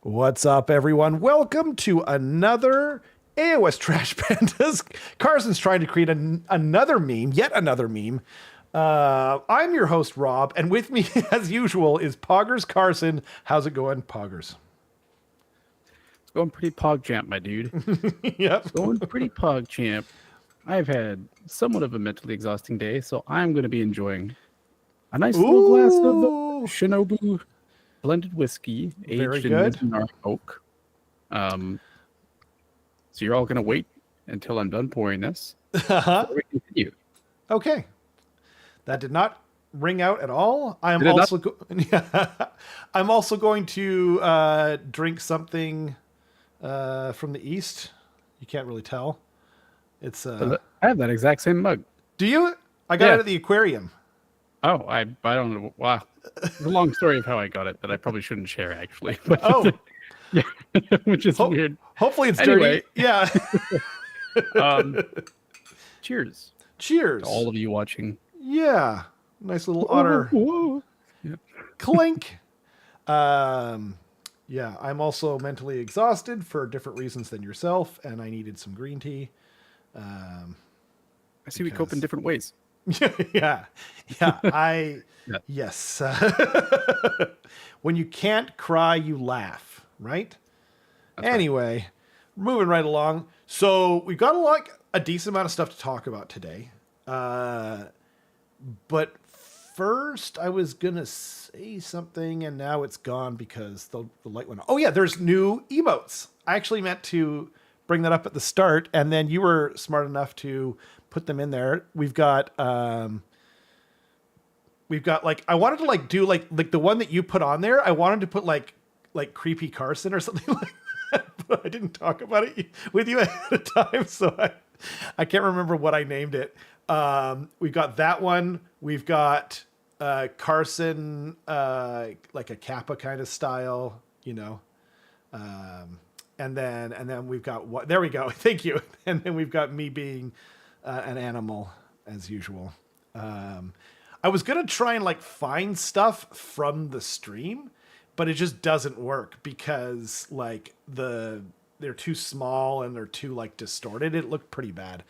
What's up, everyone? Welcome to another AOS Trash Pandas. Carson's trying to create another meme, yet another meme. I'm your host, Rob, and with me, as usual, is Poggers Carson. How's it going, Poggers? It's going pretty pog-champ, my dude. Yep. It's going pretty pog-champ. I've had somewhat of a mentally exhausting day, so I'm going to be enjoing a nice little glass of Shinobu blended whiskey aged in mint and oak. So you're all going to wait until I'm done pouring this before we continue. Okay. That did not ring out at all. I'm also going to drink something from the east. You can't really tell. It's I have that exact same mug. Do you? I got it at the aquarium. Oh, I don't know. Wow. It's a long story of how I got it that I probably shouldn't share, actually. But yeah, which is weird. Hopefully it's dirty. Yeah. Cheers. Cheers. To all of you watching. Yeah. Nice little otter. Yeah. Clink. Yeah, I'm also mentally exhausted for different reasons than yourself, and I needed some green tea. I see we cope in different ways. Yeah. Yes. When you can't cry, you laugh, right? That's anyway, right. Moving right along. So we've got a decent amount of stuff to talk about today. But first I was going to say something and now it's gone because the light went on. Oh yeah, there's new emotes. I actually meant to bring that up at the start and then you were smart enough to put them in there. We've got I wanted to do like the one that you put on there. I wanted to put like creepy Carson or something like that, but I didn't talk about it with you ahead of time, so I can't remember what I named it. We've got that one. We've got Carson like a Kappa kind of style, you know. And then we've got what? There we go. Thank you. And then we've got me being an animal as usual. I was gonna try and find stuff from the stream, but it just doesn't work because they're too small and they're too distorted. It looked pretty bad.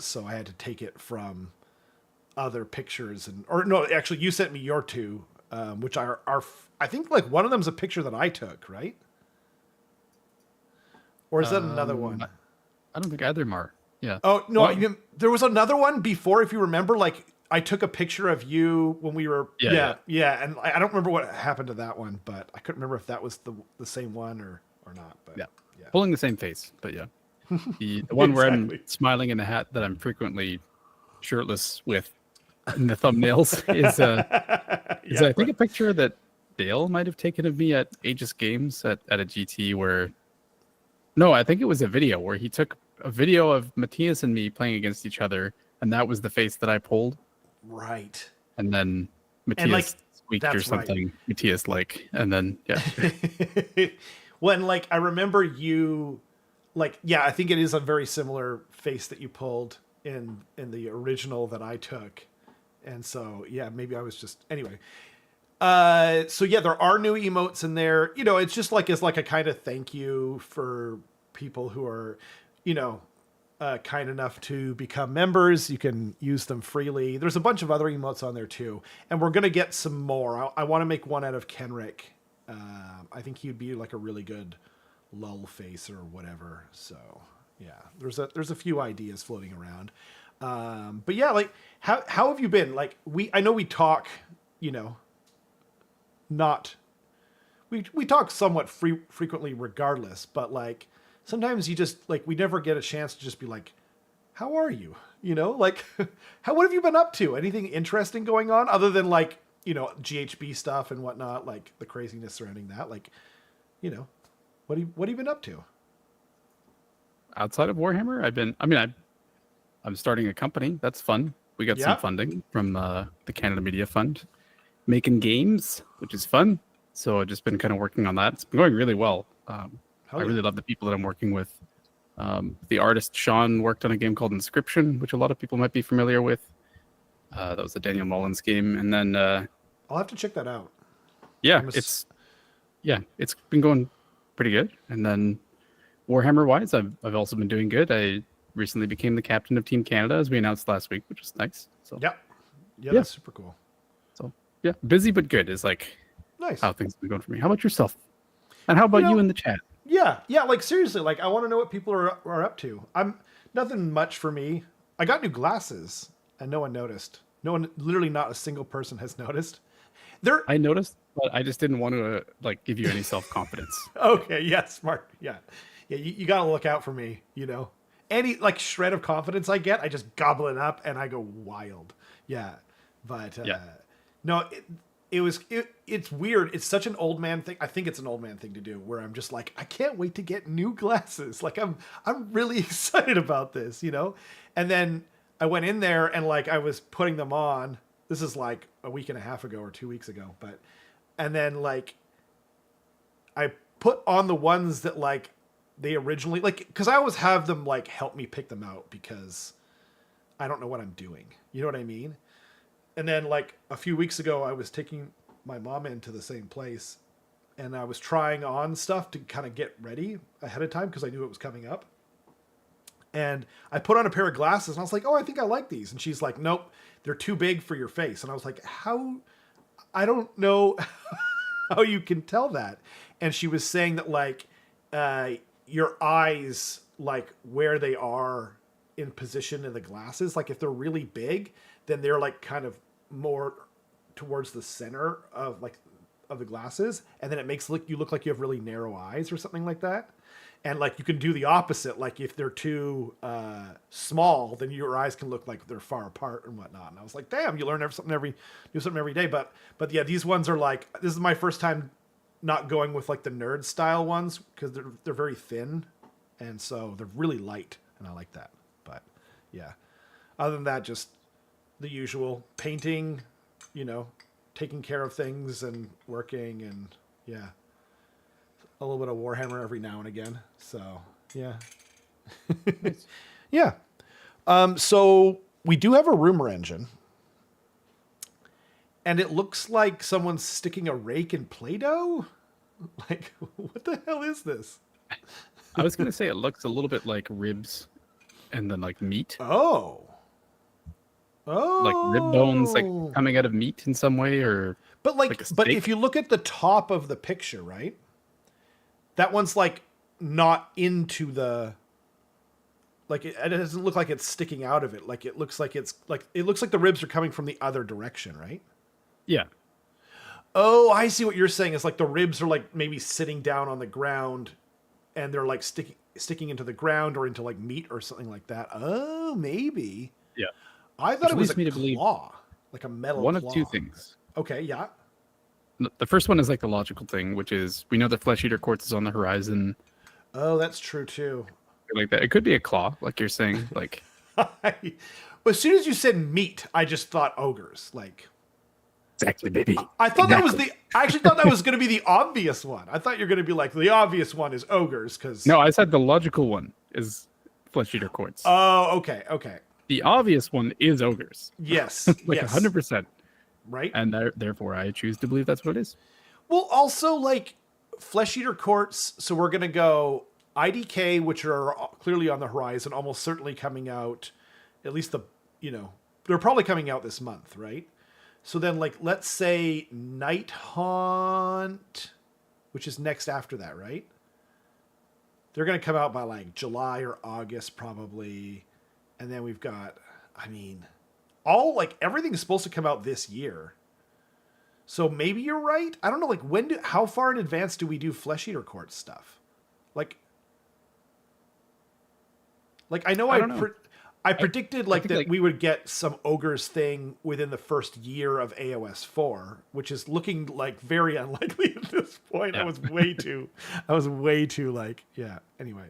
So I had to take it from other pictures actually you sent me your two, which are I think one of them's a picture that I took, right? Or is that another one? I don't think either of them are. Yeah. Oh no, there was another one before, if you remember, I took a picture of you when we were yeah, and I don't remember what happened to that one, but I couldn't remember if that was the same one or not. But yeah. Pulling the same face, but yeah. The one where I'm smiling in a hat that I'm frequently shirtless with in the thumbnails is I think a picture that Dale might have taken of me at Aegis Games at a GT where no, I think it was a video where he took a video of Matthias and me playing against each other, and that was the face that I pulled. Right. And then Matthias squeaked or something. Right. Matthias and then yeah. When I remember you I think it is a very similar face that you pulled in the original that I took. And so yeah, maybe I was just anyway. So yeah, there are new emotes in there. You know, it's just it's a kind of thank you for people who are, kind enough to become members. You can use them freely. There's a bunch of other emotes on there too. And we're going to get some more. I want to make one out of Kenrick. I think he'd be a really good lull face or whatever. So yeah, there's a few ideas floating around. But yeah, how have you been? I know we talk, not we talk somewhat frequently regardless, but sometimes you just we never get a chance to just be how are you? What have you been up to? Anything interesting going on other than GHB stuff and whatnot, the craziness surrounding that? What have you been up to? Outside of Warhammer, I'm starting a company. That's fun. We got some funding from the Canada Media Fund, making games, which is fun. So I've just been kind of working on that. It's been going really well. I really love the people that I'm working with. The artist Sean worked on a game called Inscription, which a lot of people might be familiar with. That was a Daniel Mullins game. And then I'll have to check that out. Yeah, it's yeah, it's been going pretty good. And then Warhammer wise, I've also been doing good. I recently became the captain of Team Canada, as we announced last week, which was nice. So Yep. Yeah, yeah, that's super cool. so yeah, busy but good is like Nice. how things have been going for me. How about yourself? And how You about you know, in the chat? yeah, like seriously, like I want to know what people are up to. I'm nothing much for me. I got new glasses and no one noticed. No one, literally not a single person has noticed. They're I noticed, but I just didn't want to like give you any self confidence. okay, yeah, smart. Yeah, you got to look out for me, you know. Any like shred of confidence I get, I just gobble it up and I go wild. Yeah. But Yeah. no, it's weird. It's such an old man thing. I think it's an old man thing to do where I'm just like, I can't wait to get new glasses. Like I'm really excited about this, you know? And then I went in there and like I was putting them on. This is like a week and a half ago or 2 weeks ago, but and then like I put on the ones that like they originally like because I always have them like help me pick them out because I don't know what I'm doing. You know what I mean? And then like a few weeks ago, I was taking my mom into the same place and I was trying on stuff to kind of get ready ahead of time because I knew it was coming up. And I put on a pair of glasses and I was like, oh, I think I like these. And she's like, nope, they're too big for your face. And I was like, how? I don't know how you can tell that. And she was saying that like your eyes, like where they are in position in the glasses, like if they're really big, then they're like kind of more towards the center of like of the glasses, and then it makes you look like you have really narrow eyes or something like that. And like you can do the opposite, like if they're too small, then your eyes can look like they're far apart and whatnot. And I was like, damn, you learn something every day. But yeah, these ones are like, this is my first time not going with like the nerd style ones because they're very thin, and so they're really light, and I like that. But yeah, other than that, just the usual painting, you know, taking care of things and working, and yeah, a little bit of Warhammer every now and again. So yeah, Nice. yeah. So we do have a rumor engine, and it looks like someone's sticking a rake in Play-Doh. Like, what the hell is this? I was gonna say it looks a little bit like ribs and then like meat. Oh. Like rib bones like coming out of meat in some way, or But a but steak. if you look at the top of the picture, right? That one's like not into the like it doesn't look like it's sticking out of it. Like it looks like it looks like the ribs are coming from the other direction, right? Yeah, Oh, I see what you're saying. It's like the ribs are like maybe sitting down on the ground and they're like sticking into the ground or into like meat or something like that. Oh, maybe. yeah. I thought Which it was leads me to believe claw, like a metal one claw. of two things. Okay, yeah. The first one is like the logical thing, which is we know that Flesh Eater Quartz is on the horizon. Oh, that's true too. Like that, it could be a claw, like you're saying. Like As soon as you said meat, I just thought ogres. Like exactly, baby. I thought that was Exactly. I actually thought that was going to be the obvious one. I thought you're going to be like the obvious one is ogres because. No, I said the logical one is Flesh Eater Quartz. Oh, okay. The obvious one is ogres. Yes, Like yes. 100%. Right. And therefore, I choose to believe that's what it is. Well, also like Flesh Eater Courts. So we're going to go IDK, which are clearly on the horizon, almost certainly coming out. At least they're probably coming out this month, right? So then, like, let's say Night Haunt, which is next after that, right? They're going to come out by like July or August, probably. And then we've got, I mean, everything's supposed to come out this year. So maybe you're right. I don't know, like, how far in advance do we do Flesh Eater Court stuff? Like I know I don't know. I predicted like think, that like- we would get some ogres thing within the first year of AOS 4, which is looking like very unlikely at this point. Yeah. I was way too like, yeah. Anyway.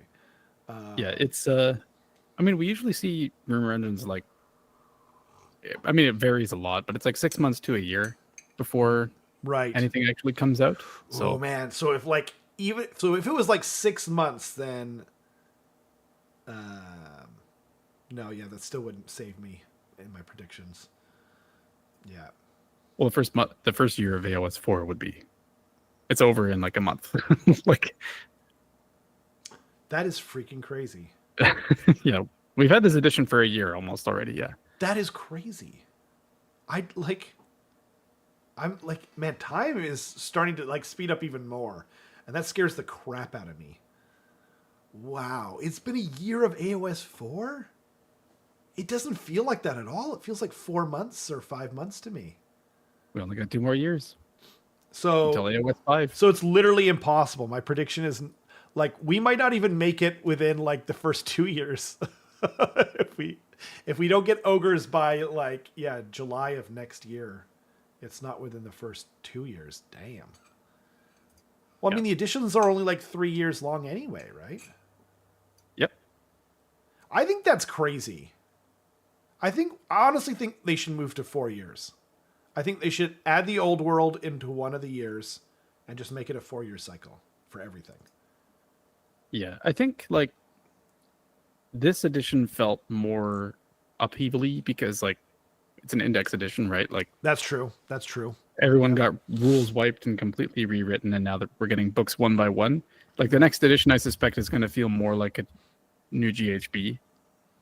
Yeah, it's I mean, we usually see rumor engines like, I mean, it varies a lot, but it's like 6 months to a year before Right. anything actually comes out. So Oh man. So if if it was like 6 months, then no, yeah, that still wouldn't save me in my predictions. Yeah. well, the first year of AOS 4 would be it's over in like a month. Like, that is freaking crazy. yeah, we've had this edition for a year almost already. Yeah, That is crazy. I'm like, man, time is starting to like speed up even more, and that scares the crap out of me. Wow, it's been a year of AOS 4? It doesn't feel like that at all. It feels like 4 months or 5 months to me. we only got 2 more years So until AOS 5. So it's literally impossible. My prediction is like we might not even make it within like the first 2 years. if we don't get ogres by like July of next year, it's not within the first 2 years. Damn. Well, I mean the editions are only like 3 years long anyway, right? Yep. I think that's crazy. I honestly think they should move to 4 years. I think they should add the old world into one of the years and just make it a 4-year cycle for everything. Yeah, I think like this edition felt more upheavally because like it's an index edition, right? Like That's true. That's true. everyone got rules wiped and completely rewritten, and now that we're getting books one by one, like the next edition, I suspect is going to feel more like a new GHB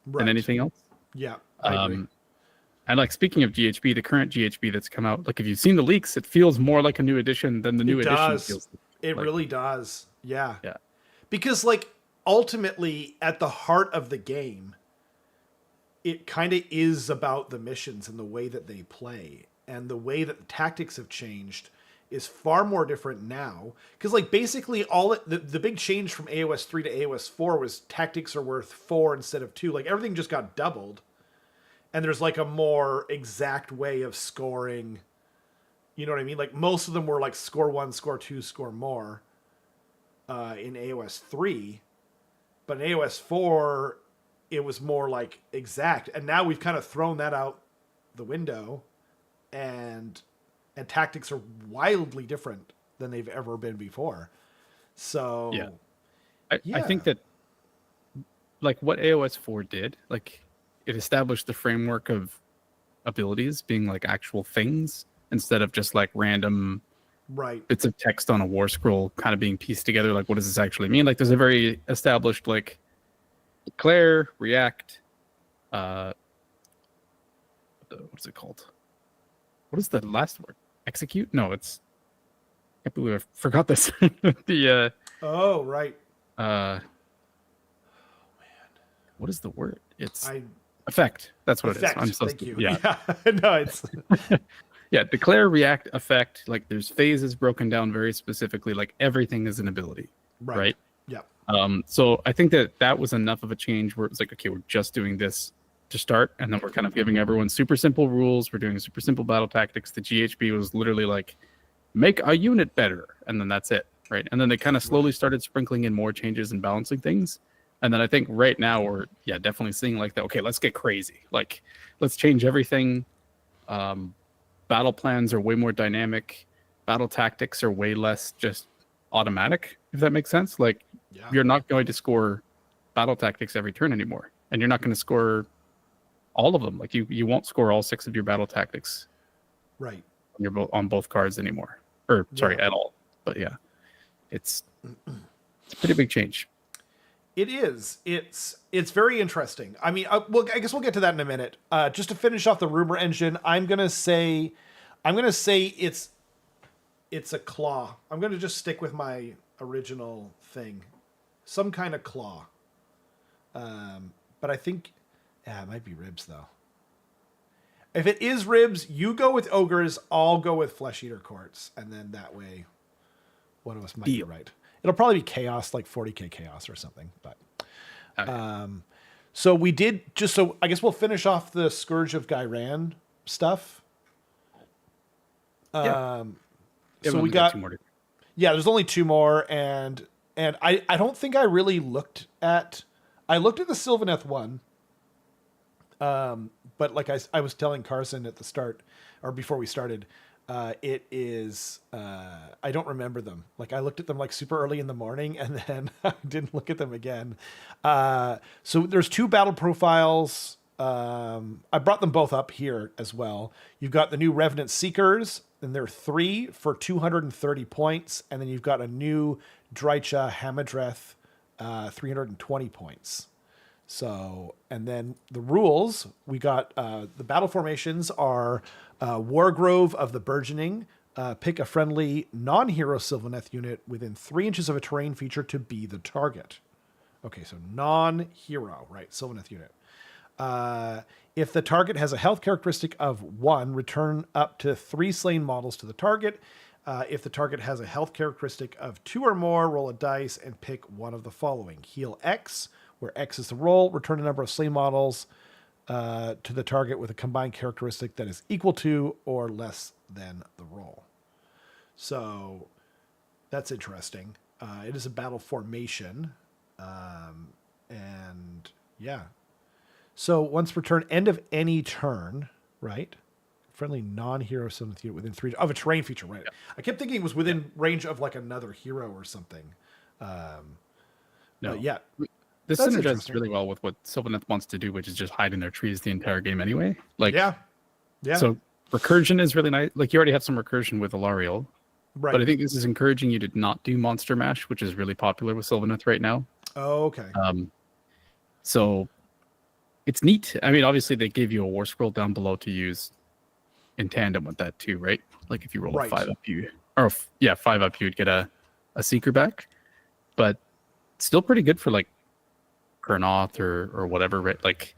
than anything else. Yeah, I agree. And like speaking of GHB, the current GHB that's come out, like if you've seen the leaks, it feels more like a new edition than the new edition feels. It really does. Yeah. Yeah. Because like ultimately at the heart of the game, it kind of is about the missions and the way that they play, and the way that the tactics have changed is far more different now. Because like basically the big change from AOS 3 to AOS 4 was tactics are worth 4 instead of 2. Like everything just got doubled. And there's like a more exact way of scoring. You know what I mean? Like most of them were like score 1, score 2, score more in AOS 3. But in AOS 4, it was more like exact. And now we've kind of thrown that out the window. And tactics are wildly different than they've ever been before. So I think that like what AOS 4 did, like it established the framework of abilities being like actual things instead of just like random bits of text on a war scroll kind of being pieced together. Like, what does this actually mean? Like there's a very established like declare, react, what's it called? What is the last word? Execute? No, it's, I can't believe I forgot this. The oh right. What is the word? It's effect. That's what effect. It is. I'm so Thank you. Yeah. No, it's yeah. Declare, react, effect. Like there's phases broken down very specifically. Like everything is an ability, right? Yeah. So I think that was enough of a change where it's like, okay, we're just doing this to start, and then we're kind of giving everyone super simple rules. We're doing super simple battle tactics. The GHB was literally like, make a unit better, and then that's it, right? And then they kind of slowly started sprinkling in more changes and balancing things. And then I think right now we're definitely seeing like that. Okay, let's get crazy. Like, let's change everything. Battle plans are way more dynamic. Battle tactics are way less just automatic, if that makes sense. Like, you're not going to score battle tactics every turn anymore, and you're not going to score all of them. Like you won't score all 6 of your battle tactics, right? On both cards anymore, or sorry, at all. But yeah, it's a pretty big change. It is. It's very interesting. I mean, I guess we'll get to that in a minute. Just to finish off the rumor engine, I'm gonna say it's a claw. I'm gonna just stick with my original thing, some kind of claw. But I think, it might be ribs though. If it is ribs, you go with ogres. I'll go with flesh eater courts, and then that way, one of us might be right. It'll probably be chaos, like 40k chaos or something. But so we did so I guess we'll finish off the Scourge of Ghyran stuff. So we got 2 more. Yeah, there's only 2 more, and I don't think I really looked at. I looked at the Sylvaneth one. But like I was telling Carson at the start, or before we started, it is, I don't remember them. Like I looked at them like super early in the morning, and then I didn't look at them again. So there's 2 battle profiles. I brought them both up here as well. You've got the new Revenant Seekers, and there are 3 for 230 points, and then you've got a new Dicha Hamadreth, 320 points. So, and then the rules, we got the battle formations are Wargrove of the Burgeoning. Pick a friendly non-hero Sylvaneth unit within 3 inches of a terrain feature to be the target. Okay, so non-hero, right? Sylvaneth unit. If the target has a health characteristic of 1, return up to 3 slain models to the target. If the target has a health characteristic of 2 or more, roll a dice and pick one of the following. Heal X, where X is the roll. Return a number of slain models to the target with a combined characteristic that is equal to or less than the roll. So that's interesting. It is a battle formation. And yeah. So once return, end of any turn, right? Friendly non-hero Sylvaneth unit within 3 of a terrain feature, right? Yeah. I kept thinking it was within range of like another hero or something. No. Yeah. This synergizes really well with what Sylvaneth wants to do, which is just hide in their trees the entire game anyway. Like, yeah. So recursion is really nice. Like, you already have some recursion with Alariel. Right. But I think this is encouraging you to not do Monster Mash, which is really popular with Sylvaneth right now. Oh, okay. So it's neat. I mean, obviously they gave you a warscroll down below to use in tandem with that too, right? Like if you roll a 5 up, five up, you'd get a seeker back. But still pretty good for like Kurnoth or whatever, right? Like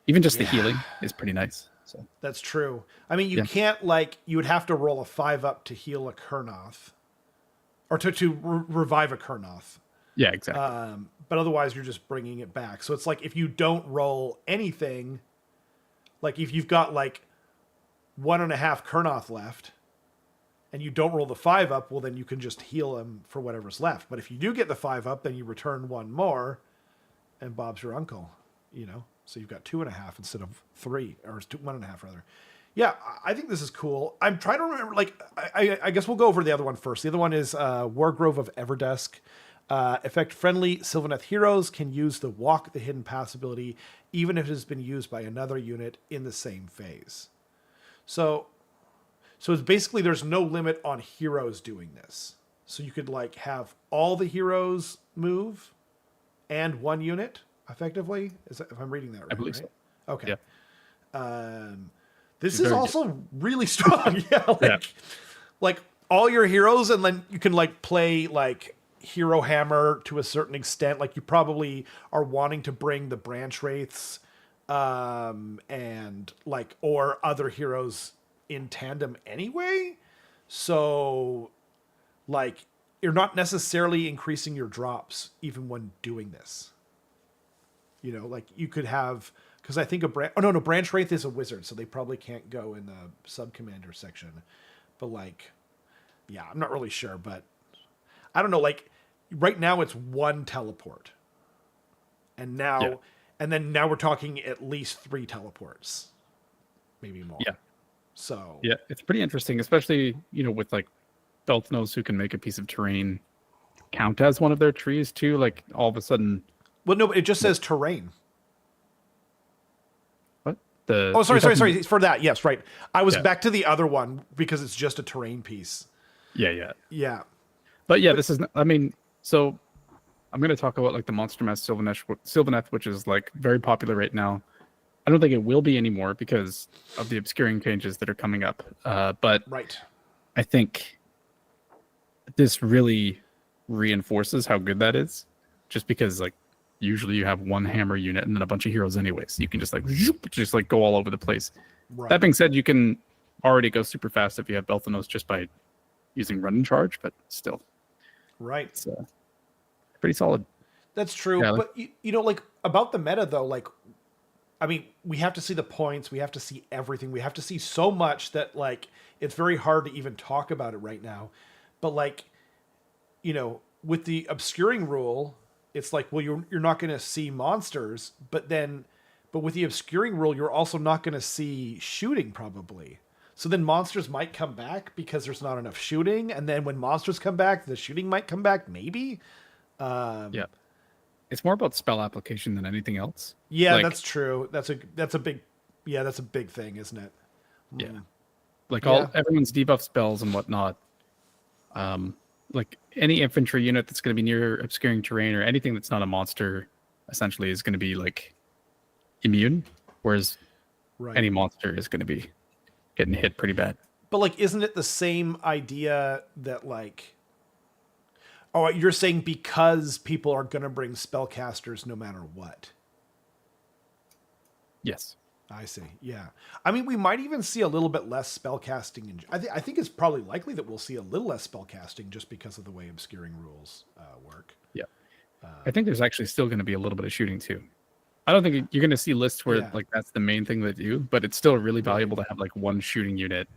even just the healing is pretty nice. So that's true. I mean, you can't you would have to roll a 5 up to heal a Kurnoth or to revive a Kurnoth. Yeah, exactly. But otherwise you're just bringing it back. So it's like if you don't roll anything, like if you've got like 1.5 Kurnoth left and you don't roll the 5 up, well, then you can just heal him for whatever's left. But if you do get the 5 up, then you return 1 more and Bob's your uncle, So you've got 2.5 instead of 3, or 1.5 rather. Yeah, I think this is cool. I'm trying to remember, I guess we'll go over the other one first. The other one is Wargrove of Everdusk. Effect friendly Sylvaneth heroes can use the Walk the Hidden Paths ability, even if it has been used by another unit in the same phase. So it's basically there's no limit on heroes doing this. So you could have all the heroes move and 1 unit effectively. If I'm reading that right? I believe so. Okay. Yeah. This is also really strong. Like all your heroes, and then you can play hero hammer to a certain extent. Like you probably are wanting to bring the branch wraiths and or other heroes in tandem anyway. So you're not necessarily increasing your drops even when doing this. You could have, because I think branch wraith is a wizard, so they probably can't go in the sub commander section. But I'm not really sure, but I don't know. Right now it's 1 teleport, and now we're talking at least 3 teleports, maybe more. Yeah. So it's pretty interesting, especially with Belthnose, who can make a piece of terrain count as one of their trees too. All of a sudden. Well, no, it just says terrain. What? Sorry. For that, yes, right. I was back to the other one because it's just a terrain piece. Yeah. But this is. I mean, so I'm going to talk about the Monster Mash Sylvaneth, which is very popular right now. I don't think it will be anymore because of the obscuring changes that are coming up. But I think this really reinforces how good that is, just because usually you have 1 hammer unit and then a bunch of heroes anyway, so you can just go all over the place. Right. That being said, you can already go super fast if you have Belthnose just by using run and charge, but still, it's pretty solid. That's true. Yeah, but about the meta though, I mean, we have to see the points, we have to see everything, we have to see so much that it's very hard to even talk about it right now. But with the obscuring rule, it's well, you're not going to see monsters, but with the obscuring rule, you're also not going to see shooting probably. So then monsters might come back because there's not enough shooting, and then when monsters come back, the shooting might come back maybe. It's more about spell application than anything else. Yeah, that's true. That's a big thing, isn't it? Yeah. Like Yeah. everyone's debuff spells and whatnot. Like any infantry unit that's going to be near obscuring terrain or anything that's not a monster, essentially, is going to be like immune, whereas Right. any monster is going to be getting hit pretty bad. But like, isn't it the same idea that like, oh, you're saying because people are going to bring spellcasters no matter what? Yes. I see. Yeah. I mean, we might even see a little bit less spellcasting. I think it's probably likely that we'll see a little less spellcasting just because of the way obscuring rules work. Yeah. I think there's actually still going to be a little bit of shooting too. I don't think you're going to see lists where like that's the main thing they do, but it's still really valuable to have like one shooting unit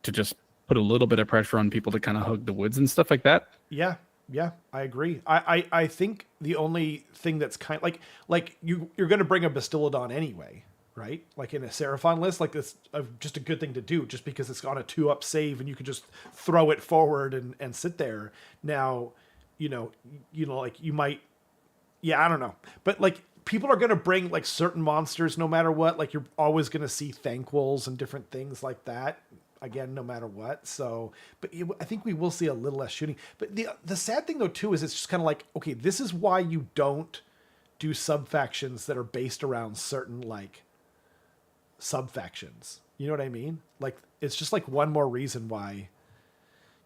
to just put a little bit of pressure on people to kind of hug the woods and stuff like that. Yeah. Yeah, I agree. I think the only thing that's kind of like you're going to bring a Bastillodon anyway, right? Like in a Seraphon list, like it's just a good thing to do just because it's on a 2-up save and you could just throw it forward and sit there. Now, like you might, I don't know. But like people are going to bring like certain monsters no matter what. Like you're always going to see Thanquils and different things like that. Again, no matter what. So, but I think we will see a little less shooting. But the sad thing though too is it's just kind of like, okay, this is why you don't do sub-factions that are based around certain like sub-factions. You know what I mean? Like it's just like one more reason why,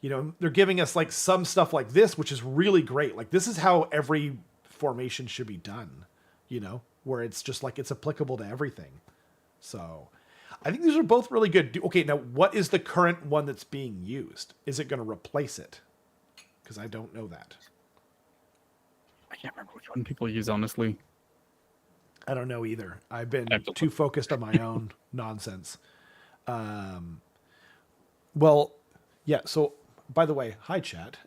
they're giving us like some stuff like this, which is really great. Like this is how every formation should be done, where it's just like it's applicable to everything. So I think these are both really good. Okay, now what is the current one that's being used? Is it going to replace it? Because I don't know that. I can't remember which one people use, honestly. I don't know either. I've been too focused on my own nonsense. Well, yeah, so by the way, hi chat.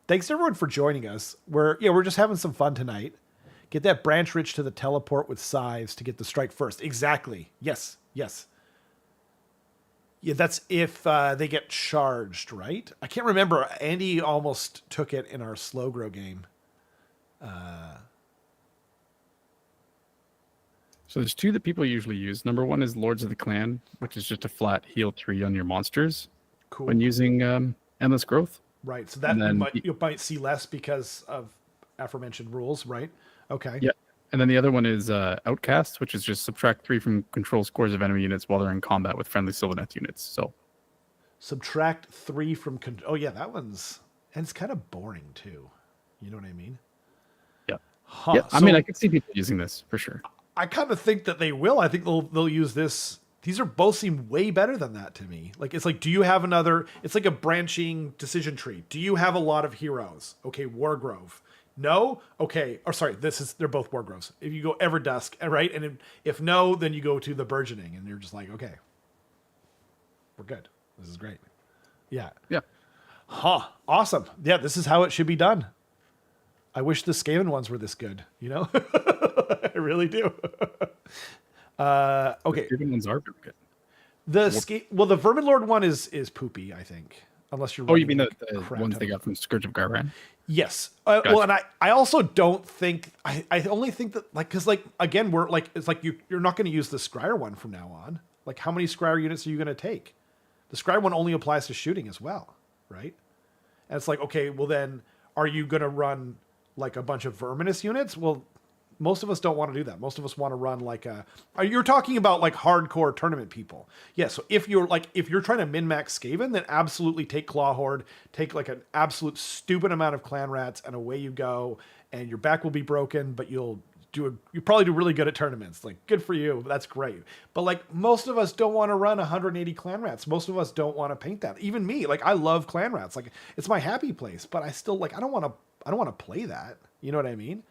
Thanks everyone for joining us. We're just having some fun tonight. Get that branch ridge to the teleport with scythes to get the strike first. Exactly. Yes. Yeah, that's if they get charged, right? I can't remember. Andy almost took it in our slow grow game. So there's two that people usually use. Number one is Lords of the Clan, which is just a flat heal 3 on your monsters. Cool. When using Endless Growth. Right. So that you might see less because of aforementioned rules, right? Okay. Yeah. And then the other one is Outcast, which is just subtract 3 from control scores of enemy units while they're in combat with friendly Sylvaneth units. So subtract 3 from oh yeah, that one's, and it's kind of boring too. You know what I mean? Yeah. Huh. Yeah. I mean, I could see people using this for sure. I kind of think that they will. I think they'll use this. These are both seem way better than that to me. Like it's like, do you have another? It's like a branching decision tree. Do you have a lot of heroes? Okay, Wargrove. No? Okay. Or sorry, they're both Wargroves. If you go Everdusk, right? And if no, then you go to the Burgeoning and you're just like, okay, we're good. This is great. Yeah. Yeah. Huh. Awesome. Yeah, this is how it should be done. I wish the Skaven ones were this good, I really do. Okay. The Skaven ones are very good. The Verminlord one is poopy, I think. Unless you're. Oh, you mean the ones they got from Scourge of Ghyran? Yes. Gotcha. Well, and I also don't think I only think that because again we're it's like you're not going to use the Scryer one from now on. Like how many Scryer units are you going to take? The Scryer one only applies to shooting as well, right? And it's like, okay, well then are you going to run like a bunch of Verminous units? Well, most of us don't want to do that. Most of us want to run like you're talking about like hardcore tournament people. Yeah. So if you're trying to min-max Skaven, then absolutely take Claw Horde, take like an absolute stupid amount of clan rats and away you go. And your back will be broken, but you probably do really good at tournaments. Like good for you. That's great. But like most of us don't want to run 180 clan rats. Most of us don't want to paint that. Even me, like I love clan rats. Like it's my happy place, but I still I don't want to play that. You know what I mean?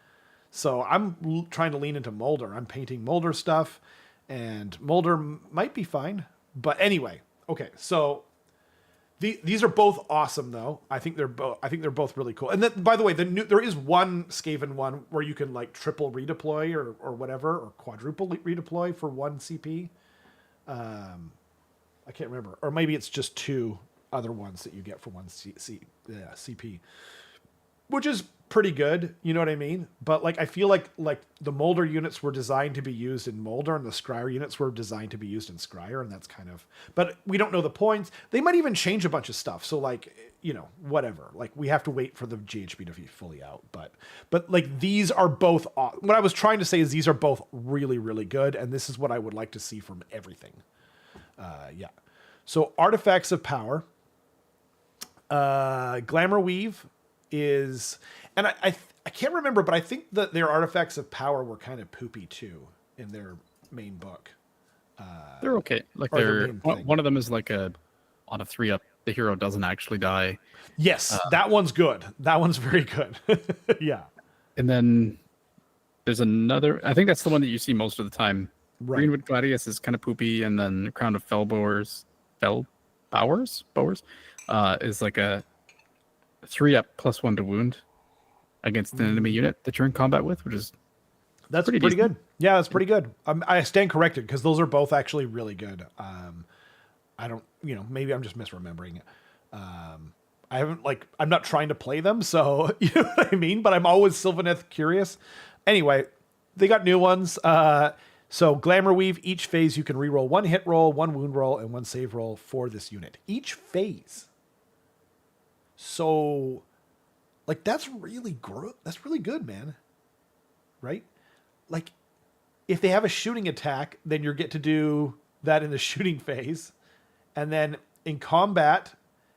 So I'm trying to lean into Molder. I'm painting Molder stuff, and Molder might be fine. But anyway, okay. So these are both awesome, though. I think they're both really cool. And then, by the way, there is one Skaven one where you can like triple redeploy or whatever, or quadruple redeploy for 1 CP. I can't remember, or maybe it's just 2 other ones that you get for 1 CP. which is pretty good. You know what I mean? But like, I feel like the Molder units were designed to be used in Molder, and the Scryer units were designed to be used in Scryer, and that's kind of. But we don't know the points. They might even change a bunch of stuff. So like, you know, whatever. Like, we have to wait for the GHB to be fully out. But like, these are both. What I was trying to say is these are both really, really good, and this is what I would like to see from everything. Yeah. So artifacts of power. Glamour Weave is, and I can't remember, but I think that their artifacts of power were kind of poopy too in their main book. They're okay. Like one of them is like on a 3-up, the hero doesn't actually die. Yes, that one's good. That one's very good. Yeah. And then there's another. I think that's the one that you see most of the time. Right. Greenwood Gladius is kind of poopy, and then Crown of Fellbowers is like a 3-up +1 to wound against an enemy unit that you're in combat with, which is pretty good. Yeah, that's pretty good. I stand corrected because those are both actually really good. I don't, maybe I'm just misremembering it. I haven't I'm not trying to play them, so you know what I mean. But I'm always Sylvaneth curious. Anyway, they got new ones. So Glamour Weave, each phase you can reroll 1 hit roll, 1 wound roll, and 1 save roll for this unit. Each phase. So, that's really that's really good, man. Right? Like, if they have a shooting attack, then you get to do that in the shooting phase. And then in combat,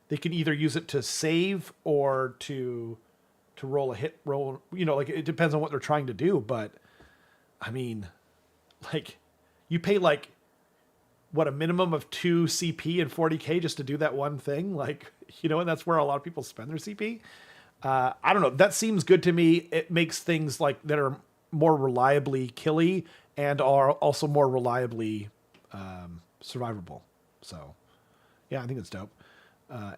they can either use it to save or to roll a hit roll. It depends on what they're trying to do. But, I mean, you pay a minimum of 2 CP and 40k just to do that one thing, and that's where a lot of people spend their CP. I don't know. That seems good to me. It makes things that are more reliably killy and are also more reliably survivable. So, yeah, I think it's dope.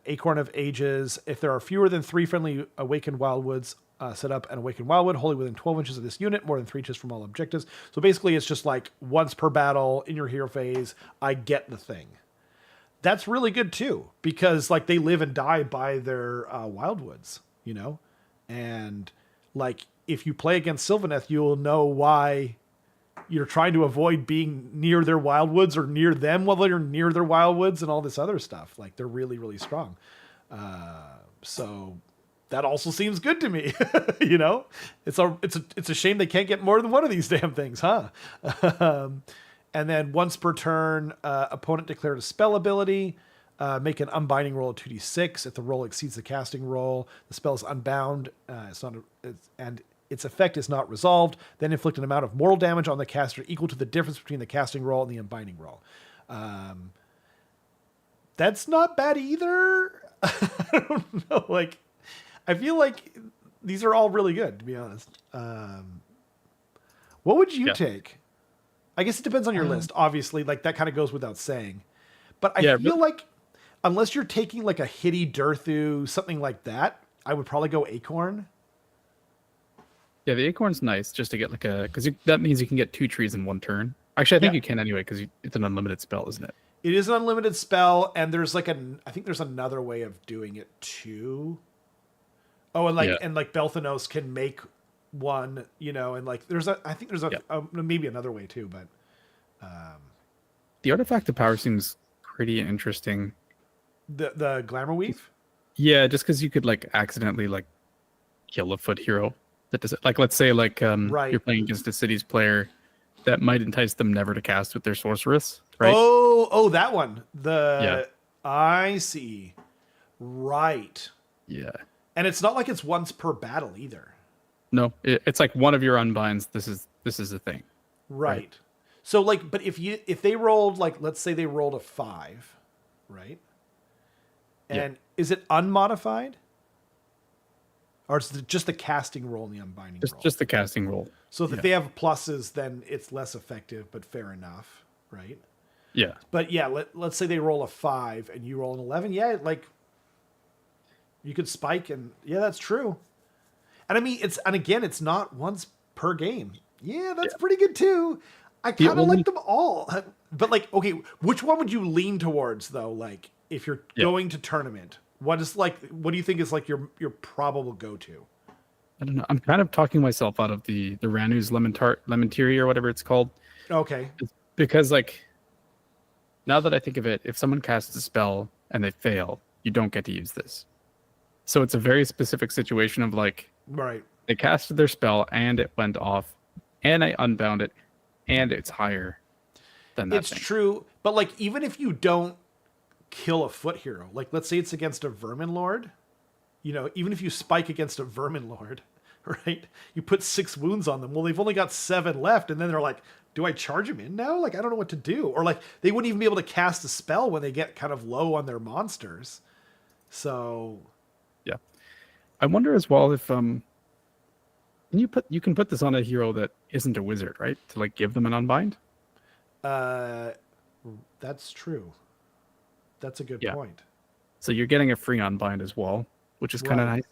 Acorn of Ages. If there are fewer than 3 friendly Awakened Wildwoods, set up an Awakened Wildwood wholly within 12 inches of this unit, more than 3 inches from all objectives. So basically, it's just once per battle in your hero phase, I get the thing. That's really good too, because they live and die by their Wildwoods, and if you play against Sylvaneth, you'll know why you're trying to avoid being near their Wildwoods or near them while they're near their Wildwoods and all this other stuff. They're really, really strong. So that also seems good to me. It's a shame they can't get more than one of these damn things, huh? And then once per turn, opponent declared a spell ability. Make an unbinding roll of 2d6. If the roll exceeds the casting roll, the spell is unbound. And its effect is not resolved. Then inflict an amount of mortal damage on the caster equal to the difference between the casting roll and the unbinding roll. That's not bad either. I don't know. I feel like these are all really good, to be honest. What would you take? I guess it depends on your list. Obviously, that kind of goes without saying. But I feel like unless you're taking a Hitty Durthu, something like that, I would probably go Acorn. Yeah, the Acorn's nice just to get because that means you can get 2 trees in 1 turn. Actually, I think you can anyway because it's an unlimited spell, isn't it? It is an unlimited spell, and there's I think there's another way of doing it too. Oh, and Belthanos can make one, and I think there's maybe another way too, but the artifact of power seems pretty interesting. The Glamour Weave? Yeah, just because you could accidentally kill a foot hero that does it. Let's say you're playing against a city's player that might entice them never to cast with their sorceress, right? Oh, that one. I see. Right. Yeah. And it's not it's once per battle either. No, it's one of your unbinds. This is the thing. Right. So but if they rolled let's say they rolled a 5, right? And is it unmodified? Or is it just the casting roll and the unbinding roll? Just the casting roll. So if they have pluses, then it's less effective, but fair enough, right? Yeah. But yeah, let's say they roll a 5 and you roll an 11. Yeah, you could spike and that's true. And I mean, it's not once per game. Yeah, that's pretty good too. I kind of like them all. But okay, which one would you lean towards though? If you're going to tournament, what do you think is your probable go-to? I don't know. I'm kind of talking myself out of the Ranu's lemon teary or whatever it's called. Okay. It's because like now that I think of it, if someone casts a spell and they fail, you don't get to use this. So it's a very specific situation of like Right. they casted their spell and it went off, and I unbound it, and it's higher than that. It's true, but like even if you don't kill a foot hero, like let's say it's against a vermin lord, you know, even if you spike against a vermin lord, right? You put 6 wounds on them. Well, they've only got 7 left, and then they're like, do I charge them in now? Like I don't know what to do. Or like they wouldn't even be able to cast a spell when they get kind of low on their monsters. So Yeah. I wonder as well if you can put this on a hero that isn't a wizard, right? To like give them an unbind. that's true. That's a good Yeah. point. So you're getting a free unbind as well, which is kind of Right. nice.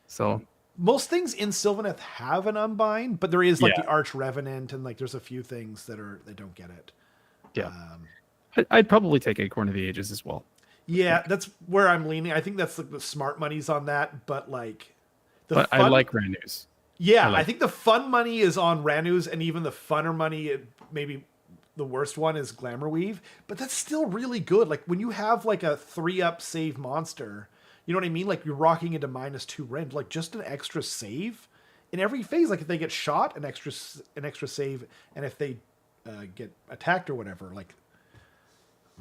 So Most things in Sylvaneth have an unbind, but there is like Yeah. the Arch Revenant, and like there's a few things that don't get it. yeah, I'd probably take Acorn of the Ages as well. Yeah, that's where I'm leaning. I think that's like the smart money's on that, but like But I like Ranu's. Yeah, I like- I think the fun money is on Ranu's, and even the funner money, maybe the worst one is Glamour Weave, but that's still really good. Like when you have like a 3-up save monster, you know what I mean? Like you're rocking into -2 rend, like just an extra save in every phase. Like if they get shot, an extra save, and if they get attacked or whatever, like,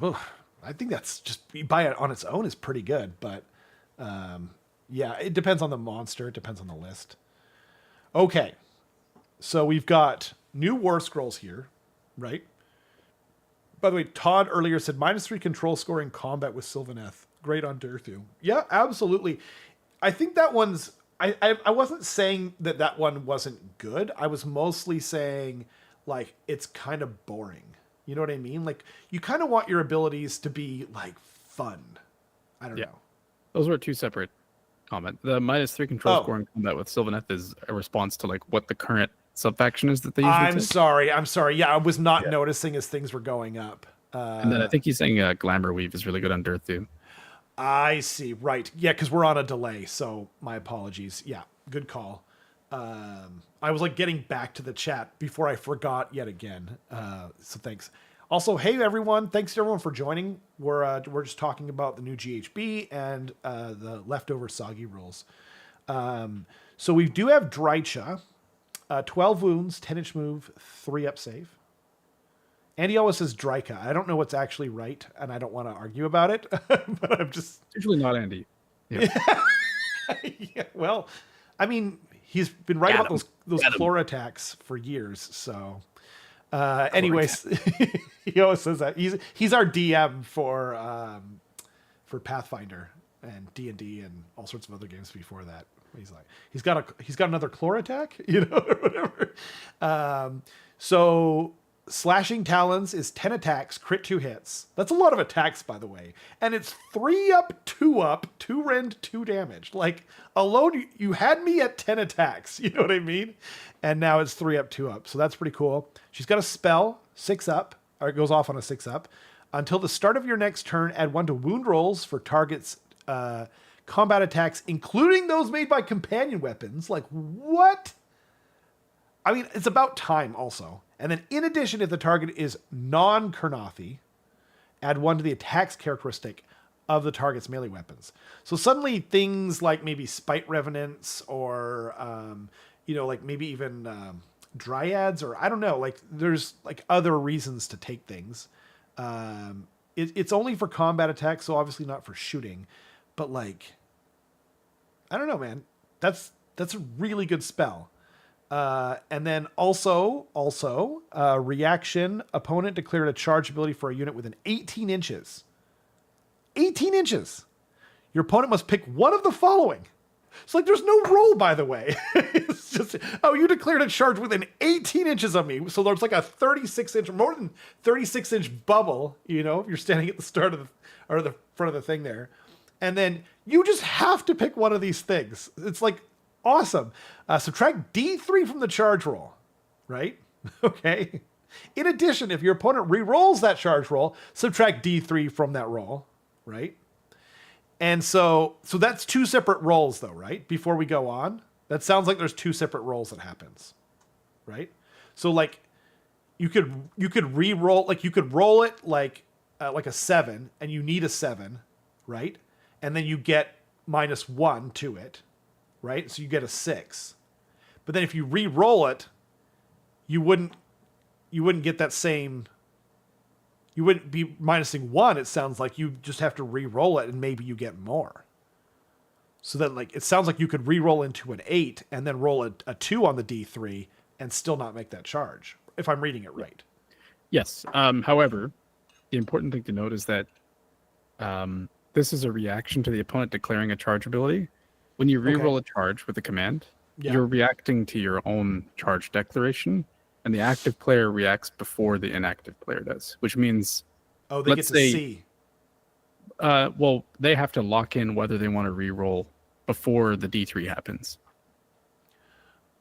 I think that's just by it on its own is pretty good. But yeah, it depends on the monster. It depends on the list. Okay, so we've got new war scrolls here, right? By the way, Todd earlier said -3 control score in combat with Sylvaneth. Great on Durthu. Yeah, absolutely. I think that one's... I wasn't saying that one wasn't good. I was mostly saying, like, it's kind of boring. You know what I mean? Like, you kind of want your abilities to be, like, fun. I don't know. Those were 2 separate comments. The -3 control score in combat with Sylvaneth is a response to like what the current subfaction is that they usually I'm sorry. Yeah, I was not noticing as things were going up. And then I think he's saying Glamour Weave is really good on Durthu. I see. Right. Yeah, because we're on a delay. So my apologies. Yeah, good call. I was like getting back to the chat before I forgot yet again. So thanks. Also, hey everyone! Thanks to everyone for joining. We're just talking about the new GHB and the leftover soggy rules. So we do have Dicha, 12 wounds, 10-inch move, 3-up save. Andy always says Dicha. I don't know what's actually right, and I don't want to argue about it, but I'm just... It's usually not Andy. Yeah. Yeah, well, I mean, he's been right about those floor attacks for years, so... anyways, he always says that. He's our DM for Pathfinder and D&D and all sorts of other games before that. He's like, he's got another Chlor attack, you know, or whatever. So slashing talons is 10 attacks, crit 2 hits. That's a lot of attacks, by the way. And it's 3-up, 2-up, 2 rend, 2 damage. Like alone, you had me at 10 attacks. You know what I mean? And now it's 3-up, 2-up. So that's pretty cool. She's got a spell, 6-up, or it goes off on a 6-up. Until the start of your next turn, add 1 to wound rolls for targets' combat attacks, including those made by companion weapons. Like, what? I mean, it's about time also. And then in addition, if the target is non-Kurnothi, add 1 to the attacks characteristic of the target's melee weapons. So suddenly things like maybe Spite Revenants or, like maybe even Dryads, or I don't know, like there's like other reasons to take things. It's only for combat attacks, so obviously not for shooting. But like, I don't know, man. That's a really good spell. And then also, reaction, opponent declared a charge ability for a unit within 18 inches. 18 inches. Your opponent must pick one of the following. So like, there's no roll, by the way. It's just, you declared a charge within 18 inches of me. So there's like a 36-inch, more than 36-inch bubble, you know, if you're standing at the start of the front of the thing there. And then you just have to pick one of these things. It's like awesome. Subtract D3 from the charge roll, right? Okay. In addition, if your opponent re-rolls that charge roll, subtract D3 from that roll, right? And so that's 2 separate rolls though, right? Before we go on. That sounds like there's two separate rolls that happens, right? So like you could re-roll, like you could roll it like a 7, and you need a 7, right? And then you get -1 to it, right? So you get a 6. But then if you re-roll it, you wouldn't get that same. You wouldn't be -1. It sounds like you just have to re-roll it, and maybe you get more. So then, like, it sounds like you could re-roll into an 8 and then roll a 2 on the D3 and still not make that charge, if I'm reading it right. Yes. However, the important thing to note is that this is a reaction to the opponent declaring a charge ability. When you re-roll a charge with a command, you're reacting to your own charge declaration, and the active player reacts before the inactive player does, which means... Oh, they get to see. Well, they have to lock in whether they want to re-roll before the D3 happens.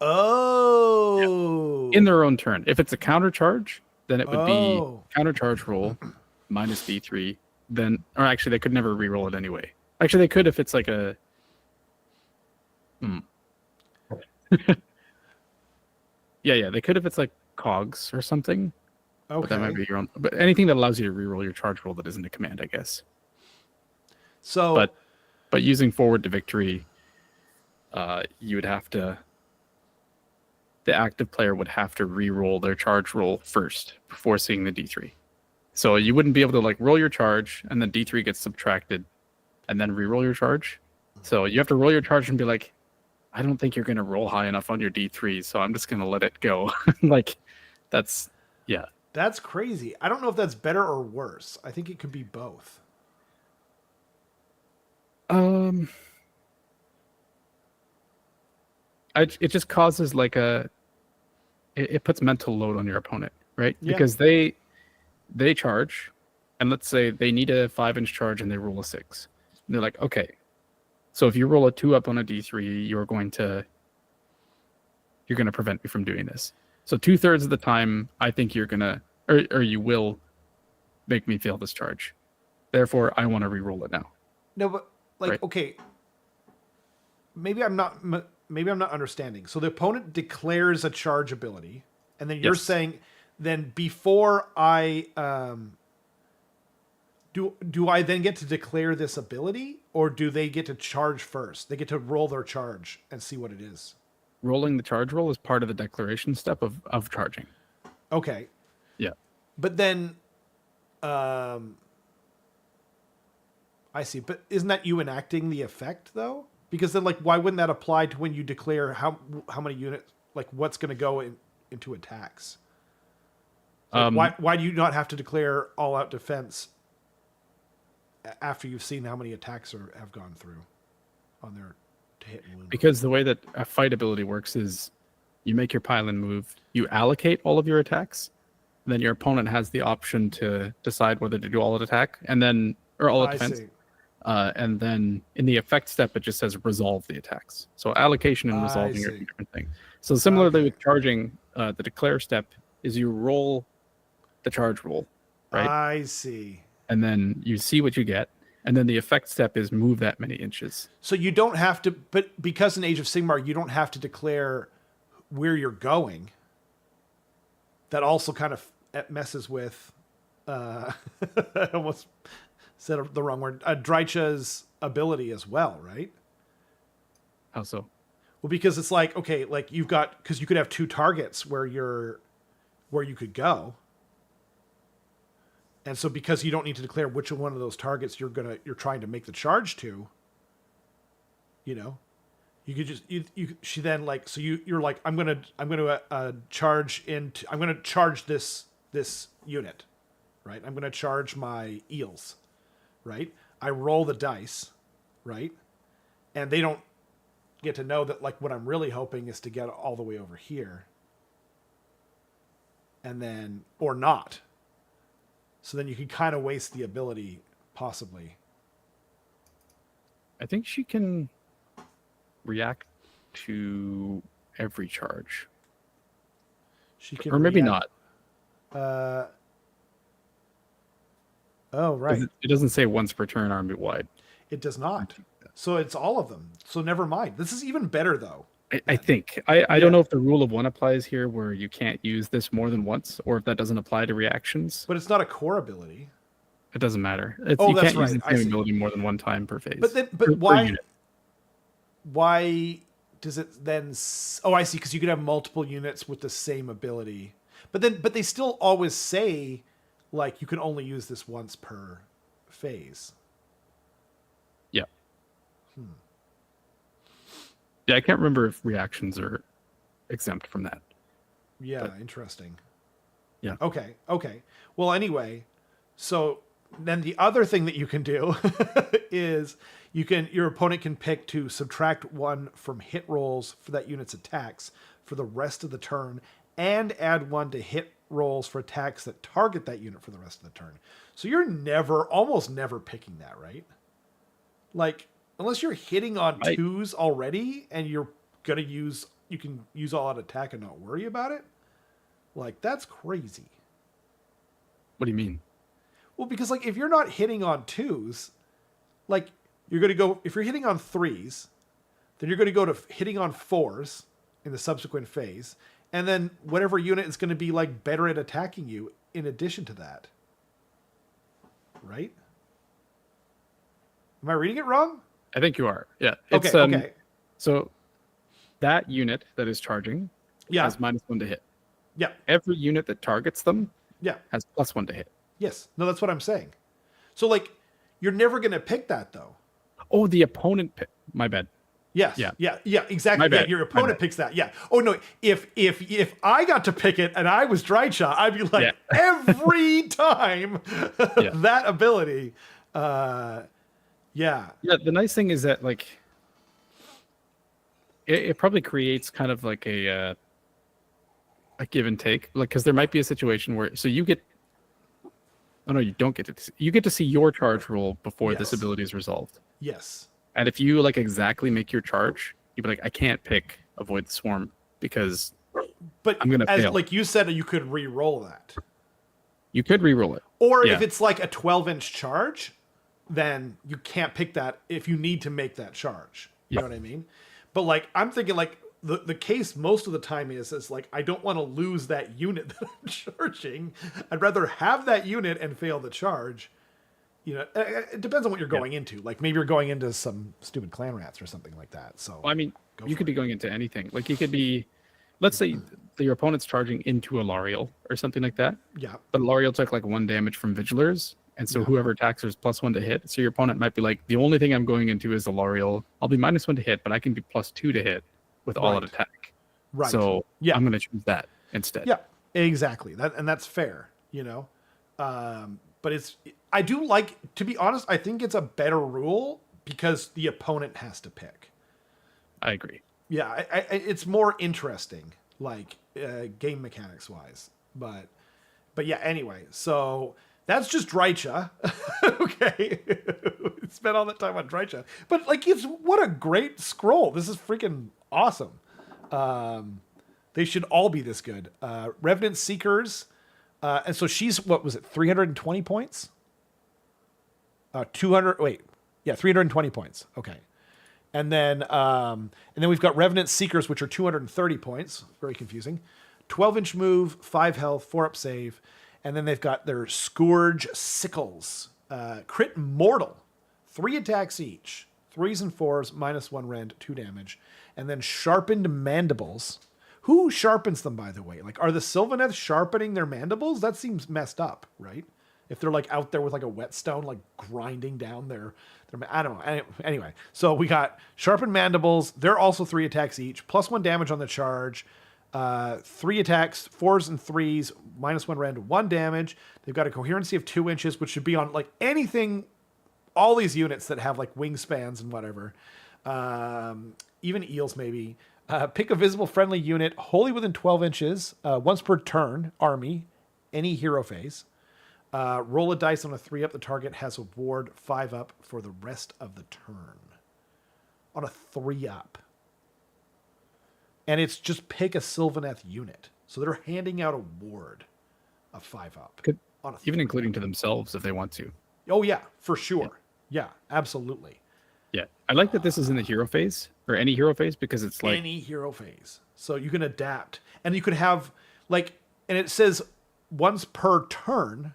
Oh. Yeah. In their own turn. If it's a counter charge, then it would be counter charge roll minus D3. Then, or actually, they could never re-roll it anyway. Actually, they could if it's like a... yeah, they could if it's like cogs or something. Okay. But that might be your own. But anything that allows you to re-roll your charge roll that isn't a command, I guess. So, but using forward to victory, you would have to. The active player would have to re-roll their charge roll first before seeing the D3. So you wouldn't be able to like roll your charge and then D3 gets subtracted, and then re-roll your charge. So you have to roll your charge and be like, I don't think you're going to roll high enough on your D3, so I'm just going to let it go. Like, that's crazy. I don't know if that's better or worse. I think it could be both. It just causes like it puts mental load on your opponent, right? Yeah. Because they charge, and let's say they need a 5-inch charge and they roll a 6. And they're like, okay, so if you roll a 2 up on a D3, you're going to prevent me from doing this. So 2/3 of the time, I think you're gonna, or you will make me fail this charge. Therefore, I want to re-roll it now. No, but like, right? Okay, maybe I'm not understanding. So the opponent declares a charge ability, and then you're saying, then before I do I then get to declare this ability, or do they get to charge first? They get to roll their charge and see what it is. Rolling the charge roll is part of the declaration step of charging. Okay. Yeah. But then, I see. But isn't that you enacting the effect though? Because then, like, why wouldn't that apply to when you declare how many units, like, what's going to go into attacks? Like, why do you not have to declare all out defense after you've seen how many attacks have gone through on their to hit and wound? Because the way that a fight ability works is you make your pile-in move, you allocate all of your attacks, and then your opponent has the option to decide whether to do all out attack and then all out defense. And then in the effect step, it just says resolve the attacks. So allocation and resolving are two different things. So similarly with charging, the declare step is you roll the charge roll, right? I see. And then you see what you get. And then the effect step is move that many inches. So you don't have to, but because in Age of Sigmar, you don't have to declare where you're going. That also kind of messes with, I almost said the wrong word, Dicha's ability as well, right? How so? Well, because it's like, okay, like because you could have 2 targets where you could go. And so because you don't need to declare which one of those targets you're trying to make the charge to, you could just, she then like, so you're like, I'm going to charge this unit, right? I'm going to charge my eels, right? I roll the dice, right? And they don't get to know that, like, what I'm really hoping is to get all the way over here. And then, or not. So then you can kind of waste the ability, possibly. I think she can react to every charge. She can, or maybe not. Oh, right. It doesn't say once per turn army wide. It does not. So it's all of them. So never mind. This is even better, though. I think. I don't know if the rule of one applies here where you can't use this more than once, or if that doesn't apply to reactions. But it's not a core ability. It doesn't matter. Oh, You that's can't use right. the I same see. ability more than one time per phase. But per unit. why does it then? Oh, I see. Because you could have multiple units with the same ability, but they still always say, like, you can only use this once per phase. Yeah. Yeah, I can't remember if reactions are exempt from that. Yeah, but, interesting. Yeah. Okay. Well, anyway, so then the other thing that you can do is your opponent can pick to subtract 1 from hit rolls for that unit's attacks for the rest of the turn, and add 1 to hit rolls for attacks that target that unit for the rest of the turn. So you're almost never picking that, right? Like, unless you're hitting on 2s already and you can use all out attack and not worry about it. Like, that's crazy. What do you mean? Well, because, like, if you're not hitting on 2s, like, you're going to go, if you're hitting on 3s, then you're going to go to hitting on 4s in the subsequent phase. And then whatever unit is going to be, like, better at attacking you in addition to that. Right? Am I reading it wrong? I think you are. Yeah. Okay. So that unit that is charging has -1 to hit. Yeah. Every unit that targets them has +1 to hit. Yes. No, that's what I'm saying. So, like, you're never going to pick that, though. Oh, the opponent pick. My bad. Yes. Yeah, exactly. My bad. Yeah, your opponent picks that. Yeah. Oh, no. If I got to pick it and I was Dicha, I'd be like, every time that ability. Yeah. Yeah, the nice thing is that, like, it probably creates kind of like a give and take, like, because there might be a situation where you get. Oh no, you don't get to. You get to see your charge roll before this ability is resolved. Yes. And if you, like, exactly make your charge, you'd be like, I can't pick Avoid the Swarm because I'm gonna fail. Like you said, you could re-roll that. You could re-roll it, or if it's like a 12-inch charge, then you can't pick that if you need to make that charge. You know what I mean? But, like, I'm thinking, like, the case most of the time is like, I don't want to lose that unit that I'm charging. I'd rather have that unit and fail the charge. You know, it depends on what you're going into. Like, maybe you're going into some stupid clan rats or something like that. So, well, I mean, you could be going into anything. Like, you could be, let's say your opponent's charging into a Lariel or something like that. Yeah. But Lariel took, like, 1 damage from Vigilers. And so whoever attacks there's +1 to hit. So your opponent might be like, the only thing I'm going into is the Lariel. I'll be -1 to hit, but I can be +2 to hit with all out attack. Right. So I'm going to choose that instead. Yeah, exactly. That's fair, you know? But I do like, to be honest, I think it's a better rule because the opponent has to pick. I agree. Yeah, it's more interesting, like, game mechanics wise. But yeah, anyway, so that's just Dicha. Okay. Spent all that time on Dicha. But, like, what a great scroll. This is freaking awesome. They should all be this good. Revenant Seekers. And so she's, what was it, 320 points? 320 points. Okay. And then we've got Revenant Seekers, which are 230 points. Very confusing. 12-inch move, 5 health, 4 up save. And then they've got their Scourge Sickles. Crit Mortal. 3 attacks each. 3s and 4s, -1 rend, 2 damage. And then Sharpened Mandibles. Who sharpens them, by the way? Like, are the Sylvaneth sharpening their mandibles? That seems messed up, right? If they're, like, out there with, like, a whetstone, like, grinding down their I don't know. Anyway, so we got Sharpened Mandibles. They're also 3 attacks each, +1 damage on the charge. 3 attacks, 4s and 3s, -1 rend, 1 damage. They've got a coherency of 2 inches, which should be on, like, anything, all these units that have, like, wingspans and whatever. Even eels, maybe. Pick a visible friendly unit wholly within 12 inches, once per turn, army, any hero phase. Roll a dice on a 3 up. The target has a ward 5 up for the rest of the turn. On a 3 up. And it's just pick a Sylvaneth unit. So they're handing out a ward of 5 up. Even including to themselves if they want to. Oh, yeah, for sure. Yeah, absolutely. Yeah, I like that this is in the hero phase or any hero phase because it's like Any hero phase. So you can adapt. And you could have, like, and it says once per turn,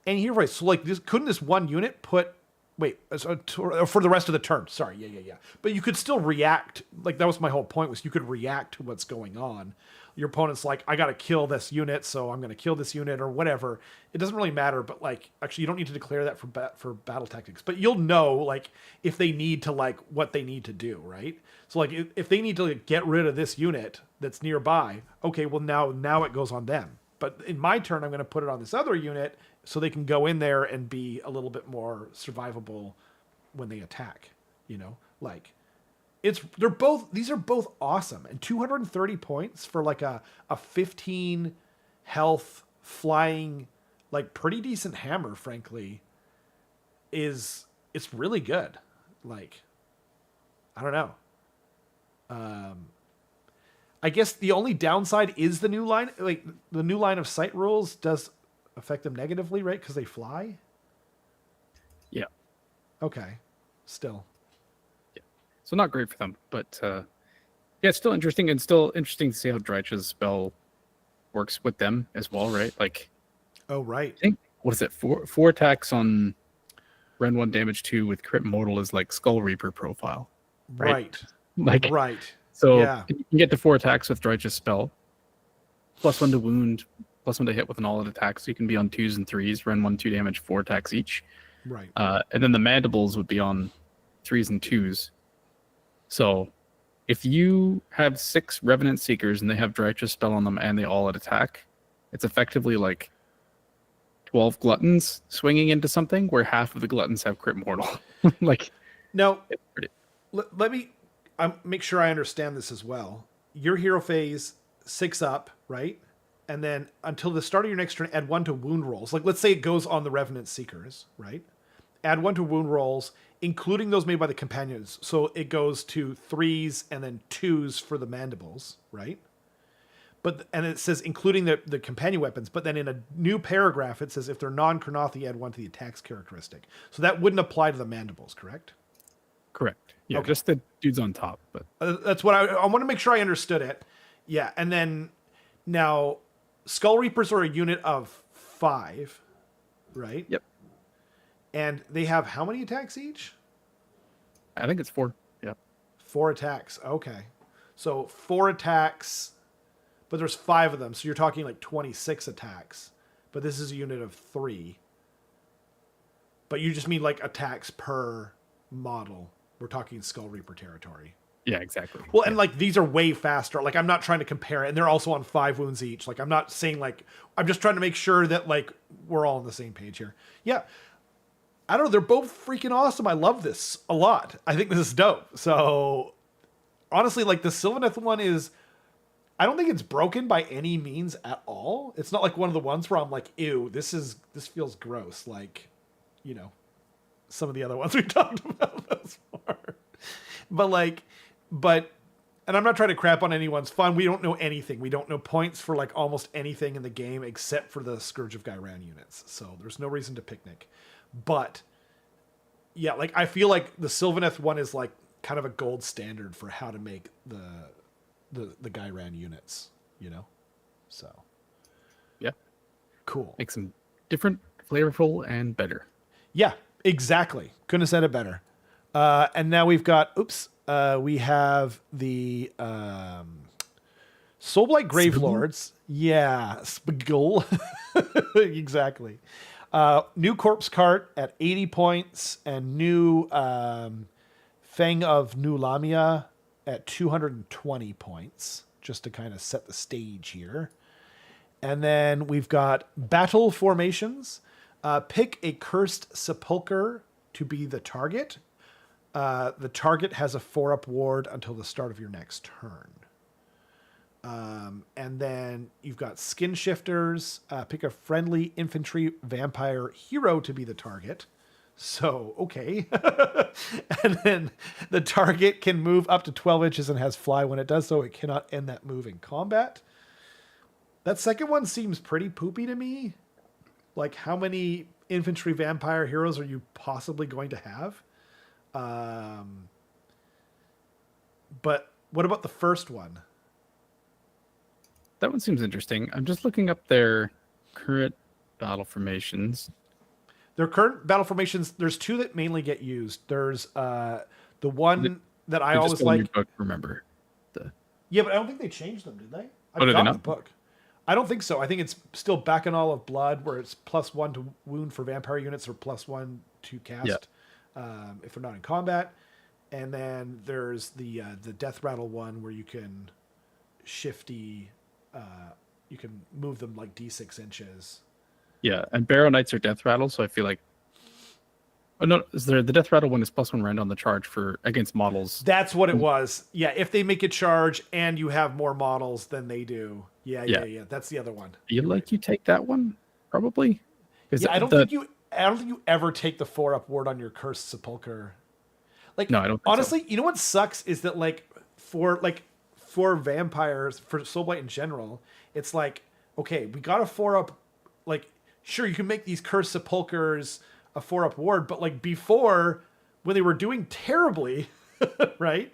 any hero phase. So, like, couldn't this one unit put. Wait, for the rest of the turn. Sorry, yeah. But you could still react. Like, that was my whole point, was you could react to what's going on. Your opponent's like, I got to kill this unit, so I'm going to kill this unit or whatever. It doesn't really matter, but, like, actually, you don't need to declare that for battle tactics. But you'll know, like, if they need to, like, what they need to do, right? So, like, if they need to, like, get rid of this unit that's nearby, okay, well, now it goes on them. But in my turn, I'm going to put it on this other unit so they can go in there and be a little bit more survivable when they attack, you know? Like, these are both awesome. And 230 points for like a 15 health flying, like, pretty decent hammer, frankly, it's really good. Like, I don't know. I guess the only downside is the new line, like the new line of sight rules does affect them negatively, right? Because they fly. Yeah. Okay. Still. Yeah. So not great for them, but yeah, it's still interesting and still interesting to see how Drycha's spell works with them as well, right? Like, oh right. I think what is it? Four attacks on Ren 1 damage 2 with crit mortal is like Skull Reaper profile. Right. Like right. So yeah. you can get to 4 attacks with Drycha's spell. +1 to wound, +1 to hit with an all-out attack. So you can be on 2s and 3s, Ren 1, 2 damage, 4 attacks each. Right. And then the mandibles would be on 3s and 2s. So if you have 6 Revenant Seekers and they have Drycha's spell on them and they all-out attack, it's effectively like 12 gluttons swinging into something where half of the gluttons have crit mortal. Like, now, let me make sure I understand this as well. Your hero phase 6 up, right? And then until the start of your next turn, add 1 to wound rolls. Like, let's say it goes on the Revenant Seekers, right? Add 1 to wound rolls, including those made by the companions. So it goes to 3s and then 2s for the mandibles, right? And it says including the companion weapons, but then in a new paragraph it says if they're non-Kurnothi, add 1 to the attacks characteristic. So that wouldn't apply to the mandibles, correct? Correct. Yeah, okay. Just the dudes on top. But that's what I want to make sure I understood it. Yeah, and then now Skull Reapers are a unit of 5, right? Yep. And they have how many attacks each? I think it's 4. Yeah. 4 attacks. Okay. So 4 attacks, but there's 5 of them. So you're talking like 26 attacks. But this is a unit of 3. But you just mean like attacks per model. We're talking Skull Reaper territory. Yeah, exactly. Well, and like these are way faster. Like, I'm not trying to compare it, and they're also on 5 wounds each. Like, I'm not saying like, I'm just trying to make sure that like we're all on the same page here. Yeah, I don't know. They're both freaking awesome. I love this a lot. I think this is dope. So honestly, like the Sylvaneth one is, I don't think it's broken by any means at all. It's not like one of the ones where I'm like, ew, this feels gross. Like, you know, some of the other ones we talked about thus far. And I'm not trying to crap on anyone's fun. We don't know anything. We don't know points for like almost anything in the game except for the Scourge of Ghyran units. So there's no reason to picnic. But yeah, like I feel like the Sylvaneth one is like kind of a gold standard for how to make the Ghyran units, you know? So yeah. Cool. Makes them different, flavorful, and better. Yeah, exactly. Couldn't have said it better. And now we've got, we have the Soulblight Gravelords. Yeah, Spiggle. Exactly. New Corpse Cart at 80 points and new Fang of New Lamia at 220 points, just to kind of set the stage here. And then we've got Battle Formations. Pick a Cursed Sepulcher to be the target. The target has a 4-up ward until the start of your next turn. And then you've got Skin Shifters. Pick a friendly infantry vampire hero to be the target. So, okay. And then the target can move up to 12 inches and has fly. When it does so, it cannot end that move in combat. That second one seems pretty poopy to me. Like, how many infantry vampire heroes are you possibly going to have? But what about the first one? That one seems interesting. I'm just looking up their current battle formations. Their current battle formations, there's two that mainly get used. There's the one that I always like. Book, remember? Yeah, but I don't think they changed them, did they? Did they not? The book. I don't think so. I think it's still Bacchanal of Blood, where it's +1 to wound for vampire units or +1 to cast if they're not in combat. And then there's the Death Rattle one, where you can shifty, you can move them like D6 inches. Yeah, and Barrow Knights are Death Rattle, so I feel like. Oh no, the Death Rattle one is +1 rend on the charge for against models. That's what it was. Yeah, if they make a charge and you have more models than they do. Yeah. That's the other one. You like you take that one probably. Yeah, I don't think you ever take the 4-up ward on your Cursed Sepulcher. Like, no, I don't. Honestly, so. You know what sucks is that for vampires, for Soulblight in general, it's like, okay, we got a 4-up. Like, sure, you can make these Cursed Sepulchers a 4-up ward, but like before, when they were doing terribly, right?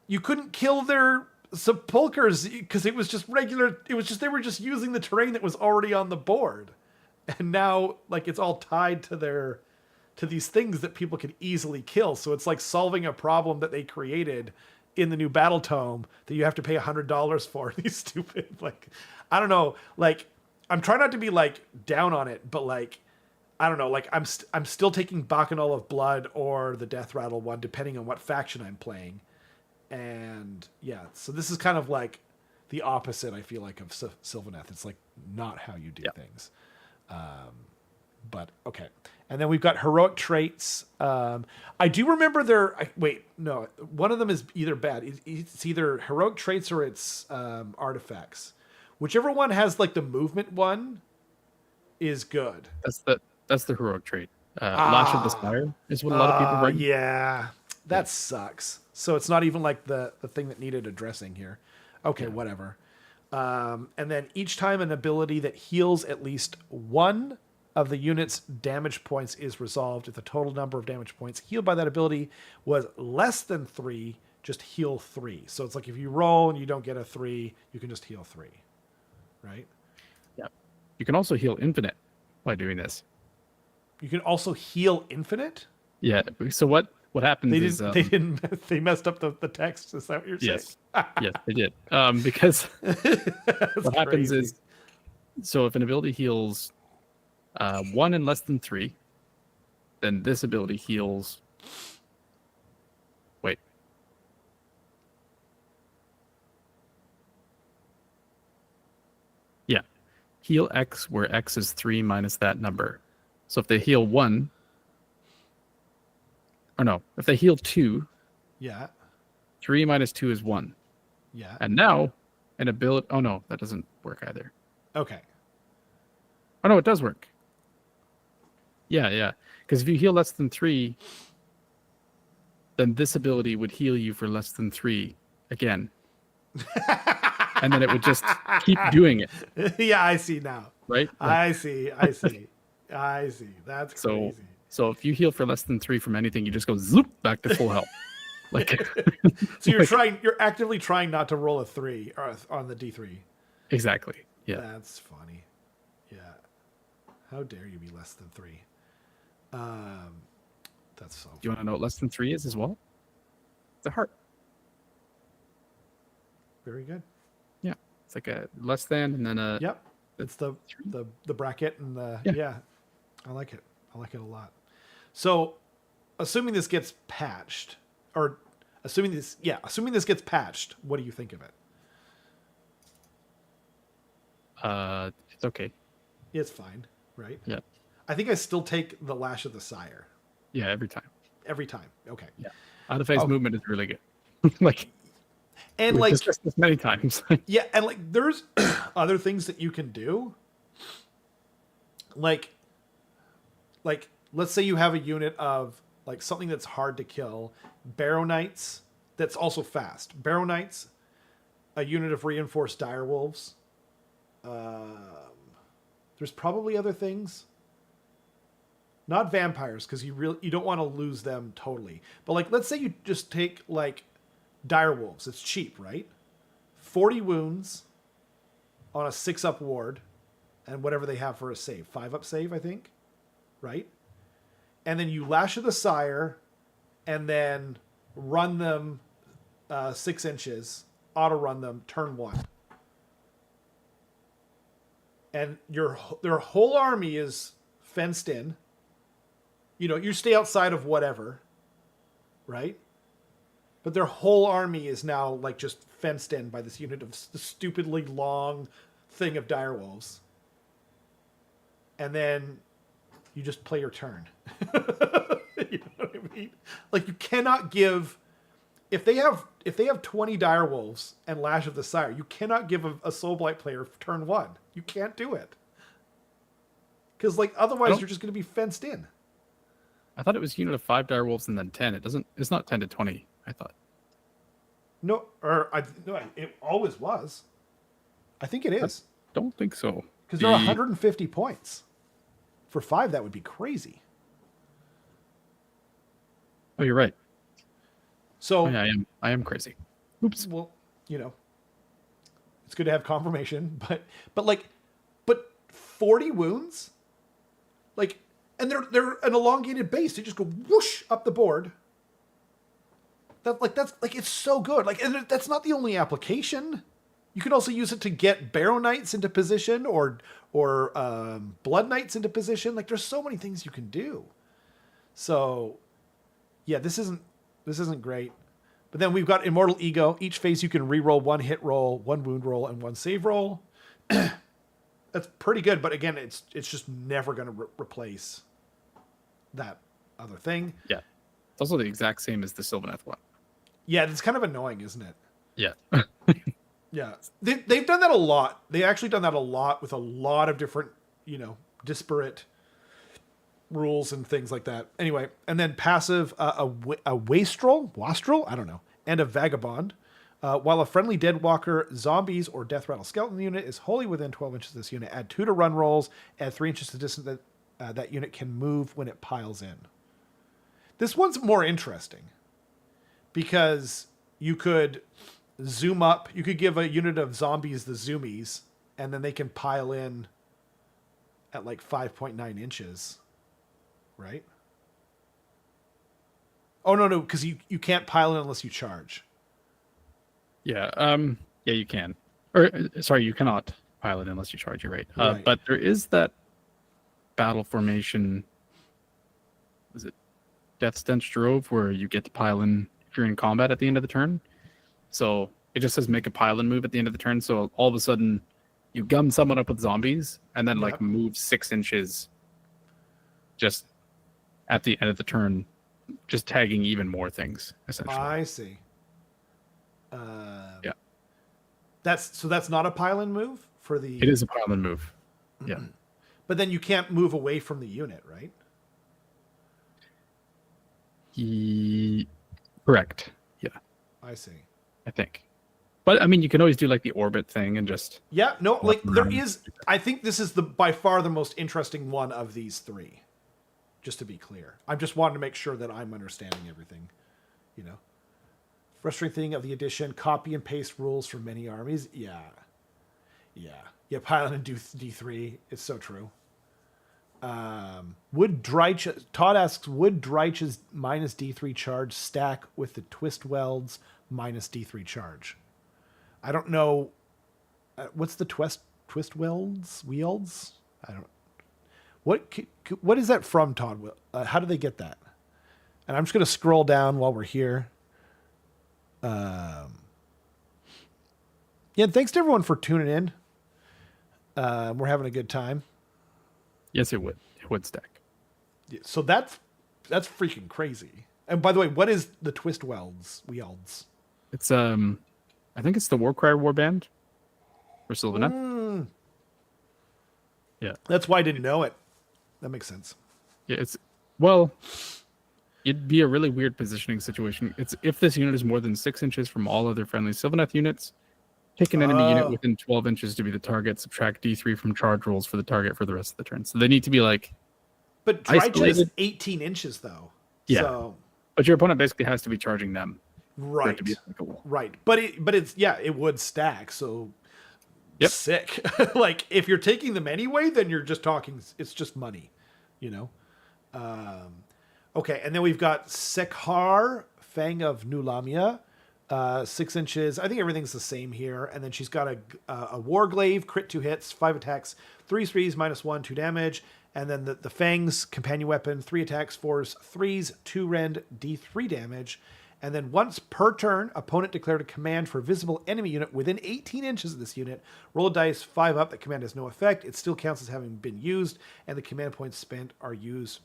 You couldn't kill their Sepulchers because it was just regular. It was just they were just using the terrain that was already on the board, and now like it's all tied to these things that people can easily kill. So it's like solving a problem that they created in the new Battle Tome that you have to pay $100 for. These stupid, like, I don't know, like I'm trying not to be like down on it, but like, I don't know, like I'm still taking Bacchanal of Blood or the Death Rattle one, depending on what faction I'm playing. And yeah, so this is kind of like the opposite, I feel like, of Sylvaneth. It's like not how you do things. But okay. And then we've got heroic traits. I do remember one of them is either bad. It's either heroic traits or it's artifacts. Whichever one has like the movement one is good. That's the heroic trait. Lash of the Spire is what a lot of people bring. Yeah, that sucks. So it's not even like the thing that needed addressing here. Okay, whatever. And then each time an ability that heals at least one of the unit's damage points is resolved, if the total number of damage points healed by that ability was less than 3, just heal 3. So it's like if you roll and you don't get a 3, you can just heal 3. Right? Yeah. You can also heal infinite by doing this. You can also heal infinite? Yeah. So what happens they messed up the text. Is that what you're saying? Yes, they did. Because what happens is, so if an ability heals 1 and less than 3, then this ability heals. Wait. Yeah. Heal X where X is 3 minus that number. So if they heal 1, or no, if they heal 2, 3 minus 2 is 1. Yeah. And now an ability. Oh no, that doesn't work either. Okay. Oh no, it does work. Yeah. Because if you heal less than 3, then this ability would heal you for less than 3 again. And then it would just keep doing it. Yeah, I see now. Right? I see. That's crazy. So if you heal for less than 3 from anything, you just go zoop back to full health. Like, so you're actively trying not to roll a 3 on the D3. Exactly. Yeah. That's funny. Yeah. How dare you be less than 3? That's so. Do you want to know what less than 3 is as well? It's a heart. Very good. Yeah. It's like a less than and then a. Yep. It's the bracket and the I like it. I like it a lot. So, assuming this gets patched, or assuming this gets patched, what do you think of it? It's okay. It's fine, right? Yeah. I think I still take the Lash of the Sire. Yeah, every time. Every time. Okay. Yeah. Out of phase movement is really good. Like, and we've like discussed this many times. Yeah, and like there's other things that you can do. Like let's say you have a unit of like something that's hard to kill, Barrow Knights, that's also fast. Barrow Knights, a unit of reinforced direwolves. There's probably other things. Not vampires, because you don't want to lose them totally. But like, let's say you just take like dire wolves. It's cheap, right? 40 wounds on a 6-up ward, and whatever they have for a save, 5-up save, I think, right? And then you Lash of the Sire, and then run them 6 inches, auto run them, turn 1. And their whole army is fenced in. You know, you stay outside of whatever, right? But their whole army is now like just fenced in by this unit of the stupidly long thing of direwolves. And then you just play your turn. You know what I mean? Like, you cannot give, if they have 20 direwolves and Lash of the Sire, you cannot give a Soulblight player turn 1. You can't do it. Because like otherwise you're just going to be fenced in. I thought it was unit of 5 direwolves and then 10. It's not 10 to 20, I thought. No, it always was. I think it is. I don't think so. Because they're 150 points. For 5, that would be crazy. Oh, you're right. So yeah, I am crazy. Oops. Well, you know, it's good to have confirmation, but 40 wounds, like, and they're an elongated base. They just go whoosh up the board. That's it's so good. Like, and that's not the only application. You can also use it to get Barrow Knights into position or Blood Knights into position. Like, there's so many things you can do. So, yeah, this isn't great. But then we've got Immortal Ego. Each phase you can reroll 1 hit roll, 1 wound roll, and 1 save roll. That's pretty good, but again, it's just never going to replace that other thing. Yeah, it's also the exact same as the Sylvaneth one. Yeah, it's kind of annoying, isn't it? Yeah. Yeah, they've done that a lot. They actually done that a lot with a lot of different, you know, disparate rules and things like that. Anyway, and then passive, a wastrel, I don't know, and a vagabond. While a friendly deadwalker, zombies, or death rattle skeleton unit is wholly within 12 inches of this unit, add 2 to run rolls, add 3 inches to distance that unit can move when it piles in. This one's more interesting because you could zoom up. You could give a unit of zombies the zoomies, and then they can pile in at like 5.9 inches, right? Oh, no, because you can't pile in unless you charge. Yeah, yeah, you can. Or, sorry, you cannot pile it unless you charge, you're right. Right. But there is that battle formation, was it Death Stench Drove, where you get to pile in if you're in combat at the end of the turn. So it just says make a pile-in move at the end of the turn, so all of a sudden you gum someone up with zombies and then like move 6 inches just at the end of the turn, just tagging even more things, essentially. I see. Yeah. That's not a pile-in move for the... It is a pile-in move. Yeah. But then you can't move away from the unit, right? Correct. Yeah. I see. I think. But I mean, you can always do like the orbit thing and just... Yeah, no, like there is... I think this is by far the most interesting one of these 3. Just to be clear. I'm just wanting to make sure that I'm understanding everything, you know? Frustrating thing of the edition, copy and paste rules from many armies. Yeah. Pile in and do D3. It's so true. Would Drycha... Todd asks, would Drycha's minus D3 charge stack with the Twist Welds minus D3 charge? I don't know. What's the Twist Welds? Wields? I don't... What is that from, Todd? How do they get that? And I'm just going to scroll down while we're here. Yeah, thanks to everyone for tuning in. We're having a good time. Yes, it would. It would stack. Yeah, so that's freaking crazy. And by the way, what is the Twist Welds? It's I think it's the Warcry Warband for Sylvaneth. Yeah, that's why I didn't know it. That makes sense. Yeah, it'd be a really weird positioning situation. It's if this unit is more than 6 inches from all other friendly Sylvaneth units, pick an enemy unit within 12 inches to be the target, subtract D3 from charge rolls for the target for the rest of the turn. So they need to be like But Dicha is 18 inches though. Yeah. So, but your opponent basically has to be charging them. Right. For it to be applicable. Right. But it's it would stack. So yep. Sick. Like if you're taking them anyway, then you're just talking. It's just money, you know. Okay, and then we've got Sekhar, Fang of New Lamia, 6 inches. I think everything's the same here. And then she's got a Warglaive, crit 2 hits, 5 attacks, 3 threes, -1, 2 damage. And then the Fangs, companion weapon, 3 attacks, 4s, 3s, 2 rend, D3 damage. And then once per turn, opponent declared a command for a visible enemy unit within 18 inches of this unit. Roll a dice, 5 up. That command has no effect. It still counts as having been used, and the command points spent are used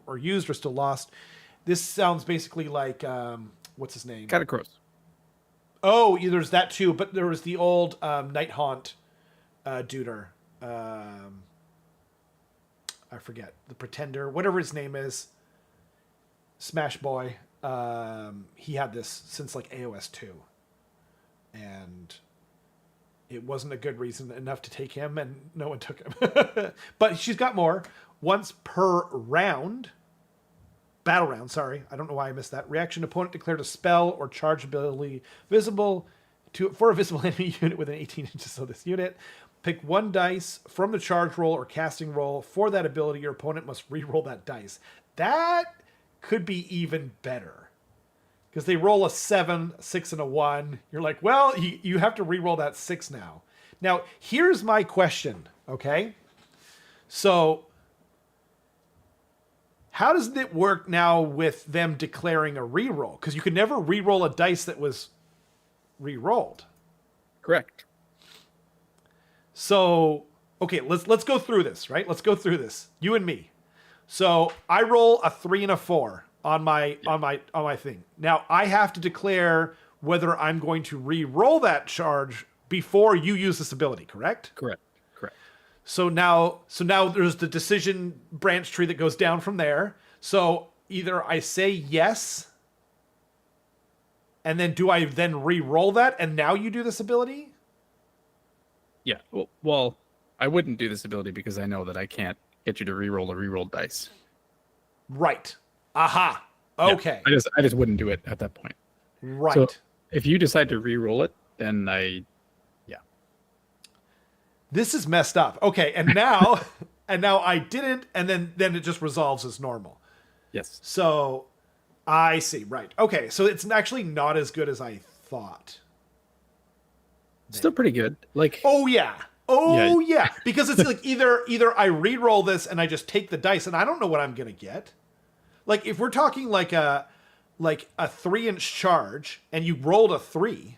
or still lost. This sounds basically like what's his name? Catacross. Oh, there's that too. But there was the old Night Haunt duder. I forget the Pretender, whatever his name is. Smash Boy. He had this since like AOS 2, and it wasn't a good reason enough to take him, and no one took him. But she's got more. Once per battle round, sorry. I don't know why I missed that. Reaction, opponent declared a spell or charge ability visible for a visible enemy unit within 18 inches of this unit. Pick 1 dice from the charge roll or casting roll. For that ability, your opponent must re-roll that dice. That could be even better, because they roll a 7, 6, and a 1. You're like, well, you have to re-roll that 6 now. Now, here's my question, okay? So, how does it work now with them declaring a re-roll? Because you could never re-roll a dice that was re-rolled. Correct. So, okay, let's go through this, right? Let's go through this. You and me. So I roll a 3 and a 4 on my thing. Now I have to declare whether I'm going to re-roll that charge before you use this ability, correct? Correct. So now there's the decision branch tree that goes down from there. So either I say yes, and then do I then re-roll that, and now you do this ability? Yeah. Well, I wouldn't do this ability because I know that I can't get you to re-roll a re-rolled dice. Right. Aha. Okay. Yeah, I just wouldn't do it at that point. Right. So if you decide to re-roll it, then This is messed up. Okay, and now I didn't, and then it just resolves as normal. Yes. So I see. Right. Okay, so it's actually not as good as I thought. Still pretty good. Like, oh yeah. Because it's like either I re-roll this and I just take the dice and I don't know what I'm gonna get. Like if we're talking like a 3-inch charge and you rolled a 3,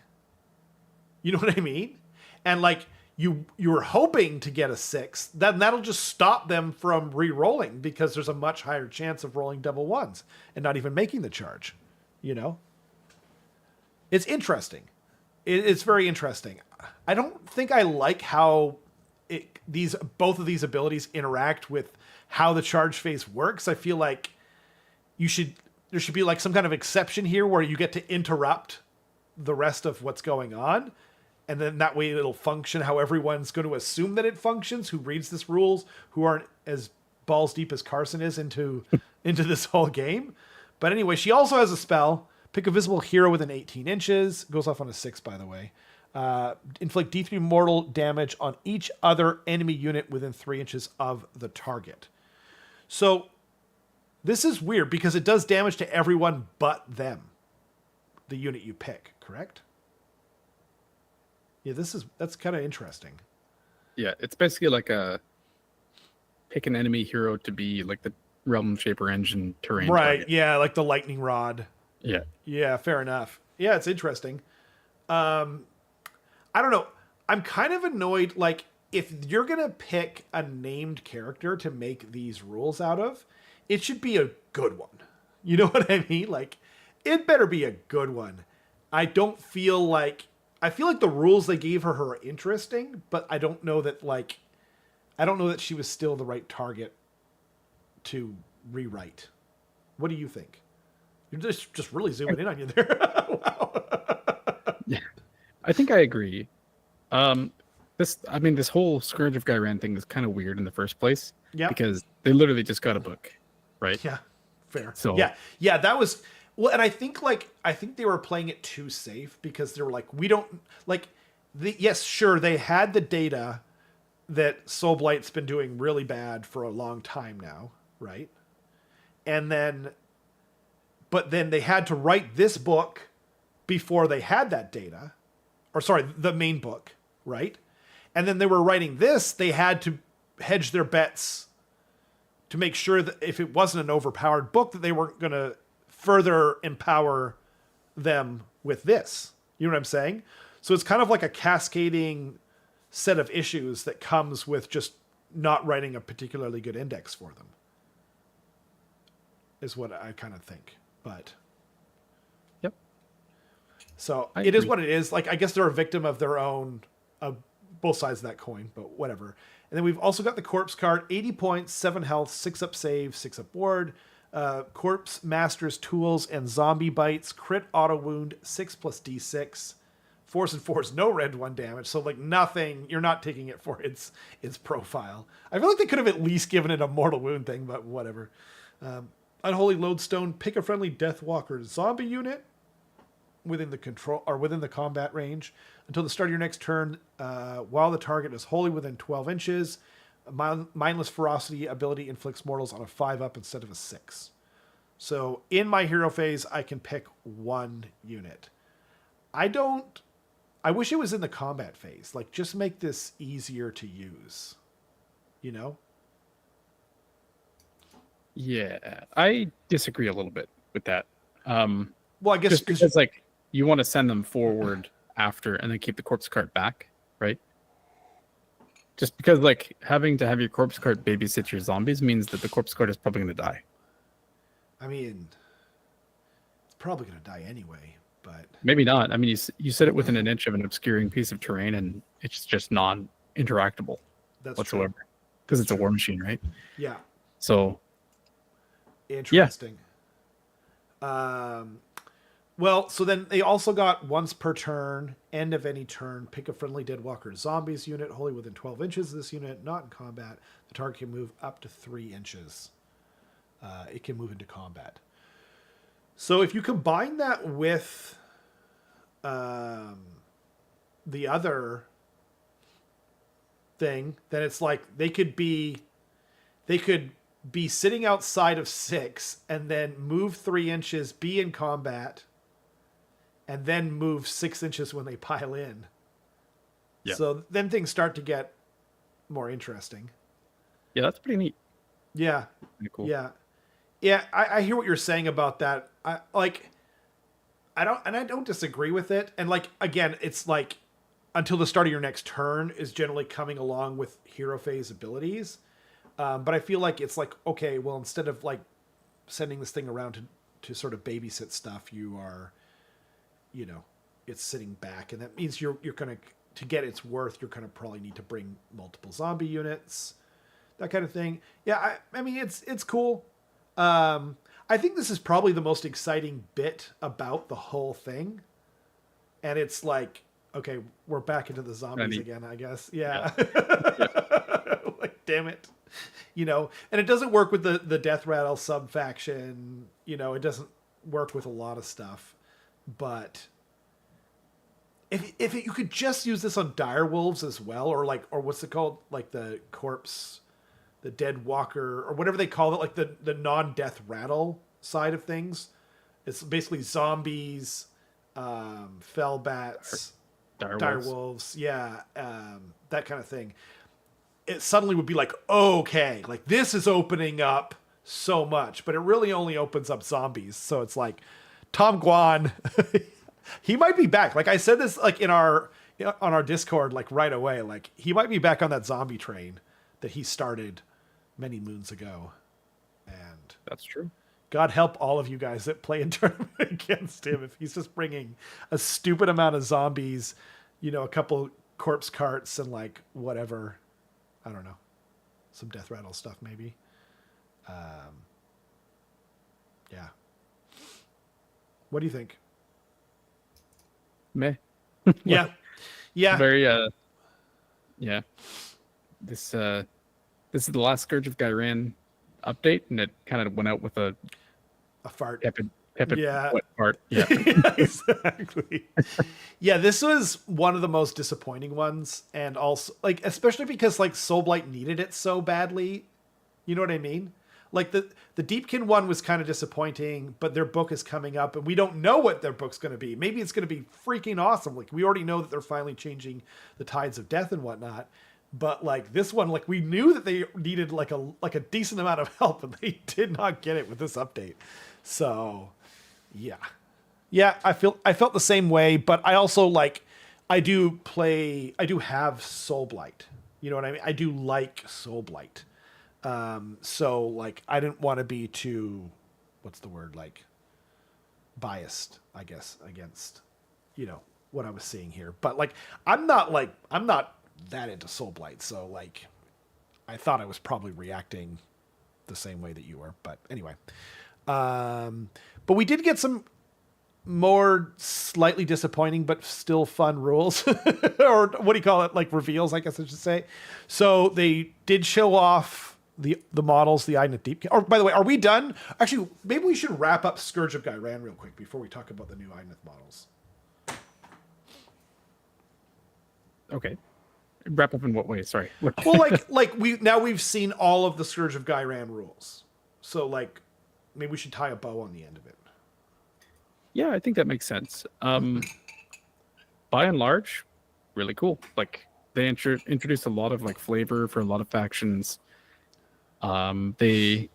you know what I mean? And like you were hoping to get a 6, then that'll just stop them from re-rolling because there's a much higher chance of rolling double 1s and not even making the charge. You know? It's interesting. It's very interesting. I don't think I like how both of these abilities interact with how the charge phase works. I feel like there should be like some kind of exception here where you get to interrupt the rest of what's going on, and then that way it'll function how everyone's going to assume that it functions, who reads this rules, who aren't as balls deep as Carson is into this whole game. But anyway, she also has a spell. Pick a visible hero within 18 inches. Goes off on a 6, by the way. Inflict D3 mortal damage on each other enemy unit within 3 inches of the target. So this is weird because it does damage to everyone but them, the unit you pick, correct? Yeah, that's kind of interesting. Yeah, it's basically like pick an enemy hero to be like the Realm Shaper Engine terrain. Right, target. Yeah, like the lightning rod. Yeah. Yeah, fair enough. Yeah, it's interesting. I don't know. I'm kind of annoyed. Like, if you're going to pick a named character to make these rules out of, it should be a good one. You know what I mean? Like, it better be a good one. I feel like the rules they gave her are interesting, but I don't know that she was still the right target to rewrite. What do you think? You're just really zooming in on you there. Wow. Yeah, I think I agree. This whole Scourge of Ghyran thing is kind of weird in the first place. Yeah. Because they literally just got a book, right? Yeah. Fair. So Yeah, that was well, and I think they were playing it too safe because they were like, we don't like yes, sure, they had the data that Soulblight's been doing really bad for a long time now, right? And then but then they had to write this book before they had that data. Or sorry, the main book, right? And then they were writing this, they had to hedge their bets to make sure that if it wasn't an overpowered book, that they weren't going to further empower them with this. You know what I'm saying? So it's kind of like a cascading set of issues that comes with just not writing a particularly good index for them, is what I kind of think. But yep. So I it is agree. what it is. Like, I guess they're a victim of their own, both sides of that coin, but whatever. And then we've also got the corpse card, 80 points, 7 health, 6 up save, 6 up ward. Corpse Master's Tools and Zombie Bites, crit auto wound, 6 plus d6. 4s and 4s, no red 1 damage. So like nothing, you're not taking it for its profile. I feel like they could have at least given it a mortal wound thing, but whatever. Unholy Lodestone, pick a friendly Deathwalker zombie unit within the combat range until the start of your next turn, while the target is wholly within 12 inches. Mindless Ferocity ability inflicts mortals on a 5 up instead of a 6. So in my hero phase, I can pick 1 unit. I wish it was in the combat phase. Like, just make this easier to use. You know? Yeah, I disagree a little bit with that. Well, I guess just because like you want to send them forward after and then keep the corpse cart back, right? Just because like having to have your corpse cart babysit your zombies means that the corpse cart is probably going to die. I mean, it's probably going to die anyway, but Maybe not. I mean, you set it within an inch of an obscuring piece of terrain and it's just non-interactable that's whatsoever because it's a war machine, right? Yeah. So interesting. Well, so then they also got once per turn, end of any turn, pick a friendly Deadwalker zombies unit wholly within 12 inches of this unit, not in combat. The target can move up to 3 inches. It can move into combat. So if you combine that with the other thing, then it's like they could be sitting outside of 6 and then move 3 inches, be in combat, and then move 6 inches when they pile in. Yeah. So then things start to get more interesting. yeah, that's pretty neat. Yeah. Pretty cool. Yeah. Yeah. I hear what you're saying about that. I don't disagree with it. And like, again, it's like until the start of your next turn is generally coming along with hero phase abilities. But I feel like it's like, okay, well, instead of like sending this thing around to sort of babysit stuff, you are, you know, it's sitting back, and that means you're going to get its worth, you're going to probably need to bring multiple zombie units, that kind of thing. Yeah. I mean, it's cool. I think this is probably the most exciting bit about the whole thing. And it's like, okay, we're back into the zombies again, I guess. Yeah. Like, damn it. You know, and it doesn't work with the Death Rattle sub faction. You know, it doesn't work with a lot of stuff. But if you could just use this on dire wolves as well, or what's it called, like the corpse, the dead walker, or whatever they call it, like the non-death rattle side of things. It's basically zombies, fell bats, dire wolves, yeah, that kind of thing. It suddenly would be like, okay, like this is opening up so much, but it really only opens up zombies. So it's like Tom Guan, he might be back. Like I said this like on our Discord, like right away, like he might be back on that zombie train that he started many moons ago. And That's true. God help all of you guys that play in tournament against him if he's just bringing a stupid amount of zombies, you know, a couple corpse carts and like whatever. I don't know. Some death rattle stuff, maybe. Yeah. What do you think? Meh. Yeah. Yeah. Very Yeah. This is the last Scourge of Ghyran update, and it kind of went out with a fart. tepid Yeah. wet fart. Yeah. Exactly. Yeah, this was one of the most disappointing ones, and also like especially because like Soulblight needed it so badly. You know what I mean? Like the Deepkin one was kind of disappointing, but their book is coming up, and we don't know what their book's going to be. Maybe it's going to be freaking awesome. Like we already know that they're finally changing the tides of death and whatnot. But like this one, like we knew that they needed like a decent amount of help, and they did not get it with this update. So, yeah, I felt the same way. But I also like I do have Soulblight. You know what I mean? I do like Soulblight. So like I didn't want to be too, what's the word, like biased, I guess, against, what I was seeing here. But like I'm not that into Soulblight, so like I thought I was probably reacting the same way that you were. But anyway. But we did get some more slightly disappointing but still fun rules. Or what do you call it? Like reveals, I guess I should say. So they did show off the models, the Idoneth Deepkin. Or by the way, are we done? Actually, maybe we should wrap up Scourge of Ghyran real quick before we talk about the new Idoneth models. Okay. Wrap up in what way? Sorry. Well, like we've seen all of the Scourge of Ghyran rules. So like maybe we should tie a bow on the end of it. Yeah, I think that makes sense. By and large, really cool. Like they introduced a lot of like flavor for a lot of factions. It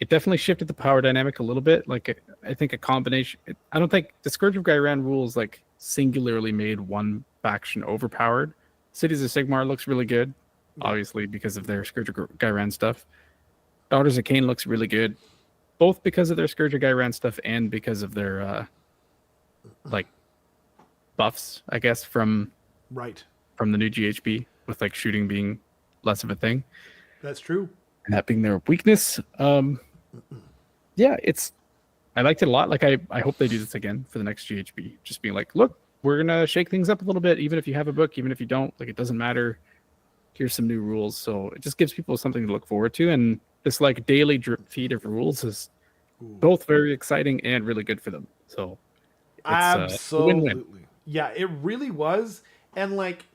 definitely shifted the power dynamic a little bit. Like I think a combination. I don't think the Scourge of Ghyran rules like singularly made one faction overpowered. Cities of Sigmar looks really good, obviously because of their Scourge of Ghyran stuff. Daughters of Cain looks really good, both because of their Scourge of Ghyran stuff and because of their like buffs, I guess, from the new GHB, with like shooting being less of a thing. That's true. And that being their weakness. Yeah, I liked it a lot. Like I hope they do this again for the next GHB. Just being like, look, we're gonna shake things up a little bit, even if you have a book, even if you don't, like it doesn't matter. Here's some new rules. So it just gives people something to look forward to. And this like daily drip feed of rules is both very exciting and really good for them. So it's absolutely. a win-win. Yeah, it really was. And like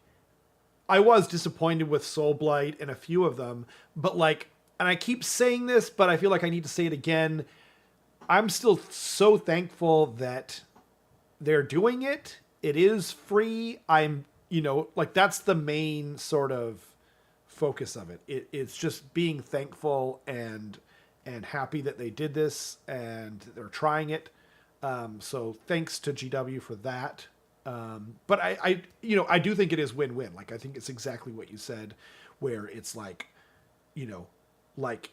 I was disappointed with Soulblight and a few of them, but like, and I keep saying this, but I feel like I need to say it again. I'm still so thankful that they're doing it. It is free. I'm, like that's the main sort of focus of it. It's just being thankful and happy that they did this and they're trying it. So thanks to GW for that. But I do think it is win-win. Like I think it's exactly what you said, where it's like, like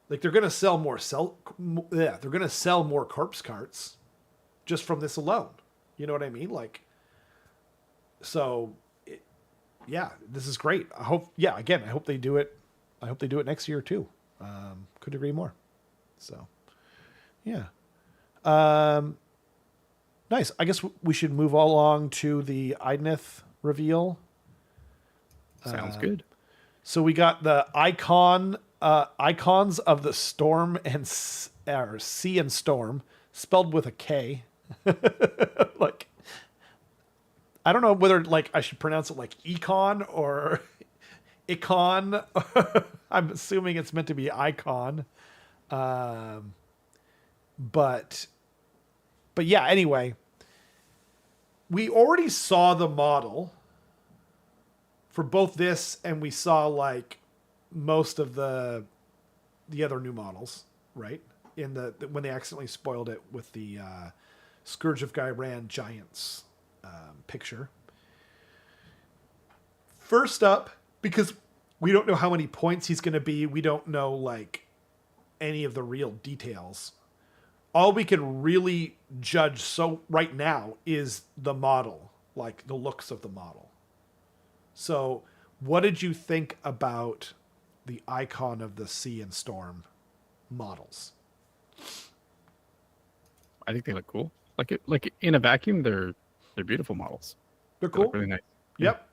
they're gonna sell more they're gonna sell more corpse carts just from this alone. You know what I mean? Like, so, this is great. I hope they do it. I hope they do it next year too. Couldn't agree more. So, yeah. Nice. I guess we should move along to the Idoneth reveal. Sounds good. So we got the icons of the storm and sea and storm, spelled with a K. Like, I don't know whether like I should pronounce it like econ or icon. I'm assuming it's meant to be icon. But yeah, anyway, we already saw the model for both this, and we saw like most of the other new models, right? In when they accidentally spoiled it with the Scourge of Ghyran Giants picture. First up, because we don't know how many points he's going to be, we don't know like any of the real details. All we can really judge right now is the model, like the looks of the model. So what did you think about the icon of the sea and storm models? I think they look cool. Like in a vacuum, they're beautiful models. They're cool. They look really nice. Yep.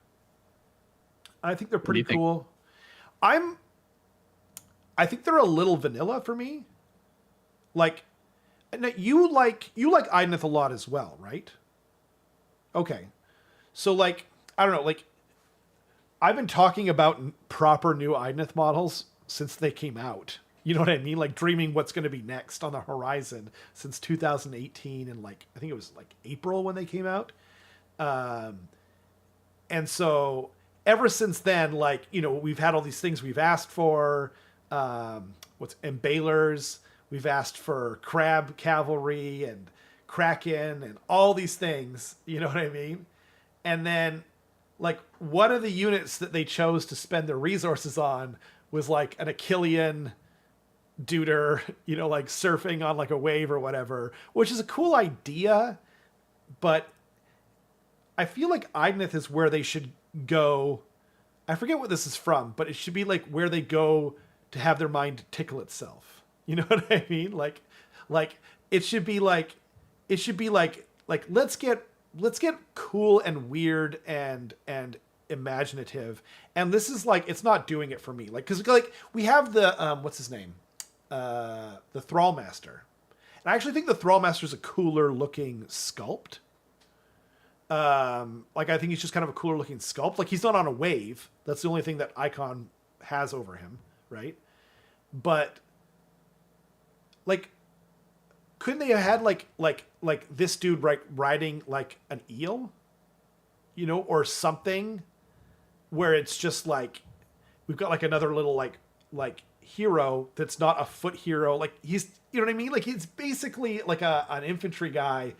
I think they're What do pretty you think? cool. I think they're a little vanilla for me. Like, you like Idoneth a lot as well, right? Okay. So like, I don't know, like I've been talking about proper new Idoneth models since they came out. You know what I mean? Like dreaming what's going to be next on the horizon since 2018 and like I think it was like April when they came out. And so ever since then, like, you know, we've had all these things we've asked for, what's embalers, we've asked for crab cavalry and kraken and all these things, you know what I mean? And then like one of the units that they chose to spend their resources on was like an Achillean duder, you know, like surfing on like a wave or whatever, which is a cool idea, but I feel like Idoneth is where they should go. I forget what this is from, but it should be like where they go to have their mind tickle itself. You know what I mean? Like it should be like let's get cool and weird and imaginative. And this is like it's not doing it for me. Like cuz like we have the what's his name? The Thrallmaster. And I actually think the Thrallmaster is a cooler looking sculpt. Like I think he's just kind of a cooler looking sculpt. Like he's not on a wave. That's the only thing that Icon has over him, right? But like, couldn't they have had like this dude riding like an eel, you know, or something, where it's just like we've got like another little like hero that's not a foot hero. Like he's, you know what I mean? Like he's basically like an infantry guy.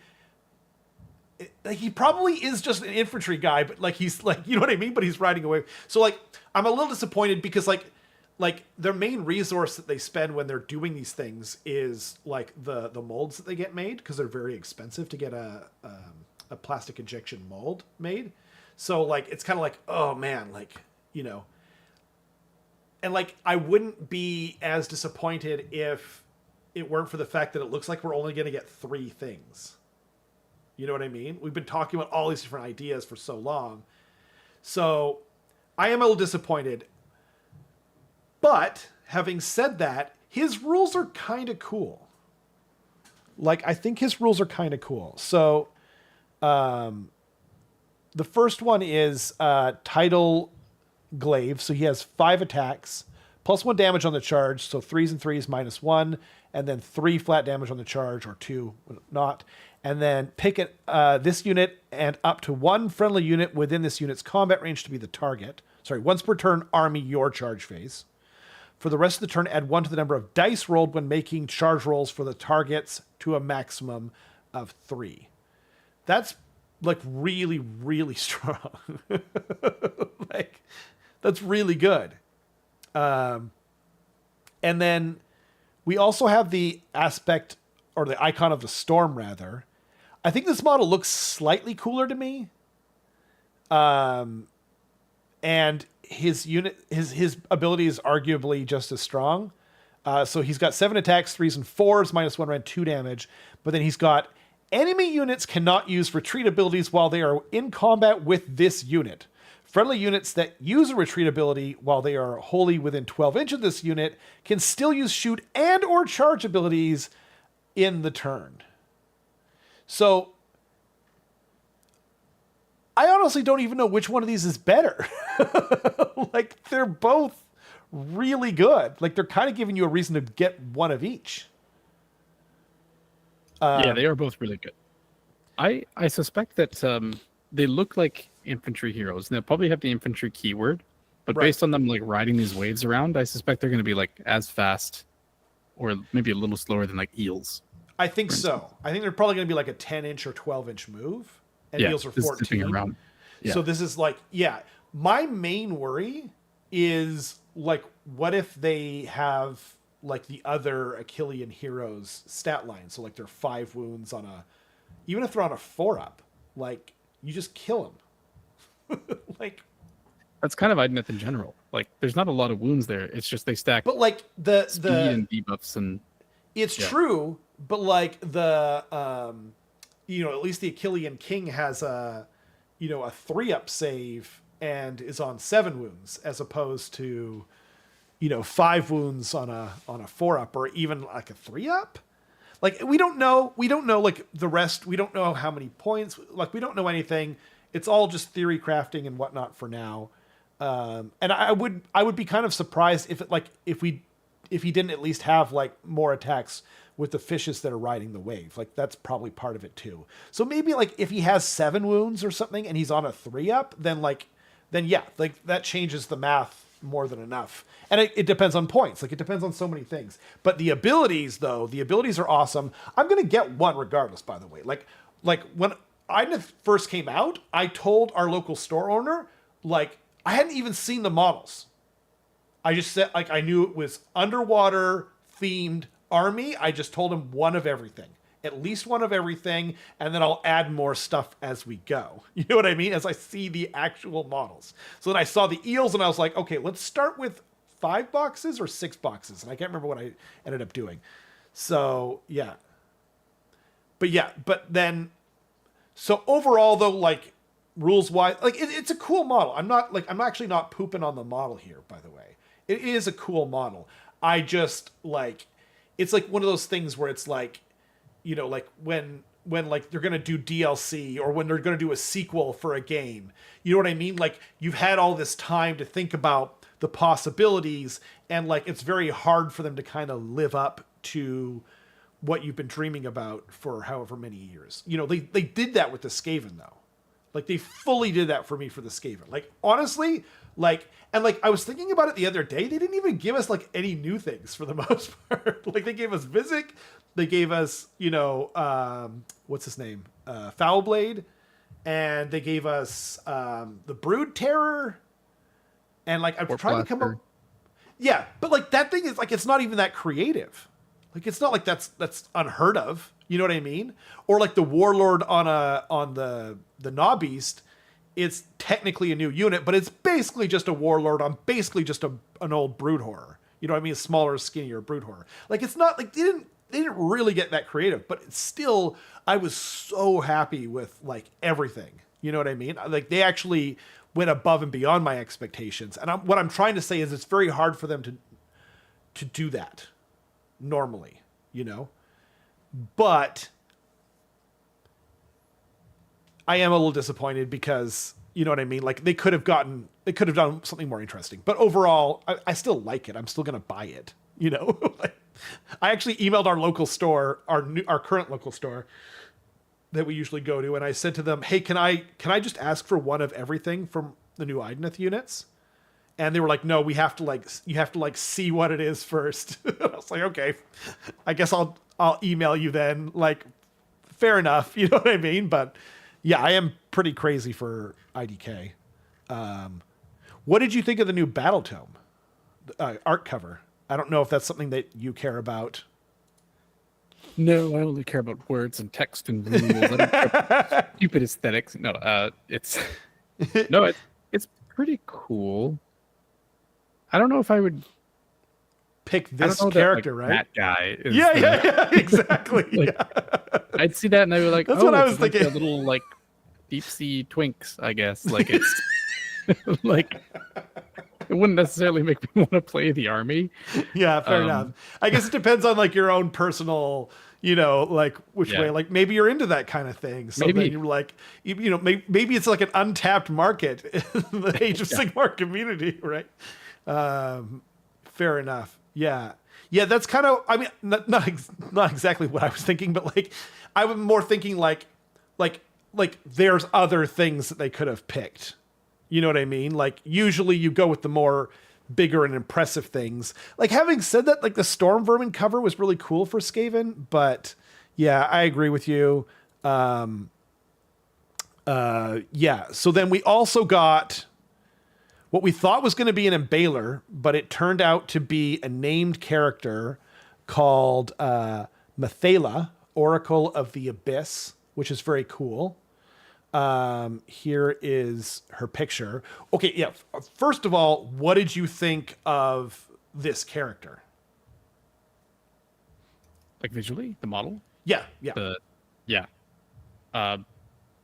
Like he probably is just an infantry guy, but like he's like, you know what I mean? But he's riding away. So like I'm a little disappointed because like their main resource that they spend when they're doing these things is like the molds that they get made, because they're very expensive to get a plastic injection mold made. So like it's kind of like, oh man, like, you know, and like I wouldn't be as disappointed if it weren't for the fact that it looks like we're only going to get 3 things. You know what I mean? We've been talking about all these different ideas for so long. So I am a little disappointed. But having said that, his rules are kind of cool. Like, I think his rules are kind of cool. So the first one is Tidal Glaive. So he has 5 attacks, plus 1 damage on the charge. So 3s and 3s minus 1. And then 3 flat damage on the charge, or 2 not. And then pick this unit and up to 1 friendly unit within this unit's combat range to be the target. Sorry, once per turn, army your charge phase. For the rest of the turn, add 1 to the number of dice rolled when making charge rolls for the targets to a maximum of 3. That's like really, really strong. Like, that's really good. And then we also have the aspect, or the icon of the storm, rather. I think this model looks slightly cooler to me. And his unit, his ability is arguably just as strong. So he's got 7 attacks, 3s and 4s, minus 1 rend, 2 damage. But then he's got enemy units cannot use retreat abilities while they are in combat with this unit. Friendly units that use a retreat ability while they are wholly within 12 inches of this unit can still use shoot and or charge abilities in the turn. So I honestly don't even know which one of these is better. Like, they're both really good. Like, they're kind of giving you a reason to get one of each. Yeah, they are both really good. I suspect that they look like infantry heroes, and they'll probably have the infantry keyword, but Right. based on them like riding these waves around, I suspect they're going to be like as fast or maybe a little slower than like eels. I think so. I think they're probably going to be like a 10-inch or 12-inch move, and Yeah, eels are just zipping 14. around. Yeah. So this is like, yeah. My main worry is like, what if they have like the other Achillean heroes stat line? So like they're 5 wounds on a, even if they're on a 4-up, like you just kill them. Like, That's kind of Idoneth in general. Like, there's not a lot of wounds there. It's just they stack but like the speed and debuffs and it's true, but like the you know, at least the Achillean King has a, you know, a 3-up save and is on 7 wounds as opposed to, 5 wounds on a 4-up or even like a 3-up. Like we don't know like the rest. We don't know how many points. Like we don't know anything. It's all just theory crafting and whatnot for now. And I would be kind of surprised if he didn't at least have like more attacks with the fishes that are riding the wave. Like that's probably part of it too. So maybe like if he has 7 wounds or something and he's on a 3-up, then yeah, like that changes the math more than enough. And it depends on points. Like it depends on so many things. But the abilities are awesome. I'm gonna get one regardless, by the way. Like when Idoneth first came out, I told our local store owner, like, I hadn't even seen the models. I just said, like, I knew it was underwater themed army. I just told him one of everything, at least one of everything, and then I'll add more stuff as we go. You know what I mean? As I see the actual models. So then I saw the eels and I was like, okay, let's start with 5 boxes or 6 boxes. And I can't remember what I ended up doing. So yeah. But then, so overall though, like rules wise, like it's a cool model. I'm actually not pooping on the model here, by the way. It is a cool model. I just like, it's like one of those things where it's like, like when like they're going to do DLC or when they're going to do a sequel for a game, you know what I mean? Like you've had all this time to think about the possibilities and like, it's very hard for them to kind of live up to what you've been dreaming about for however many years. They did that with the Skaven though. Like they fully did that for me for the Skaven. Like honestly, like, and like I was thinking about it the other day, they didn't even give us like any new things for the most part. Like they gave us Vizic, they gave us, what's his name? Foulblade, and they gave us the Brood Terror. And like I'm trying to come up. Yeah, but like that thing is like it's not even that creative. Like it's not like that's unheard of. You know what I mean? Or like the Warlord on the Gnaw-Beast, it's technically a new unit, but it's basically just a Warlord on basically just an old Brood Horror. You know what I mean? A smaller, skinnier Brood Horror. Like it's not like they didn't really get that creative, but it's still, I was so happy with like everything. You know what I mean? Like they actually went above and beyond my expectations. And what I'm trying to say is it's very hard for them to do that normally, But I am a little disappointed because, you know what I mean? Like they could have done something more interesting. But overall, I still like it. I'm still going to buy it, Like, I actually emailed our local store, our current local store that we usually go to, and I said to them, "Hey, can I just ask for one of everything from the new Idoneth units?" And they were like, "No, you have to see what it is first." I was like, "Okay, I guess I'll email you then." Like, fair enough, you know what I mean? But yeah, I am pretty crazy for IDK. What did you think of the new Battle Tome art cover? I don't know if that's something that you care about. No, I only care about words and text and rules. I don't care about stupid aesthetics. No, it's pretty cool. I don't know if I would pick this character, right? That guy. Is yeah, exactly. Like, yeah. I'd see that and I'd be like, that's what I was thinking. A little like deep sea twinks, I guess. Like it's like it wouldn't necessarily make me want to play the army. Yeah, fair enough. I guess it depends on like your own personal, like which way. Like maybe you're into that kind of thing. So maybe. Then you're like, maybe it's like an untapped market in the Age of Sigmar community, right? Fair enough. Yeah. That's kind of. I mean, not exactly what I was thinking, but like I was more thinking like there's other things that they could have picked. You know what I mean? Like usually you go with the more bigger and impressive things. Like having said that, like the Storm Vermin cover was really cool for Skaven, but yeah, I agree with you. So then we also got what we thought was going to be an Embaler, but it turned out to be a named character called Mathala, Oracle of the Abyss, which is very cool. Here is her picture. Okay, yeah. First of all, what did you think of this character? Like visually, the model? Yeah.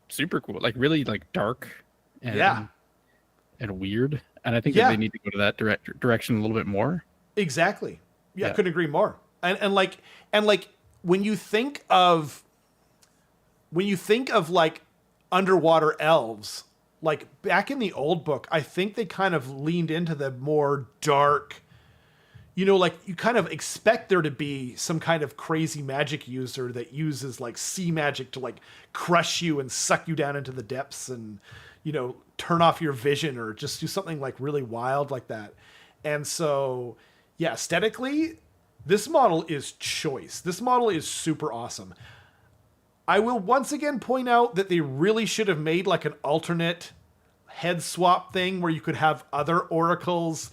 Super cool. Like really like dark. And and weird. And I think that they need to go to that direction a little bit more. Exactly. Yeah, I couldn't agree more. And like when you think of like underwater elves, like back in the old book, I think they kind of leaned into the more dark, like you kind of expect there to be some kind of crazy magic user that uses like sea magic to like crush you and suck you down into the depths and, turn off your vision or just do something like really wild like that. And so, yeah, aesthetically, this model is choice. This model is super awesome. I will once again point out that they really should have made like an alternate head swap thing where you could have other oracles.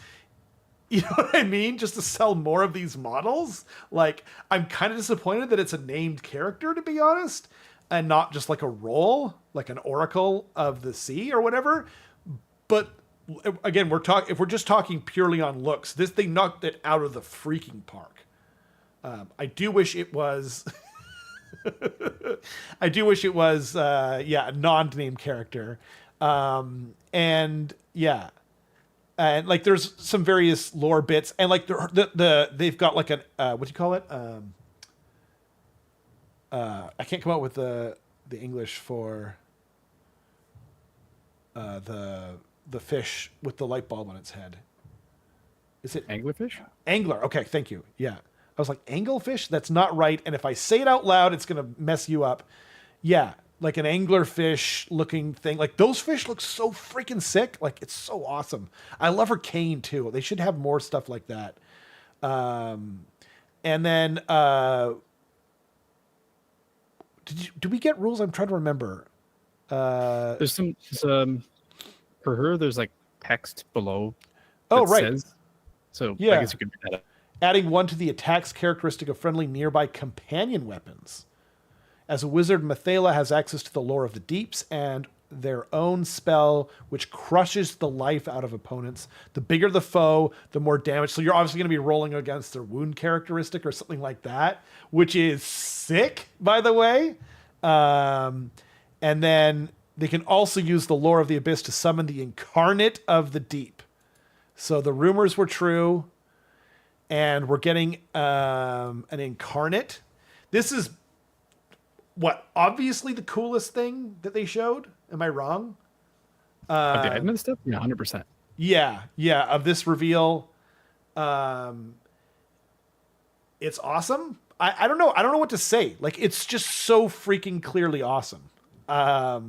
You know what I mean? Just to sell more of these models. Like, I'm kind of disappointed that it's a named character, to be honest, and not just like a role, like an oracle of the sea or whatever. But again, if we're just talking purely on looks, this thing knocked it out of the freaking park. I do wish it was. I do wish it was, a non-named character, and yeah. And like, there's some various lore bits, and like they've got like an what do you call it? I can't come up with the English for the fish with the light bulb on its head. Is it anglerfish? Angler. Okay, thank you. Yeah, I was like anglefish. That's not right. And if I say it out loud, it's gonna mess you up. Yeah. Like an anglerfish looking thing. Like those fish look so freaking sick. Like it's so awesome. I love her cane too. They should have more stuff like that. And then did we get rules? I'm trying to remember. There's some for her. There's like text below. Oh right. Says, so yeah. I guess you could do that. Adding 1 to the attack's characteristic of friendly nearby companion weapons. As a wizard, Methala has access to the lore of the deeps and their own spell, which crushes the life out of opponents. The bigger the foe, the more damage. So you're obviously going to be rolling against their wound characteristic or something like that, which is sick, by the way. And then they can also use the lore of the abyss to summon the incarnate of the deep. So the rumors were true, and we're getting an incarnate. This is obviously the coolest thing that they showed. Am I wrong? Of the Idoneth stuff? Yeah, 100%. Yeah, of this reveal. It's awesome. I don't know. I don't know what to say. Like, it's just so freaking clearly awesome. No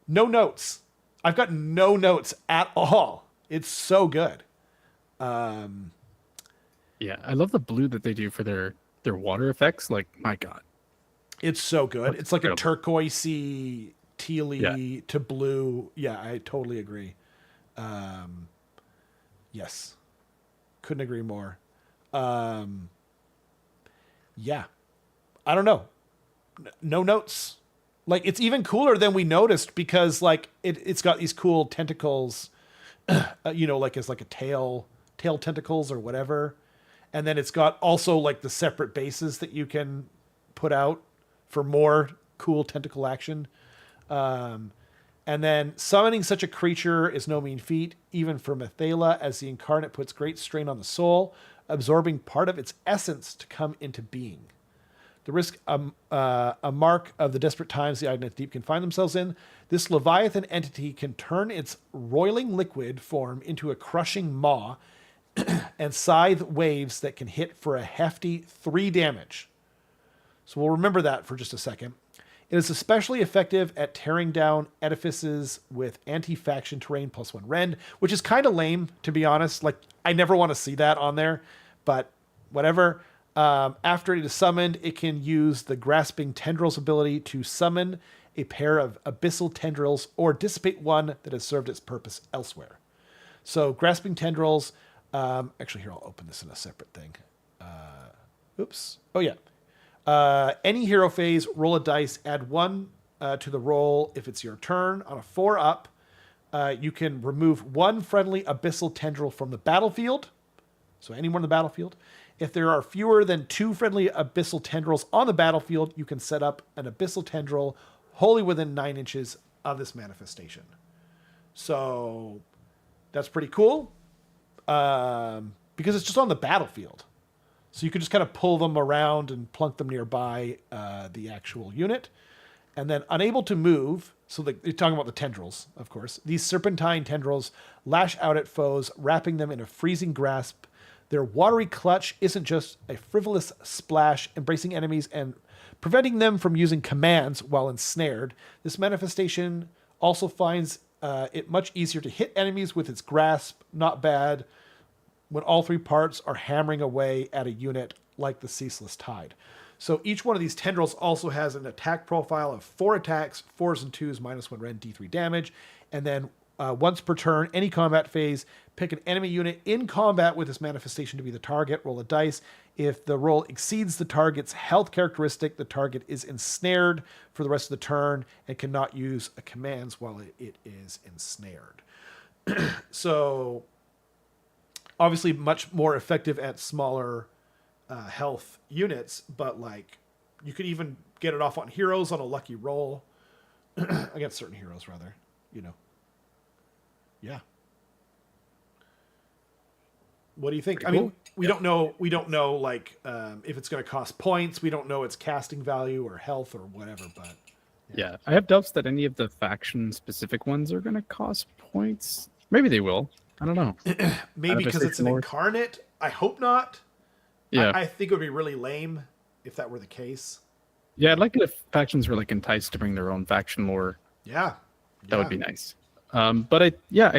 notes. I've got no notes at all. It's so good. Yeah, I love the blue that they do for their water effects. Like, my God. It's so good. It's like a turquoisey, tealy to blue. Yeah, I totally agree. Yes. Couldn't agree more. Yeah. I don't know. No notes. Like, it's even cooler than we noticed because, like, it's got these cool tentacles, like as like a tail tentacles or whatever. And then it's got also, like, the separate bases that you can put out for more cool tentacle action. And then summoning such a creature is no mean feat, even for Methala, as the incarnate puts great strain on the soul, absorbing part of its essence to come into being. The risk, a mark of the desperate times the Idoneth Deep can find themselves in. This Leviathan entity can turn its roiling liquid form into a crushing maw and scythe waves that can hit for a hefty 3 damage. So we'll remember that for just a second. It is especially effective at tearing down edifices with anti-faction terrain +1 rend, which is kind of lame, to be honest. Like, I never want to see that on there, but whatever. After it is summoned, it can use the Grasping Tendrils ability to summon a pair of abyssal tendrils or dissipate one that has served its purpose elsewhere. So Grasping Tendrils, actually here, I'll open this in a separate thing. Oops. Oh yeah. Any hero phase, roll a dice, add 1 to the roll if it's your turn. On a 4 up, you can remove 1 friendly abyssal tendril from the battlefield. So anyone on the battlefield. If there are fewer than 2 friendly abyssal tendrils on the battlefield, you can set up an abyssal tendril wholly within 9 inches of this manifestation. So that's pretty cool. Because it's just on the battlefield. So you could just kind of pull them around and plunk them nearby the actual unit. And then unable to move, so you're talking about the tendrils, of course. These serpentine tendrils lash out at foes, wrapping them in a freezing grasp. Their watery clutch isn't just a frivolous splash, embracing enemies and preventing them from using commands while ensnared. This manifestation also finds it much easier to hit enemies with its grasp. Not bad when all three parts are hammering away at a unit like the Ceaseless Tide. So each one of these tendrils also has an attack profile of 4 attacks, 4s and 2s, -1 rend, D3 damage. And then once per turn, any combat phase, pick an enemy unit in combat with this manifestation to be the target, roll a dice. If the roll exceeds the target's health characteristic, the target is ensnared for the rest of the turn and cannot use commands while it is ensnared. So obviously much more effective at smaller health units, but like you could even get it off on heroes on a lucky roll against certain heroes, rather, you know. Yeah. What do you think? Pretty I cool. mean, we don't know like if it's going to cost points. We don't know its casting value or health or whatever, but Yeah, I have doubts that any of the faction specific ones are going to cost points. Maybe they will. I don't know. maybe because it's an incarnate. I hope not. Yeah. I think it would be really lame if that were the case. Yeah, I'd like it if factions were like enticed to bring their own faction lore. Yeah. That would be nice. But I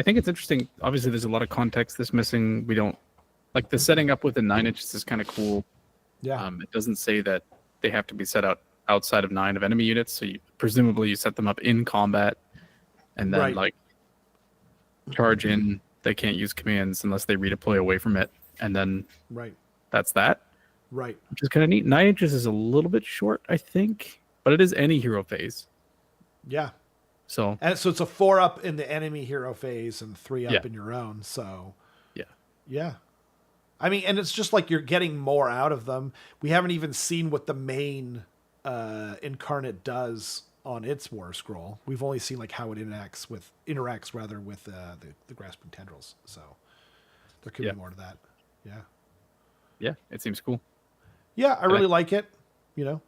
think it's interesting. Obviously, there's a lot of context that's missing. We don't like the setting up with the 9 inches is kind of cool. Yeah. It doesn't say that they have to be set out outside of 9 of enemy units. So presumably you set them up in combat and then like charge in. They can't use commands unless they redeploy away from it. And then that's that. Right. Which is kind of neat. 9 inches is a little bit short, I think, but it is any hero phase. Yeah. So it's a 4 up in the enemy hero phase and 3 up in your own. So yeah. I mean, and it's just like you're getting more out of them. We haven't even seen what the main incarnate does on its war scroll. We've only seen like how it interacts with the grasping tendrils. So there could be more to that. Yeah. Yeah, it seems cool. Yeah, I really like it, you know.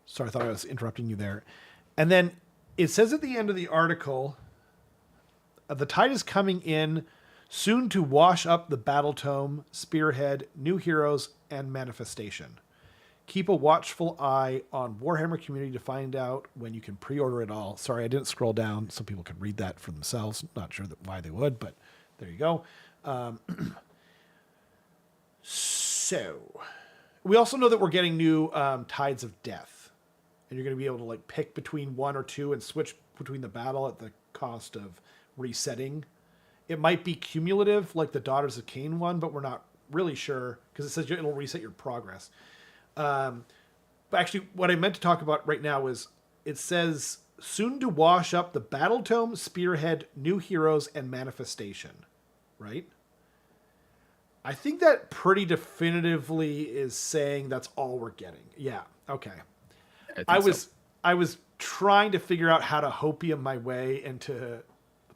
Sorry, I thought I was interrupting you there. And then it says at the end of the article, the tide is coming in soon to wash up the battle tome, spearhead, new heroes, and manifestation. Keep a watchful eye on Warhammer community to find out when you can pre-order it all. Sorry, I didn't scroll down so people could read that for themselves. Not sure why they would, but there you go. So we also know that we're getting new Tides of Death, and you're going to be able to like pick between 1 or 2 and switch between the battle at the cost of resetting. It might be cumulative like the Daughters of Cain one, but we're not really sure because it says it'll reset your progress. But actually what I meant to talk about right now is it says soon to wash up the battle tome, spearhead, new heroes, and manifestation. Right? I think that pretty definitively is saying that's all we're getting. Yeah. Okay. I was trying to figure out how to hopium my way into the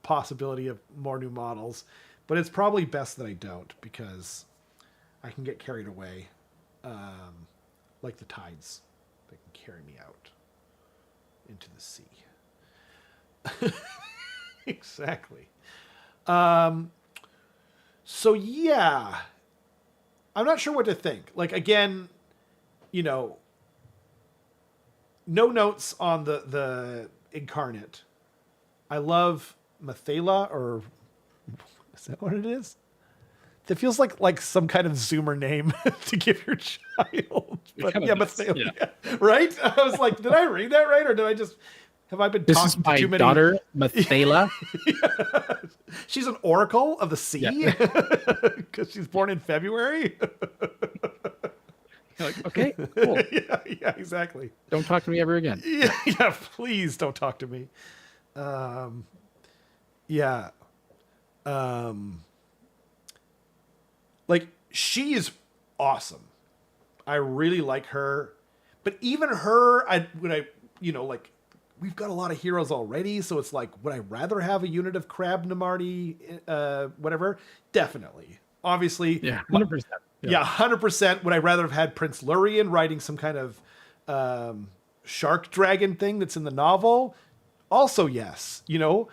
possibility of more new models, but it's probably best that I don't because I can get carried away. Like the tides that can carry me out into the sea. Exactly. So yeah, I'm not sure what to think. Like, again, you know, no notes on the incarnate. I love Mathala, or is that what it is? It feels like some kind of Zoomer name to give your child. But yeah, Mathala, yeah. Right? I was like, did I read that right, or did I just have I been talking to too many? This is my daughter, Mathala. Yeah. She's an oracle of the sea because she's born in February. You're like, okay, cool. Yeah, exactly. Don't talk to me ever again. Yeah, please don't talk to me. Like, she is awesome. I really like her. But even her, we've got a lot of heroes already, so it's like, would I rather have a unit of Crab Namarti, whatever? Definitely. Obviously. Yeah, 100%. Yeah, 100%. Would I rather have had Prince Lurien riding some kind of shark dragon thing that's in the novel? Also, yes. You know,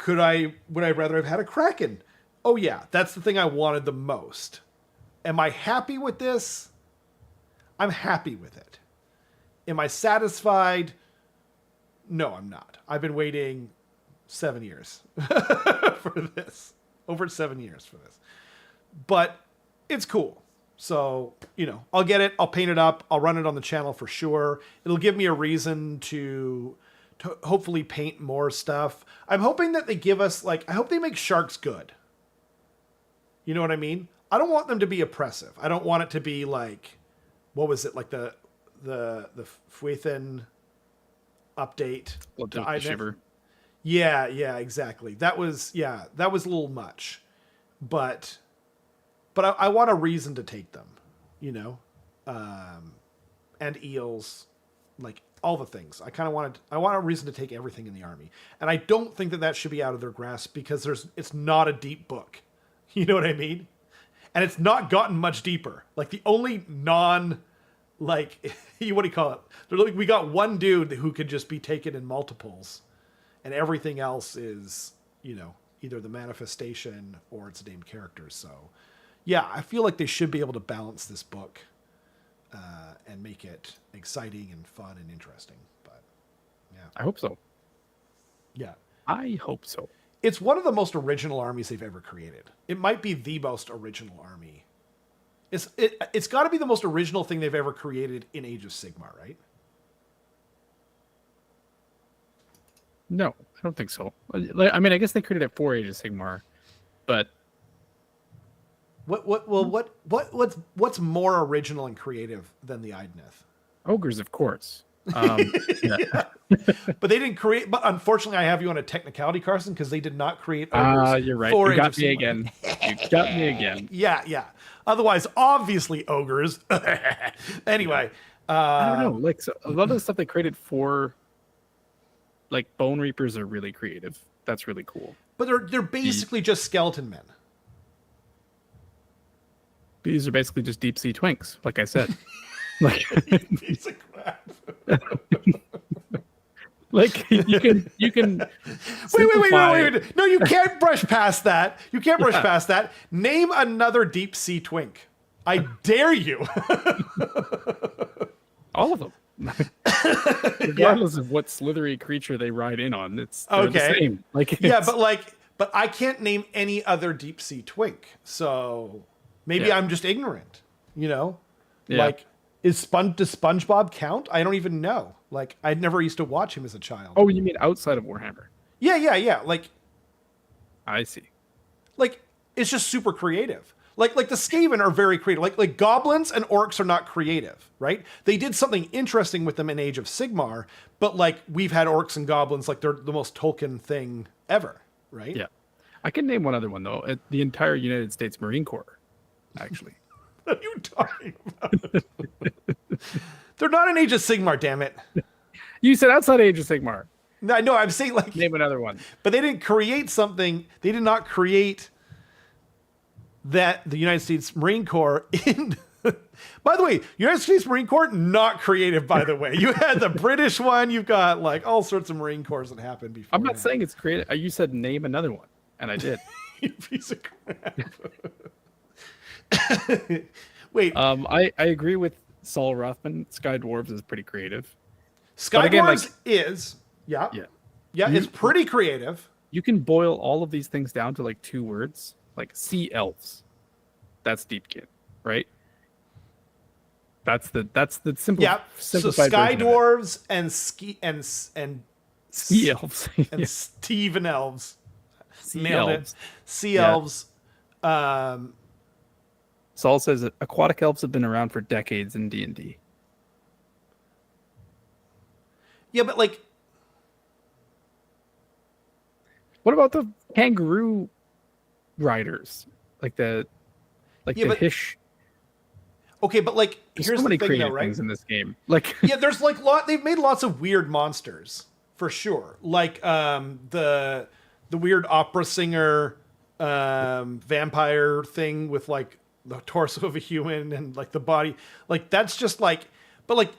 would I rather have had a Kraken? Oh, yeah, that's the thing I wanted the most. Am I happy with this? I'm happy with it. Am I satisfied? No, I'm not. I've been waiting 7 years for this. Over 7 years for this. But it's cool. So, you know, I'll get it. I'll paint it up. I'll run it on the channel for sure. It'll give me a reason to hopefully paint more stuff. I'm hoping that they give us, like, I hope they make sharks good. You know what I mean? I don't want them to be oppressive. I don't want it to be like, what was it? Like the Fuethan update. To Shiver. Yeah, exactly. That was a little much. But I want a reason to take them, you know? And eels, like all the things. I want a reason to take everything in the army. And I don't think that should be out of their grasp because it's not a deep book. You know what I mean? And it's not gotten much deeper. Like the only what do you call it? Like, we got one dude who could just be taken in multiples, and everything else is, you know, either the manifestation or its named characters. So, yeah, I feel like they should be able to balance this book and make it exciting and fun and interesting. But yeah, I hope so. Yeah, I hope so. It's one of the most original armies they've ever created. It might be the most original army. It's got to be the most original thing they've ever created in Age of Sigmar, right? No, I don't think so. I mean, I guess they created it for Age of Sigmar, but what's more original and creative than the Idoneth? Ogres, of course. Yeah. But they didn't create. But unfortunately, I have you on a technicality, Carson, because they did not create ogres. You're right. You got me again. You got me again. Yeah. Otherwise, obviously, ogres. Anyway, I don't know. Like, so a lot of the stuff they created for, like, Bone Reapers are really creative. That's really cool. But they're basically just skeleton men. These are basically just deep sea twinks, like I said. Like, piece of crap. Like you can wait. No, you can't brush past that. You can't brush past that. Name another deep sea twink. I dare you. All of them. Regardless of what slithery creature they ride in on, they're the same. Like, but I can't name any other deep sea twink. So maybe I'm just ignorant, you know? Yeah. Like, does SpongeBob count? I don't even know. Like, I never used to watch him as a child. Oh, you mean outside of Warhammer? Yeah. Like, I see. Like, it's just super creative. Like the Skaven are very creative. Like goblins and orcs are not creative, right? They did something interesting with them in Age of Sigmar, but like we've had orcs and goblins, like they're the most Tolkien thing ever, right? Yeah. I can name one other one though. The entire United States Marine Corps, actually. What are you talking about? They're not in Age of Sigmar, damn it. You said outside Age of Sigmar. No, I know. I'm saying like name another one. But they didn't create something. They did not create that the United States Marine Corps in. By the way, United States Marine Corps, not creative, by the way. You had the British one. You've got like all sorts of Marine Corps that happened before. I'm not saying it's creative. You said name another one, and I did. You piece of crap. Wait. I agree with Saul Rothman. Sky Dwarves is pretty creative. Sky Dwarves is yeah, it's pretty creative. You can boil all of these things down to like 2 words, like sea elves. That's Deepkin, right? That's the simple. Yeah. So Sky Dwarves and sea elves and Steven elves. Sea elves. Sea elves. Saul says that aquatic elves have been around for decades in D&D. Yeah, but like, what about the kangaroo riders? Like the Hish. Okay, but like, there's here's so many the thing, creative though, right? things in this game. Like, yeah, there's like they've made lots of weird monsters. for sure. Like the weird opera singer vampire thing with like the torso of a human and like the body. Like that's just like, but like,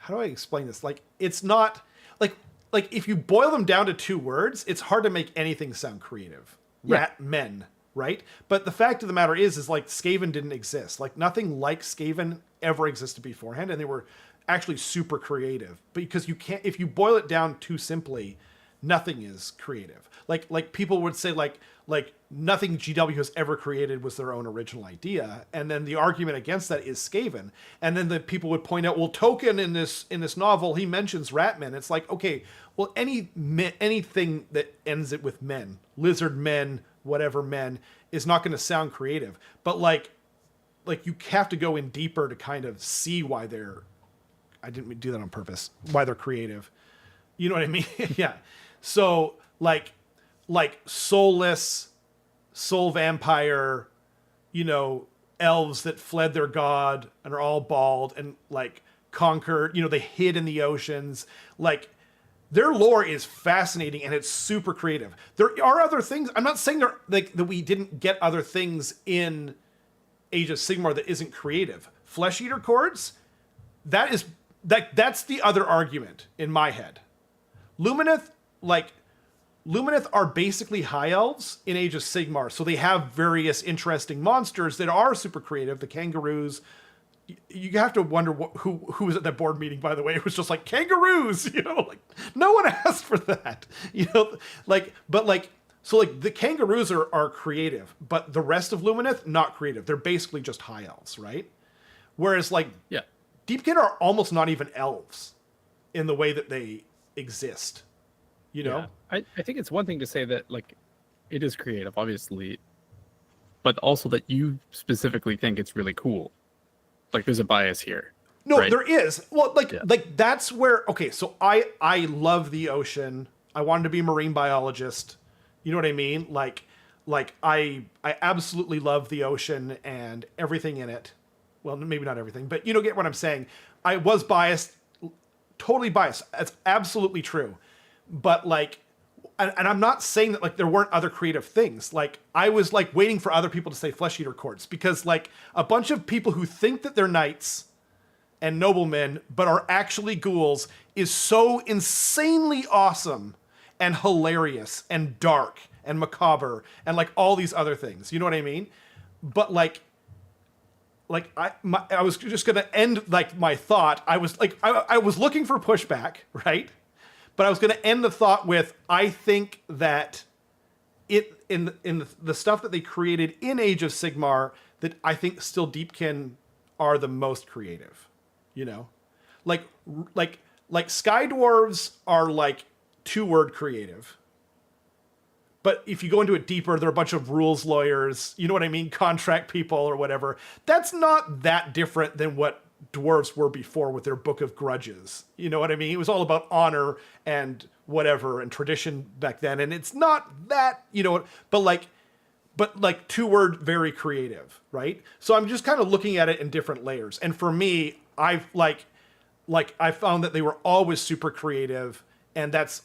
how do I explain this? Like it's not like if you boil them down to 2 words, it's hard to make anything sound creative. Rat men, right? But the fact of the matter is like Skaven didn't exist. Like nothing like Skaven ever existed beforehand, and they were actually super creative. Because you can't, if you boil it down too simply, nothing is creative. Like people would say like nothing GW has ever created was their own original idea, and then the argument against that is Skaven, and then the people would point out, well, Tolkien in this novel he mentions ratmen. It's like, okay, well, anything that ends it with men, lizard men, whatever men, is not going to sound creative. But like you have to go in deeper to kind of see why they're. I didn't do that on purpose. Why they're creative. You know what I mean? Yeah. So like soulless, soul vampire, you know, elves that fled their god and are all bald and like conquered, you know, they hid in the oceans. Like their lore is fascinating and it's super creative. There are other things. I'm not saying that we didn't get other things in Age of Sigmar that isn't creative. Flesh Eater Chords, that's the other argument in my head. Lumineth are basically high elves in Age of Sigmar, so they have various interesting monsters that are super creative. The kangaroos. You have to wonder who was at that board meeting, by the way. It was just like, kangaroos, you know, like no one asked for that, you know, so the kangaroos are creative, but the rest of Lumineth, not creative. They're basically just high elves, right? Whereas Deepkin are almost not even elves in the way that they exist, you know? Yeah. I think it's one thing to say that like it is creative, obviously, but also that you specifically think it's really cool. Like there's a bias here. No, right? there is. Well, like that's where, okay, so I love the ocean. I wanted to be a marine biologist. You know what I mean? Like I absolutely love the ocean and everything in it. Well, maybe not everything, but you know, get what I'm saying. I was biased, totally biased. That's absolutely true. But like, and I'm not saying that like there weren't other creative things. Like I was like waiting for other people to say Flesh Eater Courts, because like a bunch of people who think that they're knights and noblemen but are actually ghouls is so insanely awesome and hilarious and dark and macabre and like all these other things. You know what I mean? But like I was just gonna end like my thought. I was like I was looking for pushback, right? But I was going to end the thought with, I think that it in the stuff that they created in Age of Sigmar, that I think still Deepkin are the most creative. You know, like Sky Dwarves are like 2-word creative. But if you go into it deeper, they're a bunch of rules lawyers. You know what I mean? Contract people or whatever. That's not that different than what dwarves were before with their Book of Grudges. You know what I mean? It was all about honor and whatever and tradition back then, and it's not that, you know, but like 2-word, very creative, right? So I'm just kind of looking at it in different layers. And for me, I found that they were always super creative, and that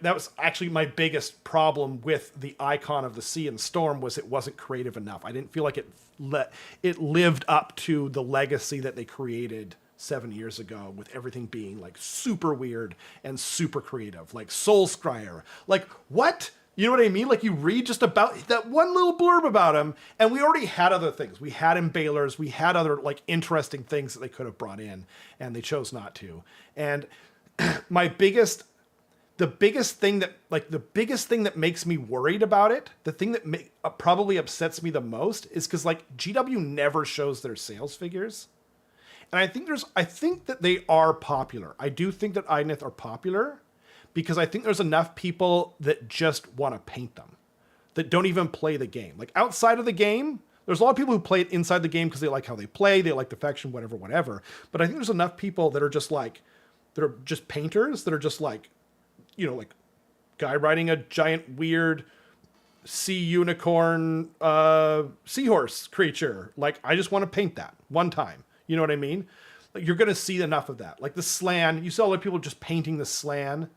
was actually my biggest problem with the Icon of the Sea and Storm, was it wasn't creative enough. I didn't feel like it lived up to the legacy that they created 7 years ago, with everything being like super weird and super creative, like Soul Scryer. Like, what? You know what I mean? Like, you read just about that one little blurb about him, and we already had other things. We had Embalers, we had other like interesting things that they could have brought in, and they chose not to. And the biggest thing that makes me worried about it, the thing that probably upsets me the most, is because like GW never shows their sales figures. And I think that they are popular. I do think that Idoneth are popular, because I think there's enough people that just want to paint them, that don't even play the game. Like outside of the game, there's a lot of people who play it inside the game because they like how they play, they like the faction, whatever. But I think there's enough people that are just painters, that are just like, you know, like guy riding a giant weird sea unicorn seahorse creature. Like, I just want to paint that one time. You know what I mean? like you're going to see enough of that. Like the slan, you saw a lot of people just painting the slan.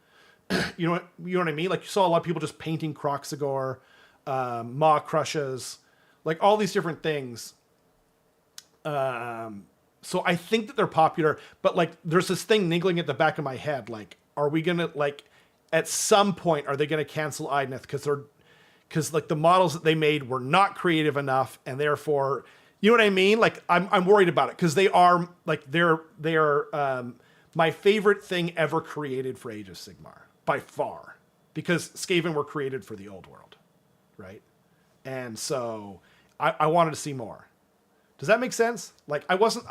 You know what I mean? Like you saw a lot of people just painting Kroxigor, Maw Crushes, like all these different things. So I think that they're popular, but like there's this thing niggling at the back of my head. Like, are we gonna like at some point are they gonna cancel Idoneth because like the models that they made were not creative enough, and therefore, you know what I mean? Like I'm worried about it because they are like they're my favorite thing ever created for Age of Sigmar by far, because Skaven were created for the old world, right? And so I wanted to see more. Does that make sense? Like I wasn't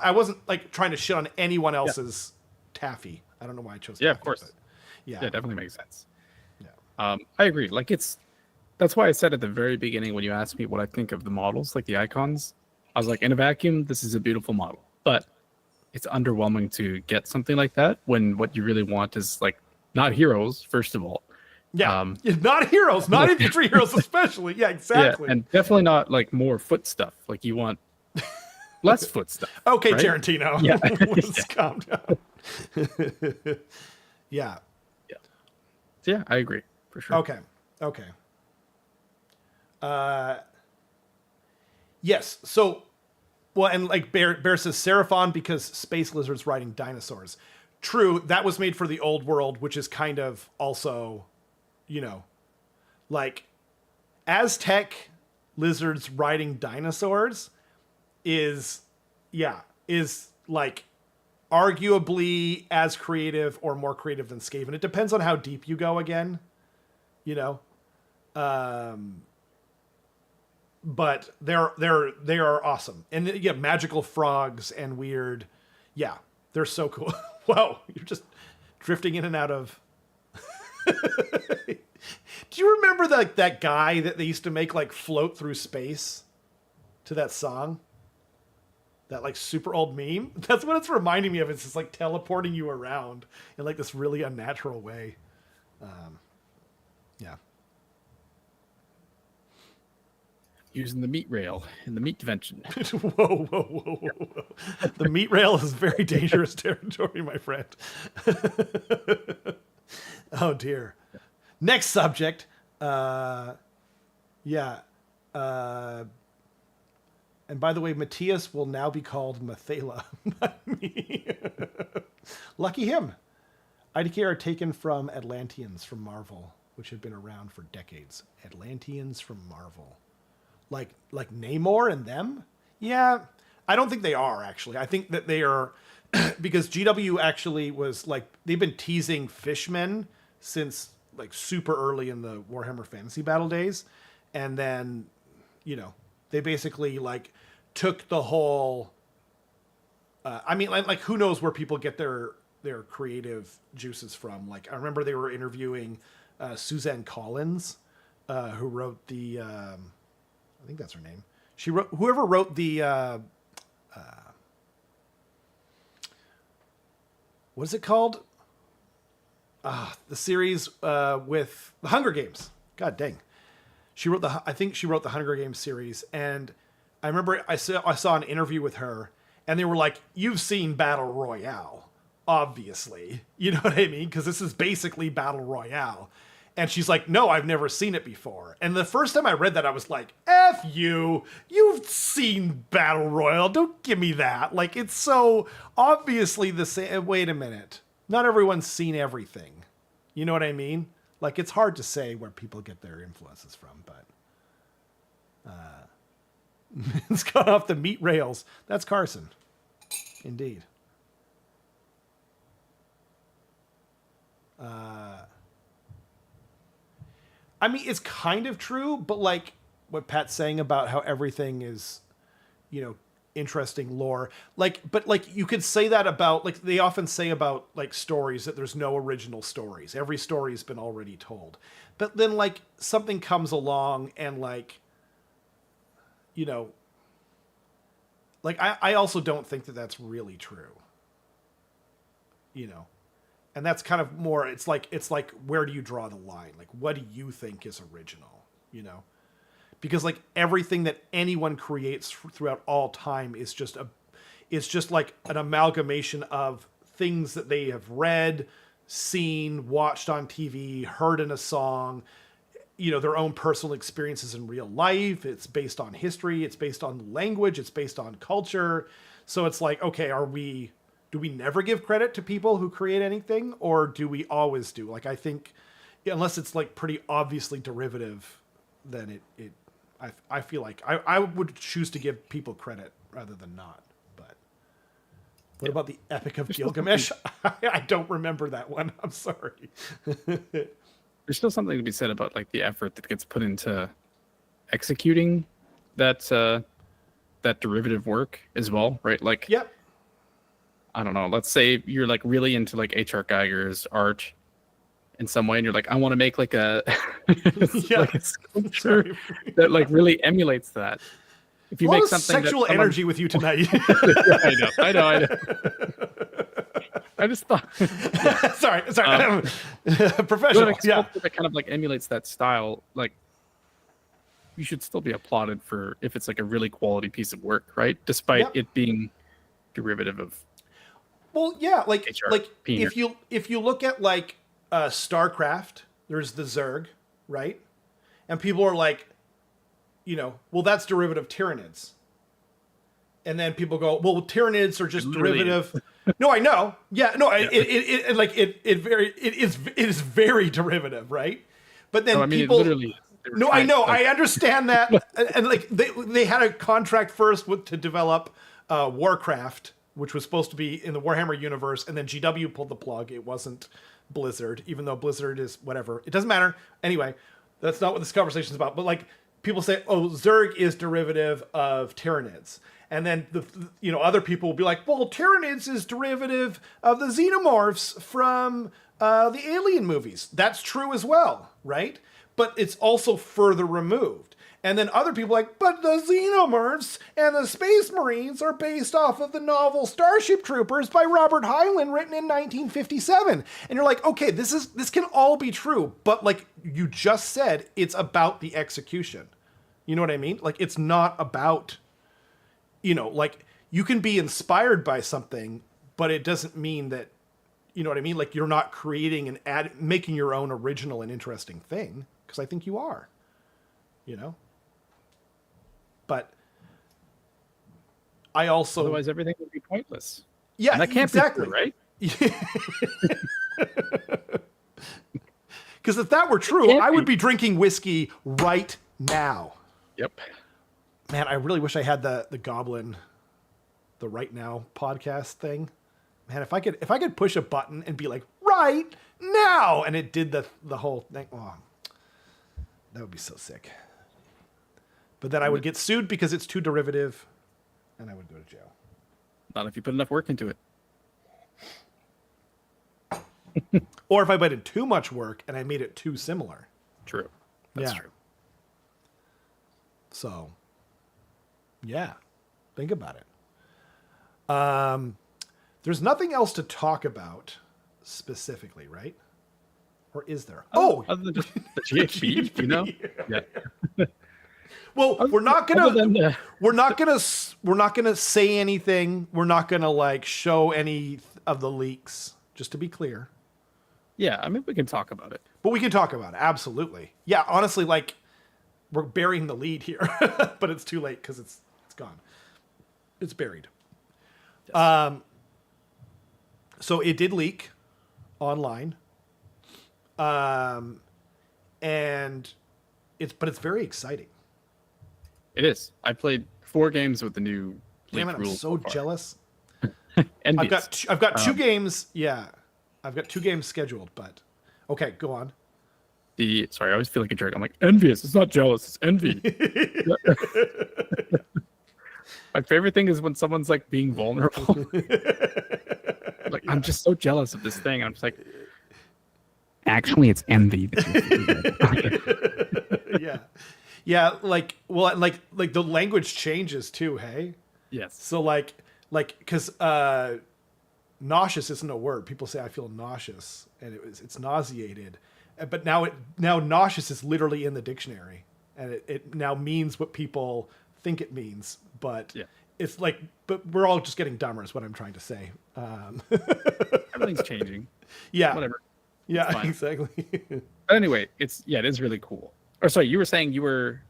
like trying to shit on anyone else's taffy. I don't know why I chose. Yeah, taffy, of course. Yeah, Yeah, definitely makes sense. Yeah. I agree. Like that's why I said at the very beginning when you asked me what I think of the models, like the icons, I was like, in a vacuum, this is a beautiful model, but it's underwhelming to get something like that when what you really want is like not heroes, first of all. Yeah, not heroes, not infantry heroes, especially. Yeah, exactly. Yeah, and definitely not like more foot stuff. Like you want less foot stuff. Okay, right? Tarantino. Yeah. Let's calm down. Yeah. Yeah. So yeah, I agree for sure. Okay. Yes. So, well, and like Bear says Seraphon because space lizards riding dinosaurs. True, that was made for the old world, which is kind of also, you know, like Aztec lizards riding dinosaurs is like arguably as creative or more creative than Skaven. It depends on how deep you go again, you know. But they are awesome. And yeah, magical frogs and weird. Yeah, they're so cool. Whoa, you're just drifting in and out of. Do you remember that guy that they used to make like float through space to that song? That like super old meme? That's what it's reminding me of. It's just like teleporting you around in like this really unnatural way. Yeah. Using the meat rail in the meat dimension. Whoa. The meat rail is very dangerous territory, my friend. Oh dear. Next subject. And by the way, Matthias will now be called Mathala. Not me. Lucky him. IDK are taken from Atlanteans from Marvel, which have been around for decades. Atlanteans from Marvel. Like Namor and them? Yeah, I don't think they are, actually. I think that they are... because GW actually was like... They've been teasing fishmen since like super early in the Warhammer Fantasy Battle days. And then, you know, they basically like took the whole... I mean, like who knows where people get their creative juices from. Like, I remember they were interviewing Suzanne Collins, who wrote the... I think that's her name. She wrote, whoever wrote the, what is it called? The series with the Hunger Games. God dang. I think she wrote the Hunger Games series. And I remember I saw an interview with her and they were like, you've seen Battle Royale, obviously. You know what I mean? Because this is basically Battle Royale. And she's like, no, I've never seen it before. And the first time I read that, I was like, F you. You've seen Battle Royale. Don't give me that. Like, it's so obviously the same. Wait a minute. Not everyone's seen everything. You know what I mean? Like, it's hard to say where people get their influences from, but... it's gone off the meat rails. That's Carson. Indeed. I mean, it's kind of true, but like what Pat's saying about how everything is, you know, interesting lore. Like, but like you could say that about, like they often say about like stories that there's no original stories. Every story's been already told. But then like something comes along and like, you know, like I also don't think that that's really true. You know. And that's kind of more, it's like, where do you draw the line? Like, what do you think is original, you know? Because like everything that anyone creates throughout all time is just It's just like an amalgamation of things that they have read, seen, watched on TV, heard in a song, their own personal experiences in real life. It's based on history. It's based on language. It's based on culture. So it's like, okay, do we never give credit to people who create anything, or do we always do? Like, I think unless it's like pretty obviously derivative, then I feel like I would choose to give people credit rather than not. But what about the Epic of Gilgamesh? I don't remember that one. I'm sorry. There's still something to be said about like the effort that gets put into executing that derivative work as well, right? Like, yep. I don't know. Let's say you're like really into like H.R. Geiger's art in some way, and you're like, I want to make like a like a sculpture that like really emulates that. If you make something sexual energy with you tonight. I know. I just thought. Yeah. sorry. Professional. Yeah. That kind of like emulates that style. Like, you should still be applauded for if it's like a really quality piece of work, right? Despite it being derivative of. Well, yeah, like Peter. if you look at like StarCraft, there's the Zerg, right? And people are like, well, that's derivative Tyranids. And then people go, well, Tyranids are just derivative. No, I know. Yeah, no, it is very derivative, right? But then people. No, I know. I understand that. And like they had a contract first to develop Warcraft, which was supposed to be in the Warhammer universe, and then GW pulled the plug. It wasn't Blizzard, even though Blizzard is whatever. It doesn't matter. Anyway, that's not what this conversation is about. But like people say, oh, Zerg is derivative of Tyranids. And then other people will be like, well, Tyranids is derivative of the Xenomorphs from the Alien movies. That's true as well, right? But it's also further removed. And then other people are like, but the Xenomorphs and the Space Marines are based off of the novel Starship Troopers by Robert Heinlein, written in 1957. And you're like, okay, this can all be true, but like you just said, it's about the execution. You know what I mean? Like, it's not about, like, you can be inspired by something, but it doesn't mean that, you know what I mean? Like, you're not creating making your own original and interesting thing, because I think you are, But I also... Otherwise, everything would be pointless. Yeah, and that can't exactly. be true, right? Because if that were true, I would be drinking whiskey right now. Yep. Man, I really wish I had the Goblin, the Right Now podcast thing. Man, if I could push a button and be like, right now, and it did the whole thing, oh, that would be so sick. But then I would get sued because it's too derivative, and I would go to jail. Not if you put enough work into it. Or if I put in too much work and I made it too similar. True. That's true. So, yeah, think about it. There's nothing else to talk about specifically, right? Or is there? Other than just the GHB, Yeah. Well, we're not gonna say anything. We're not gonna like show any of the leaks. Just to be clear. Yeah, I mean, we can talk about it. But we can talk about it, absolutely. Yeah, honestly, like, we're burying the lead here, but it's too late because it's gone. It's buried. Yes. So it did leak online, and it's very exciting. It is. I played 4 games with the new leak Damn it! I'm so jealous. Envious. I've got 2 games. Yeah, I've got 2 games scheduled. But okay, go on. Sorry, I always feel like a jerk. I'm like, envious. It's not jealous. It's envy. My favorite thing is when someone's like being vulnerable. Like, I'm just so jealous of this thing. I'm just like, actually, it's envy. Yeah. Like the language changes too. Hey. Yes. So because nauseous isn't a word. People say I feel nauseous, and it's nauseated. But now nauseous is literally in the dictionary, and it now means what people think it means. But it's like, but we're all just getting dumber is what I'm trying to say. Everything's changing. Yeah. Whatever. Yeah, exactly. But anyway, it is really cool. Or sorry, you were saying you were,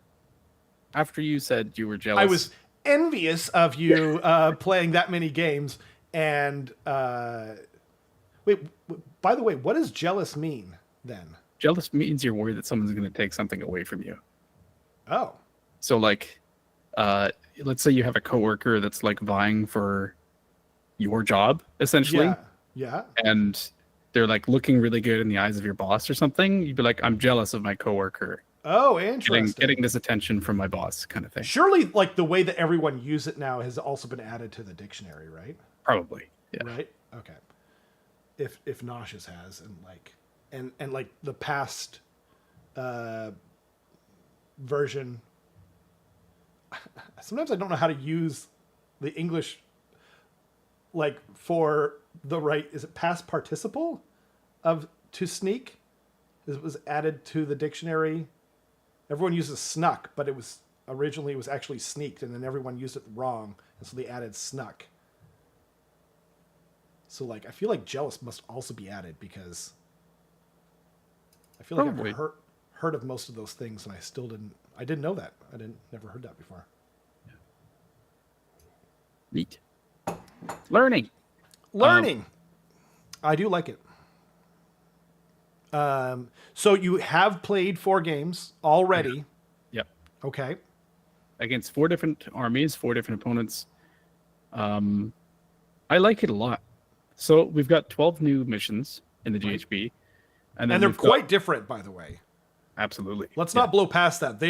after you said you were jealous. I was envious of you playing that many games. And wait, by the way, what does jealous mean then? Jealous means you're worried that someone's going to take something away from you. Oh. So like, let's say you have a coworker that's like vying for your job, essentially. Yeah. And they're like looking really good in the eyes of your boss or something. You'd be like, I'm jealous of my coworker. Oh, interesting. Getting this attention from my boss, kind of thing. Surely, like the way that everyone use it now has also been added to the dictionary, right? Probably, yeah. Right. Okay. If nauseous has and like the past version. Sometimes I don't know how to use the English like for the right. Is it past participle of to sneak? It was added to the dictionary. Everyone uses snuck, but it was actually sneaked, and then everyone used it wrong, and so they added snuck. So like I feel like jealous must also be added because I feel like Probably. I've heard of most of those things, and I didn't know that. Never heard that before. Neat. Learning. I do like it. So you have played 4 games already. Yep. Okay. Against 4 different armies, 4 different opponents. I like it a lot. So we've got 12 new missions in the GHB. And they're quite different, by the way. Absolutely. Let's not blow past that.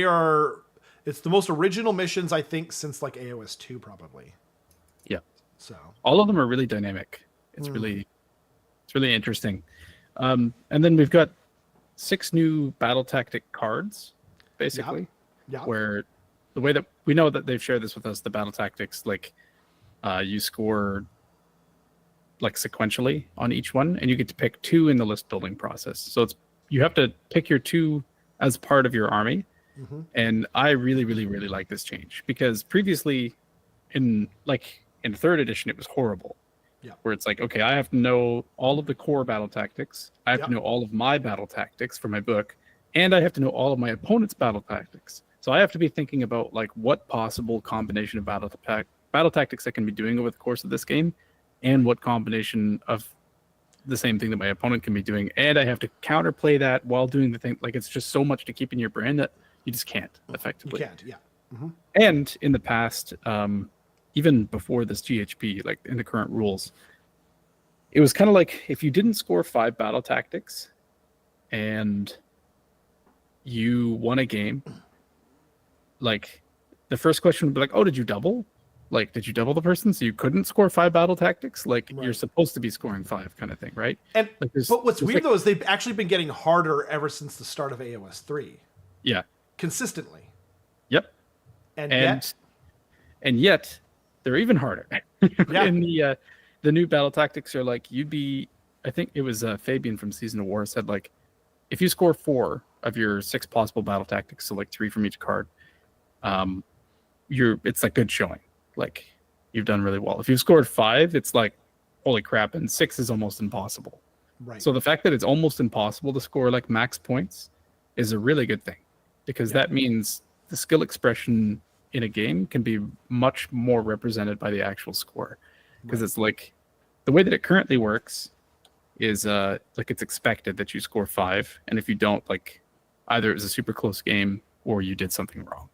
It's the most original missions, I think, since like AOS 2, probably. Yeah. So all of them are really dynamic. It's really interesting. And then we've got 6 new battle tactic cards, basically. Yeah. Where the way that we know that they've shared this with us, the battle tactics, like you score like sequentially on each one, and you get to pick 2 in the list building process. So you have to pick your 2 as part of your army. Mm-hmm. And I really, really, really like this change because previously in 3rd edition, it was horrible. Yeah. Where it's like, okay, I have to know all of the core battle tactics. I have to know all of my battle tactics for my book, and I have to know all of my opponent's battle tactics. So I have to be thinking about like what possible combination of battle tactics I can be doing over the course of this game, and what combination of the same thing that my opponent can be doing. And I have to counterplay that while doing the thing. Like it's just so much to keep in your brain that you just can't effectively. You can't, yeah. Mm-hmm. And in the past, even before this GHB, like in the current rules, it was kind of like if you didn't score 5 battle tactics and you won a game, like the first question would be like, oh, did you double? Like, did you double the person so you couldn't score 5 battle tactics? Like, you're supposed to be scoring 5 kind of thing, right? And like but what's weird, though, is they've actually been getting harder ever since the start of AOS 3. Yeah. Consistently. Yep. And yet they're even harder. Yeah. In the new battle tactics are like, I think it was Fabian from Season of War said, like, if you score 4 of your 6 possible battle tactics, so like 3 from each card, it's like good showing. Like, you've done really well. If you've scored 5, it's like, holy crap, and 6 is almost impossible. Right. So the fact that it's almost impossible to score like max points is a really good thing, because that means the skill expression in a game can be much more represented by the actual score. Because it's like, the way that it currently works is like it's expected that you score 5, and if you don't, like, either it was a super close game or you did something wrong,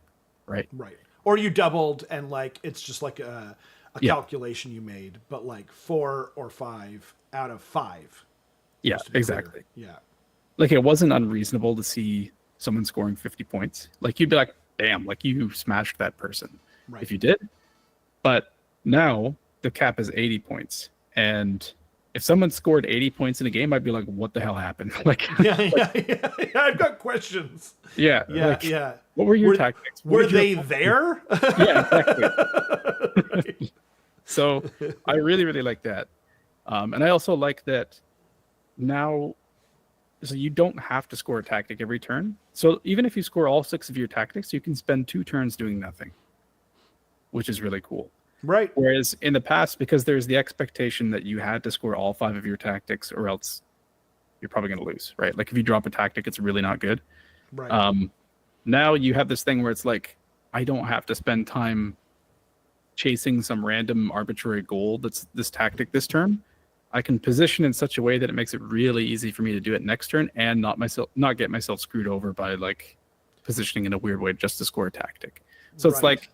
right? Right. Or you doubled, and like it's just like a calculation you made, but like 4 or 5 out of 5. Yeah, exactly. Clear. Yeah. Like, it wasn't unreasonable to see someone scoring 50 points. Like, you'd be like, damn, like you smashed that person if you did. But now the cap is 80 points. And if someone scored 80 points in a game, I'd be like, what the hell happened? Like, yeah. I've got questions. Yeah. What were your tactics? Were they there? Yeah, exactly. Right. So I really, really like that. And I also like that now, so you don't have to score a tactic every turn. So even if you score all 6 of your tactics, you can spend 2 turns doing nothing, which is really cool. Right. Whereas in the past, because there's the expectation that you had to score all 5 of your tactics, or else you're probably going to lose, right? Like if you drop a tactic, it's really not good. Right. Now you have this thing where it's like, I don't have to spend time chasing some random arbitrary goal that's this tactic this turn. I can position in such a way that it makes it really easy for me to do it next turn and not get myself screwed over by like positioning in a weird way just to score a tactic. So it's like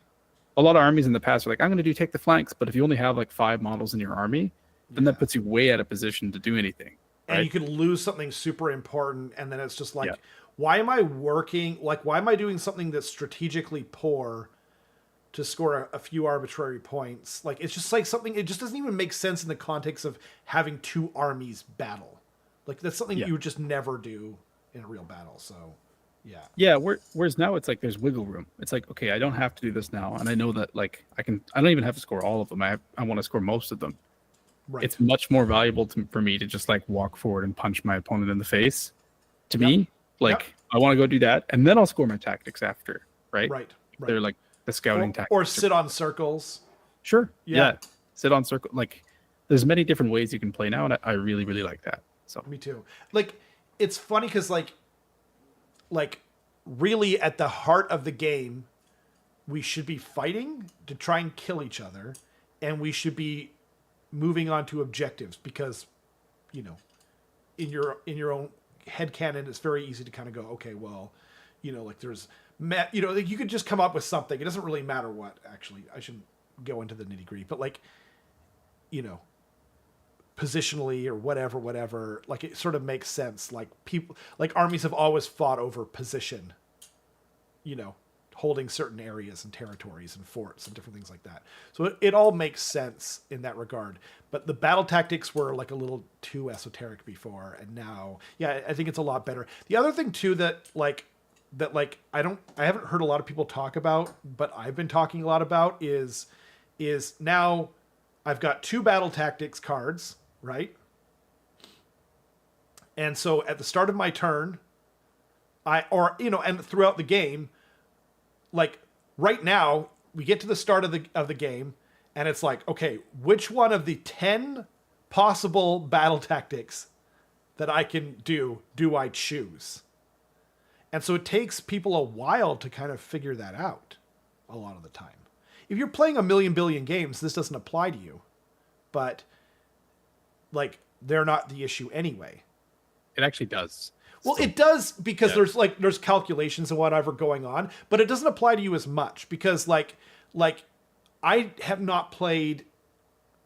a lot of armies in the past are like, I'm going to do take the flanks, but if you only have like 5 models in your army, then that puts you way out of position to do anything. And you could lose something super important, and then it's just like, why am I working? Like, why am I doing something that's strategically poor to score a few arbitrary points? Like, it's just like something, it just doesn't even make sense in the context of having 2 armies battle. Like, that's something you would just never do in a real battle. So, yeah. Whereas now it's like there's wiggle room. It's like, okay, I don't have to do this now, and I know that like I don't even have to score all of them. I want to score most of them. Right. It's much more valuable for me to just like walk forward and punch my opponent in the face. To me, like I want to go do that, and then I'll score my tactics after, right? Right. They're like the scouting tactics. Or sit on circles. Sure. Yeah. Sit on circle. Like there's many different ways you can play now, and I really, really like that. So me too. Like it's funny because like really at the heart of the game, we should be fighting to try and kill each other, and we should be moving on to objectives because, you know, in your own headcanon, it's very easy to kind of go, okay, well, you know, like there's, you know, like you could just come up with something. It doesn't really matter what, actually. I shouldn't go into the nitty gritty, but like, you know, positionally or whatever, like it sort of makes sense. Like people, like armies have always fought over position, you know, holding certain areas and territories and forts and different things like that. So it all makes sense in that regard. But the battle tactics were like a little too esoteric before, and now, I think it's a lot better. The other thing too that I haven't heard a lot of people talk about, but I've been talking a lot about is now I've got 2 battle tactics cards, right? And so at the start of my turn, and throughout the game, like right now, we get to the start of the game, and it's like, okay, which one of the 10 possible battle tactics that I can do I choose? And so it takes people a while to kind of figure that out a lot of the time. If you're playing a million billion games, this doesn't apply to you. But like they're not the issue anyway. It actually does. Well, it does because there's calculations and whatever going on, but it doesn't apply to you as much because like I have not played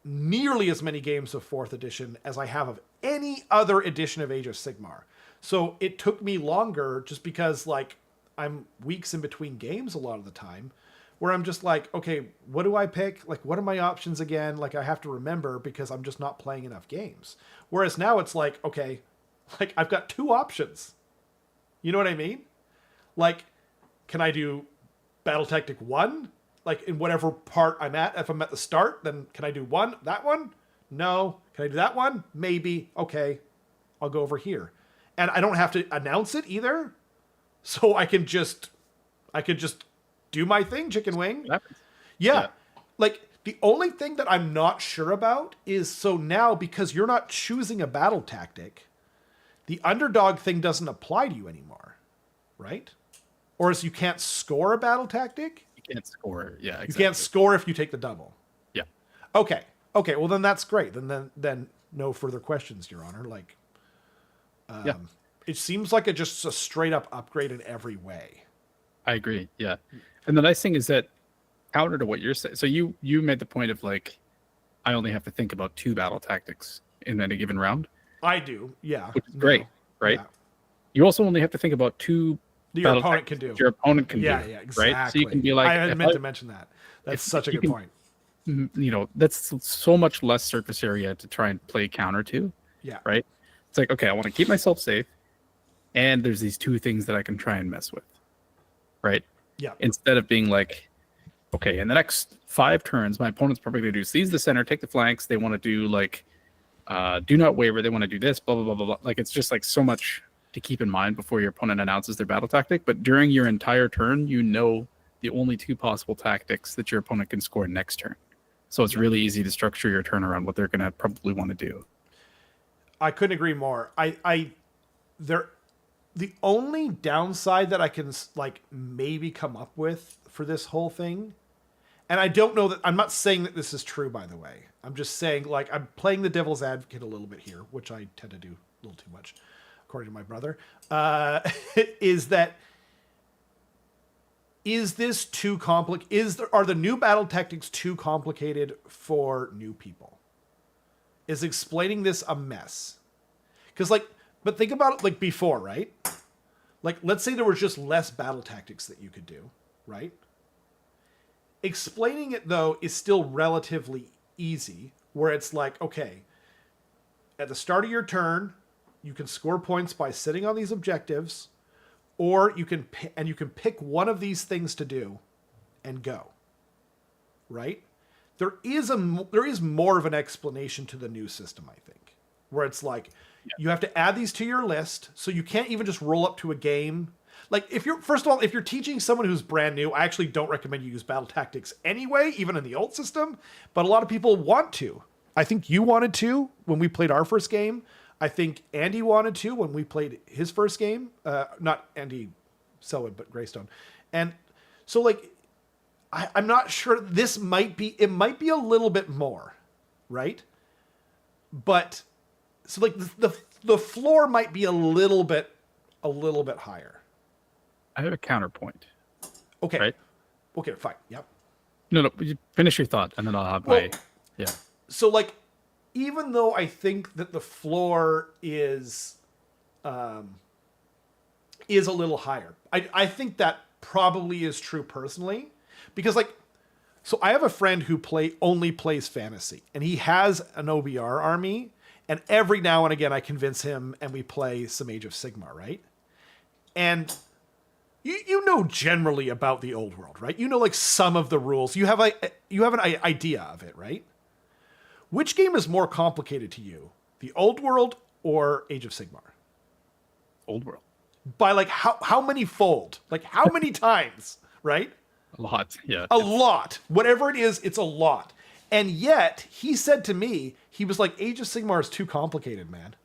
nearly as many games of 4th edition as I have of any other edition of Age of Sigmar. So it took me longer just because like I'm weeks in between games a lot of the time where I'm just like, okay, what do I pick? Like, what are my options again? Like I have to remember because I'm just not playing enough games. Whereas now it's like, okay, like I've got 2 options. You know what I mean? Like, can I do battle tactic 1? Like in whatever part I'm at. If I'm at the start, then can I do that one? No. Can I do that one? Maybe. Okay. I'll go over here. And I don't have to announce it either. So I could just do my thing, chicken wing. Yeah. Like the only thing that I'm not sure about is so now because you're not choosing a battle tactic, the underdog thing doesn't apply to you anymore, right? Or is you can't score a battle tactic? You can't score. Yeah, exactly. You can't score if you take the double. Yeah. Okay. Well, then that's great. Then no further questions, Your Honor. Like, it seems like just a straight up upgrade in every way. I agree. Yeah. And the nice thing is that counter to what you're saying. So you made the point of like, I only have to think about 2 battle tactics in any given round. I do. Yeah. Which is great. Right. Yeah. You also only have to think about 2 your opponent can do. Your opponent can do. Yeah, exactly. Right. So you can be like, I meant to mention that. That's such a good point. You know, that's so much less surface area to try and play counter to. Yeah. Right. It's like, okay, I want to keep myself safe. And there's these 2 things that I can try and mess with. Right. Yeah. Instead of being like, okay, in the next 5 turns, my opponent's probably going to do seize the center, take the flanks. They want to do like, do not waver. They want to do this, blah, blah, blah, blah, blah. Like, it's just like so much to keep in mind before your opponent announces their battle tactic. But during your entire turn, you know the only 2 possible tactics that your opponent can score next turn. So it's really easy to structure your turn around what they're going to probably want to do. I couldn't agree more. The only downside that I can like maybe come up with for this whole thing, and I don't know that, I'm not saying that this is true, by the way. I'm just saying, like, I'm playing the devil's advocate a little bit here, which I tend to do a little too much, according to my brother, is this too complicated? Are the new battle tactics too complicated for new people? Is explaining this a mess? Because, like, but think about it like before, right? Like, let's say there was just less battle tactics that you could do, right? Explaining it, though, is still relatively easy, where it's like, okay, at the start of your turn, you can score points by sitting on these objectives, or you can pick one of these things to do and go, right? There is more of an explanation to the new system, I think, where it's like, you have to add these to your list, so you can't even just roll up to a game. Like, if you're teaching someone who's brand new, I actually don't recommend you use battle tactics anyway, even in the old system, but a lot of people want to. I think you wanted to when we played our first game. I think Andy wanted to when we played his first game. Not Andy Selwood, but Greystone. And so, like, I'm not sure, it might be a little bit more, right? But so, like, the floor might be a little bit higher. I have a counterpoint. Okay. Right? Okay, fine. Yep. No, you finish your thought, and then I'll have yeah. So, like, even though I think that the floor is a little higher, I think that probably is true personally, because, like, so I have a friend who only plays fantasy, and he has an OBR army. And every now and again, I convince him and we play some Age of Sigmar, right? And you know generally about the old world, right? You know, like, some of the rules. You have an idea of it, right? Which game is more complicated to you? The old world or Age of Sigmar? Old world. By, like, how many fold? Like, how many times, right? A lot, yeah. A lot. Whatever it is, it's a lot. And yet, he said to me, he was like, Age of Sigmar is too complicated, man.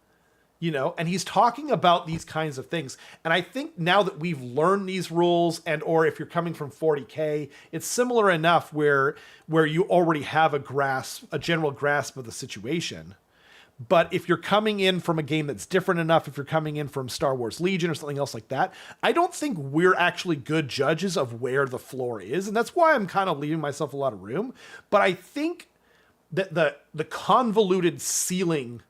You know, and he's talking about these kinds of things. And I think now that we've learned these rules, or if you're coming from 40K, it's similar enough where you already have a general grasp of the situation. But if you're coming in from a game that's different enough, if you're coming in from Star Wars Legion or something else like that, I don't think we're actually good judges of where the floor is. And that's why I'm kind of leaving myself a lot of room. But I think that the convoluted ceiling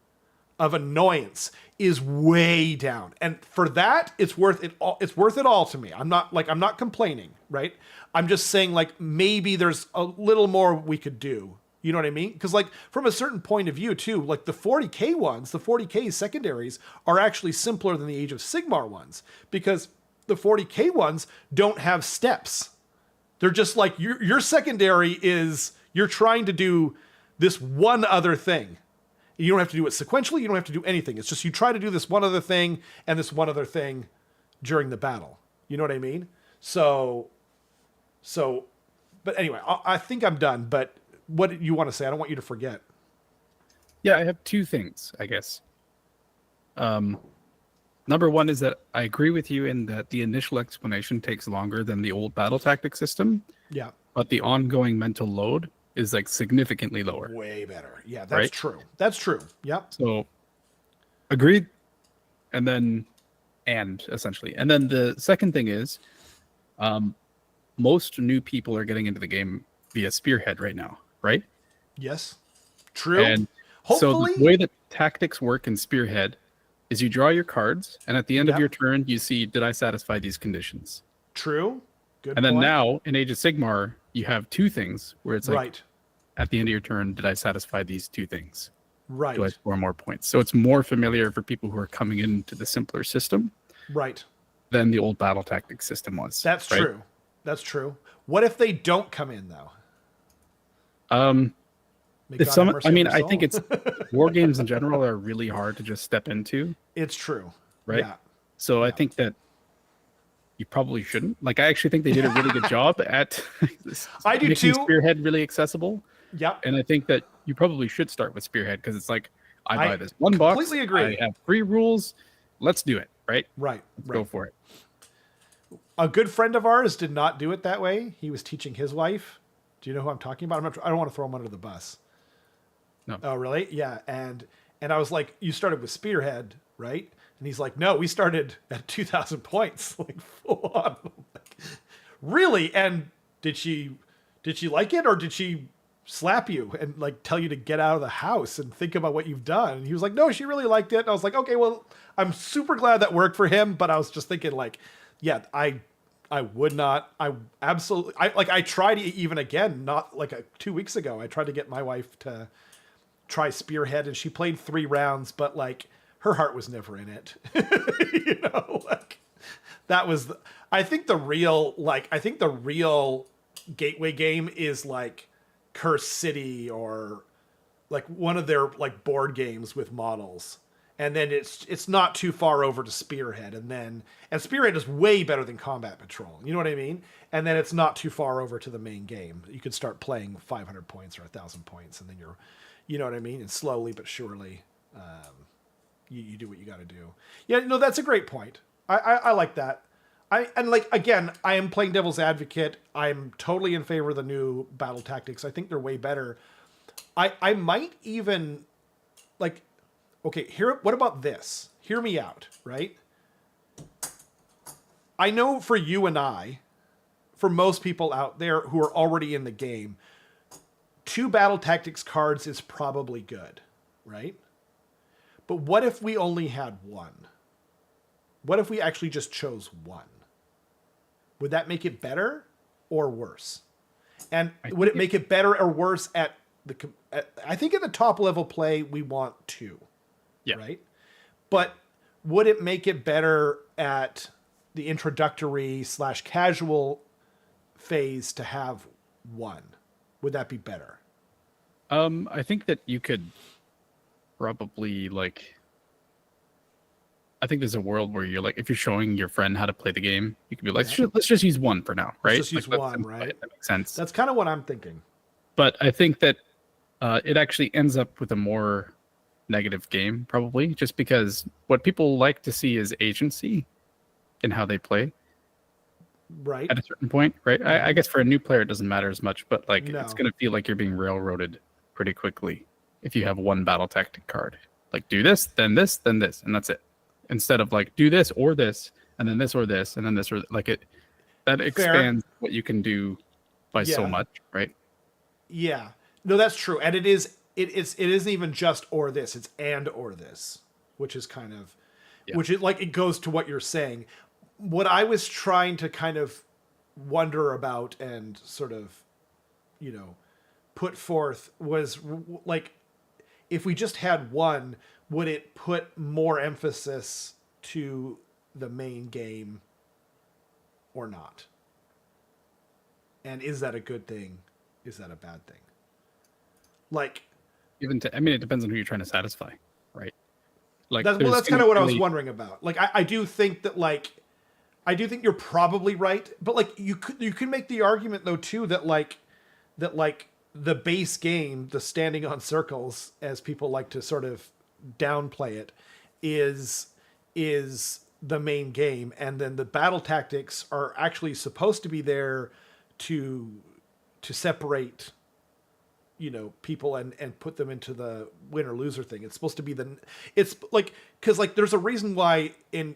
of annoyance is way down. And for that, it's worth it all to me. I'm not complaining, right? I'm just saying, like, maybe there's a little more we could do. You know what I mean? Because, like, from a certain point of view, too, like, the 40K ones, the 40K secondaries are actually simpler than the Age of Sigmar ones, because the 40K ones don't have steps. They're just like, your secondary is, you're trying to do this one other thing. You don't have to do it sequentially. You don't have to do anything. It's just you try to do this one other thing and this one other thing during the battle. You know what I mean? So, but anyway, I think I'm done, but what did you want to say? I don't want you to forget. Yeah, I have two things, I guess. Number one is that I agree with you in that the initial explanation takes longer than the old battle tactic system. Yeah. But the ongoing mental load is, like, significantly lower. Way better. Yeah, that's right? true. That's true. Yep. So, agreed. And essentially. And then the second thing is, most new people are getting into the game via Spearhead right now, right? Yes. True. And hopefully, so the way that tactics work in Spearhead is you draw your cards, and at the end of your turn, you see, did I satisfy these conditions? True. Good And point. then now, in Age of Sigmar, you have two things where it's like, right. At the end of your turn, did I satisfy these two things? Right. Do I score more points? So it's more familiar for people who are coming into the simpler system. Right. Than the old battle tactic system was. That's right? true. That's true. What if they don't come in, though? I think it's war games in general are really hard to just step into. It's true. Right. Yeah. So I think that you probably shouldn't. Like, I actually think they did a really good job at I do making too. Spearhead really accessible. Yep. And I think that you probably should start with Spearhead because it's like, I buy I this one box. completely agree. I have 3 rules. Let's do it, right? Right. Let's right. go for it. A good friend of ours did not do it that way. He was teaching his wife. Do you know who I'm talking about? I don't want to throw him under the bus. No. Oh, really? Yeah. And I was like, you started with Spearhead, right? And he's like, no, we started at 2,000 points, like full on. Like, really? And did she like it, or did she slap you and like tell you to get out of the house and think about what you've done? And he was like, no, she really liked it. And I was like, okay, well, I'm super glad that worked for him. But I was just thinking like, yeah, I would not, I absolutely, I tried even again, not like 2 weeks ago, I tried to get my wife to try Spearhead and she played 3 rounds, but like her heart was never in it. You know, like that was, I think the real gateway game is like Curse City or like one of their like board games with models. And then it's not too far over to Spearhead, and Spearhead is way better than Combat Patrol. You know what I mean? And then it's not too far over to the main game. You could start playing 500 points or 1,000 points, and then you know what I mean? And slowly but surely, you do what you got to do. Yeah, no, that's a great point. I like that. And like again, I am playing devil's advocate. I'm totally in favor of the new battle tactics. I think they're way better. I might even like. Okay, what about this? Hear me out, right? I know for you and I, for most people out there who are already in the game, 2 battle tactics cards is probably good, right? But what if we only had 1? What if we actually just chose 1? Would that make it better or worse? And would it make it better or worse at I think at the top level play, we want 2. Yeah. Right. But would it make it better at the introductory / casual phase to have 1? Would that be better? I think that you could probably like, I think there's a world where you're like, if you're showing your friend how to play the game, you could be like, let's just use 1 for now. Right. Let's just use 1. Right. That makes sense. That's kind of what I'm thinking. But I think that it actually ends up with a more negative game, probably, just because what people like to see is agency in how they play. Right. At a certain point, right? I guess for a new player, it doesn't matter as much, but like it's going to feel like you're being railroaded pretty quickly if you have 1 battle tactic card. Like do this, then this, then this, and that's it. Instead of like do this or this, and then this or this, and then this or like it. That expands what you can do by so much, right? Yeah. No, that's true, and it isn't even just or this, it's and or this, which is kind of, which is like, it goes to what you're saying. What I was trying to kind of wonder about and sort of, you know, put forth was like, if we just had 1, would it put more emphasis to the main game or not? And is that a good thing? Is that a bad thing? Like, I mean, it depends on who you're trying to satisfy, right? Like that's kind of what I was wondering about. Like, I do think that I do think you're probably right, but like you could make the argument though too that the base game, the standing on circles, as people like to sort of downplay it, is the main game, and then the battle tactics are actually supposed to be there to separate, you know, people and put them into the win or loser thing. It's supposed to be it's like, because like there's a reason why in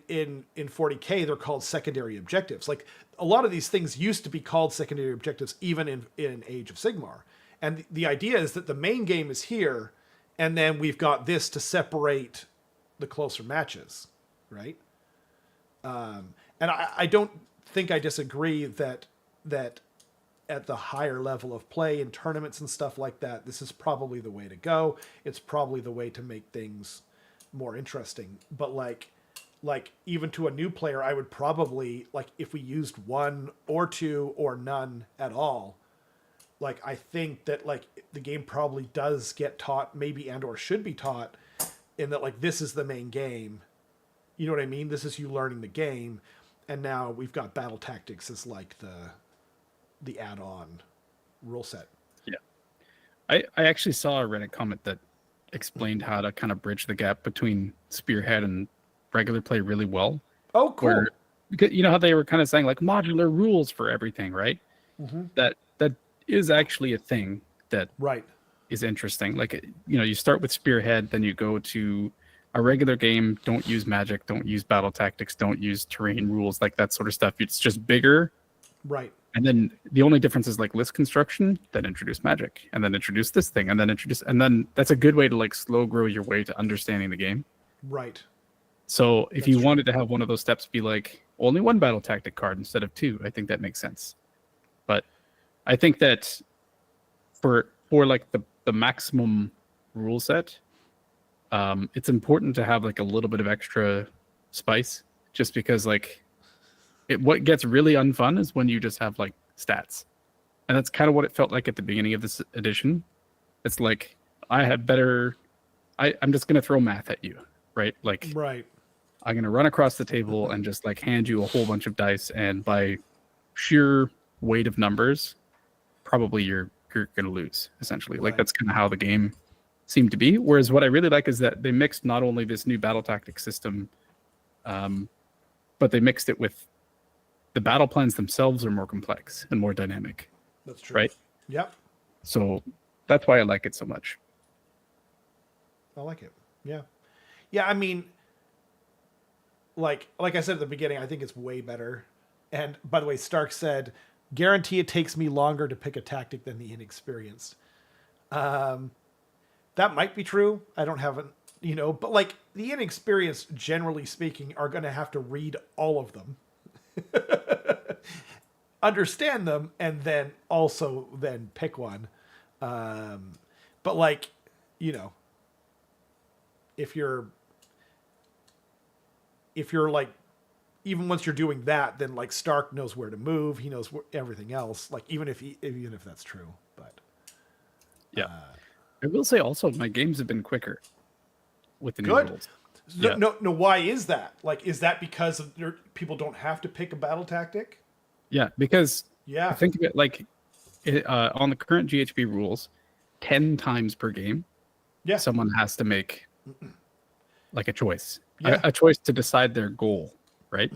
40K they're called secondary objectives. Like a lot of these things used to be called secondary objectives even in Age of Sigmar. And the idea is that the main game is here, and then we've got this to separate the closer matches, right? And I don't think I disagree that at the higher level of play in tournaments and stuff like that, this is probably the way to go. It's probably the way to make things more interesting. But like even to a new player, I would probably, like, if we used 1 or 2 or none at all, like, I think that like the game probably does get taught, maybe and or should be taught, in that like this is the main game. You know what I mean? This is you learning the game, and now we've got battle tactics as like the add-on rule set. Yeah. I actually saw a Reddit comment that explained how to kind of bridge the gap between Spearhead and regular play really well. Oh, cool. Where, because you know how they were kind of saying like modular rules for everything, right? That is actually a thing that Right. is interesting. Like, you know, you start with Spearhead, then you go to a regular game. Don't use magic. Don't use battle tactics. Don't use terrain rules, like that sort of stuff. It's just bigger. Right. And then the only difference is like list construction, then introduce magic, and then introduce this thing, and then that's a good way to like slow grow your way to understanding the game. Right. So if you wanted to have one of those steps be like only one battle tactic card instead of two, I think that makes sense. But I think that for like the maximum rule set, it's important to have like a little bit of extra spice, just because like what gets really unfun is when you just have like stats. And that's kind of what it felt like at the beginning of this edition. It's like I'm just gonna throw math at you, right? Like Right. I'm gonna run across the table and just like hand you a whole bunch of dice, and by sheer weight of numbers, probably you're gonna lose, essentially. Like that's kind of how the game seemed to be. Whereas what I really like is that they mixed not only this new battle tactic system, but they mixed it with the battle plans themselves are more complex and more dynamic. That's true. Right? Yep. So that's why I like it so much. I like it. Yeah. Yeah, I mean, like I said at the beginning, I think it's way better. And by the way, Stark said, guarantee it takes me longer to pick a tactic than the inexperienced. That might be true. I don't have but like the inexperienced, generally speaking, are going to have to read all of them. Understand them, and then also then pick one. But like, if you're like, even once you're doing that, then like Stark knows where to move. He knows everything else. Like even if that's true, but yeah, I will say also my games have been quicker with the new rules. No, why is that? Like, is that because people don't have to pick a battle tactic? Yeah, because think of it like on the current GHB rules, 10 times per game, someone has to make like a choice, a choice to decide their goal, right?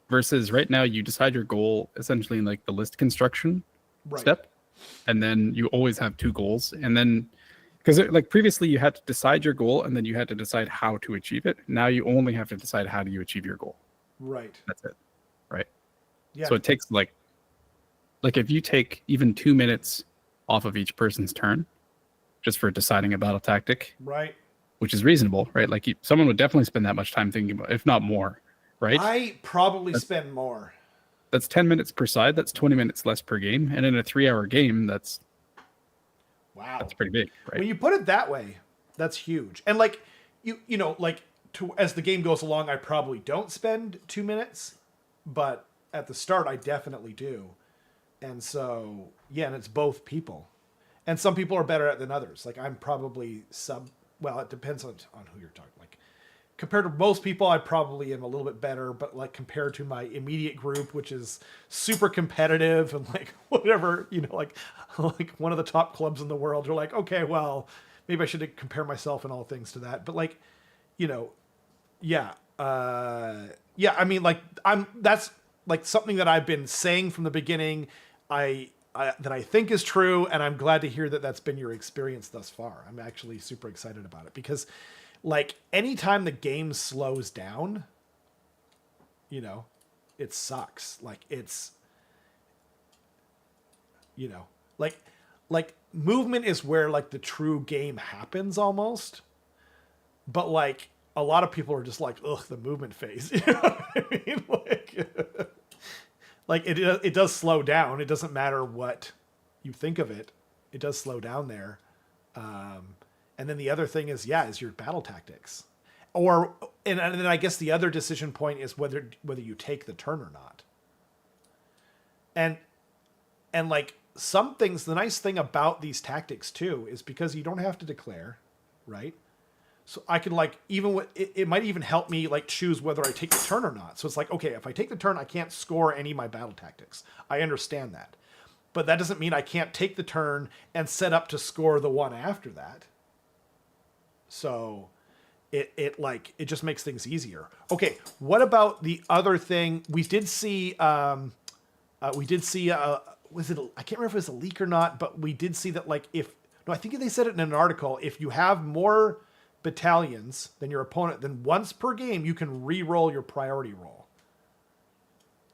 Versus right now, you decide your goal essentially in like the list construction step, and then you always have two goals, and then because like previously you had to decide your goal and then you had to decide how to achieve it. Now you only have to decide how do you achieve your goal. Right. That's it. Right. Yeah. So it takes like if you take even 2 minutes off of each person's turn just for deciding a battle tactic, right, which is reasonable, right? Like someone would definitely spend that much time thinking about, if not more, right? I probably spend more. That's 10 minutes per side. That's 20 minutes less per game. And in a 3-hour game, that's pretty big, right? When you put it that way, that's huge. And like as the game goes along, I probably don't spend 2 minutes, but at the start I definitely do. And so and it's both people. And some people are better at it than others. Like I'm probably it depends on who you're talking. Like compared to most people, I probably am a little bit better, but like compared to my immediate group, which is super competitive and like whatever, like one of the top clubs in the world, you're like, okay, well, maybe I should compare myself and all things to that. But like, I mean, like that's like something that I've been saying from the beginning. That I think is true, and I'm glad to hear that that's been your experience thus far. I'm actually super excited about it because, like, anytime the game slows down, it sucks. Like it's, like movement is where like the true game happens almost, but like a lot of people are just like, ugh, the movement phase. You know what I mean? Like it does slow down. It doesn't matter what you think of it. It does slow down there. And then the other thing is your battle tactics. And then I guess the other decision point is whether you take the turn or not. And like some things, the nice thing about these tactics too is because you don't have to declare, right? So I can like, even it might even help me like choose whether I take the turn or not. So it's like, okay, if I take the turn, I can't score any of my battle tactics. I understand that. but that doesn't mean I can't take the turn and set up to score the one after that. So it just makes things easier. Okay, what about the other thing? We did see was it I can't remember if it was a leak or not, but we did see that like I think they said it in an article, if you have more battalions than your opponent, then once per game you can re-roll your priority roll.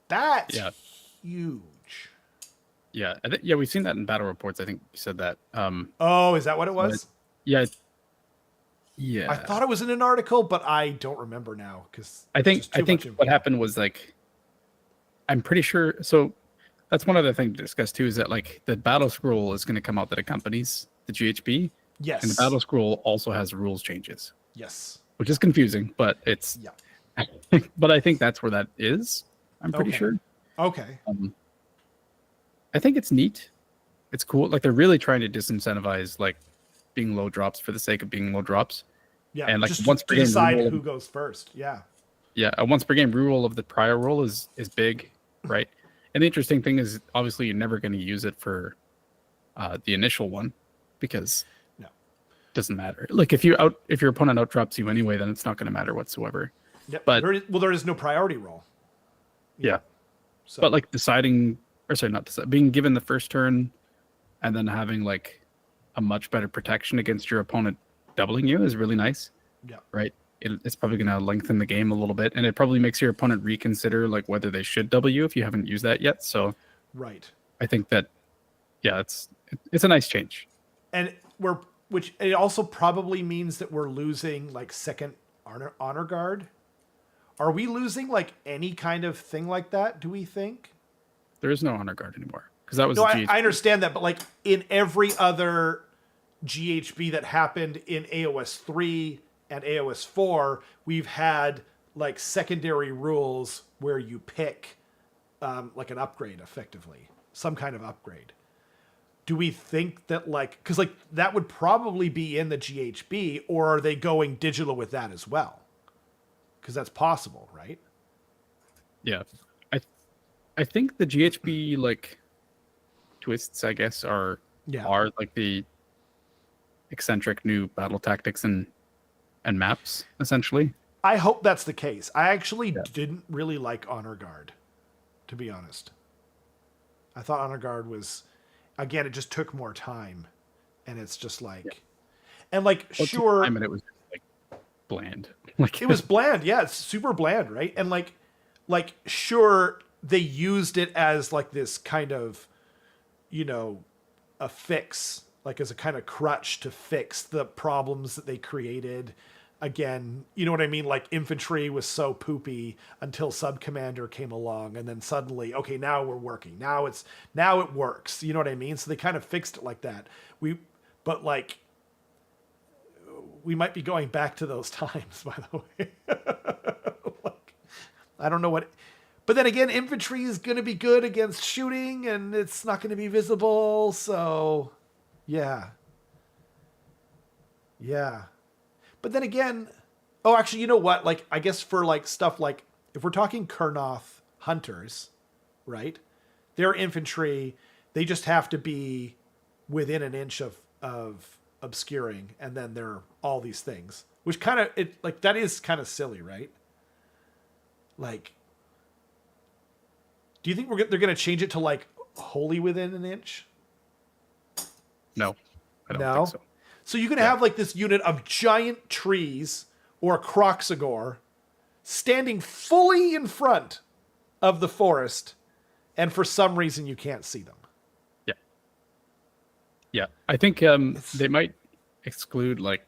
That's huge. Yeah, we've seen that in battle reports. I think you said that. Oh, is that what it was? Yeah. I thought it was in an article, but I don't remember now because I think what happened was like, I'm pretty sure. So that's one other thing to discuss too, is that like the battle scroll is going to come out that accompanies the GHB. Yes. And the battle scroll also has rules changes. Yes. Which is confusing, but it's but I think that's where that is. I'm pretty sure. Okay. I think it's neat. It's cool. Like they're really trying to disincentivize like being low drops for the sake of being low drops. Yeah. And like just once per game decide who goes first. Yeah. Yeah. A once per game reroll of the prior roll is big, right? And the interesting thing is obviously you're never going to use it for the initial one because it doesn't matter. Like if your opponent outdrops you anyway, then it's not going to matter whatsoever. Yep. But there is no priority roll. Yeah. So. But like being given the first turn and then having like a much better protection against your opponent doubling you is really nice. Yeah. Right. It's probably going to lengthen the game a little bit, and it probably makes your opponent reconsider like whether they should double you if you haven't used that yet. So, right. I think that, it's a nice change. And which it also probably means that we're losing like second honor guard. Are we losing like any kind of thing like that? Do we think there is no honor guard anymore? Because that was I understand that, but like in every other GHB that happened in AOS 3 and AOS 4, we've had like secondary rules where you pick like an upgrade, effectively some kind of upgrade. Do we think that like, because like that would probably be in the GHB, or are they going digital with that as well? Because that's possible, right? Yeah, I think the GHB like twists, I guess, are like the eccentric new battle tactics and maps, essentially. I hope that's the case. I actually didn't really like Honor Guard, to be honest. I thought Honor Guard was, again, it just took more time, and it's just like, and like sure, I mean, it was like bland. Like it was bland, it's super bland, right? And like sure, they used it as like this kind of, a fix, like as a kind of crutch to fix the problems that they created. Again, you know what I mean? Like infantry was so poopy until Sub Commander came along, and then suddenly, okay, now we're working. Now it works. You know what I mean? So they kind of fixed it like that. But like, we might be going back to those times, by the way. Like, I don't know what. But then again, infantry is going to be good against shooting, and it's not going to be visible. So, yeah. But then again, actually, you know what? Like, I guess for like stuff like, if we're talking Kurnoth hunters, right? They're infantry. They just have to be within an inch of obscuring, and then they're all these things, which kind of that is kind of silly, right? Like, do you think they're going to change it to like wholly within an inch? No, I don't think so. So you're going to have like this unit of giant trees or Kroxigor standing fully in front of the forest, and for some reason you can't see them. Yeah. I think they might exclude like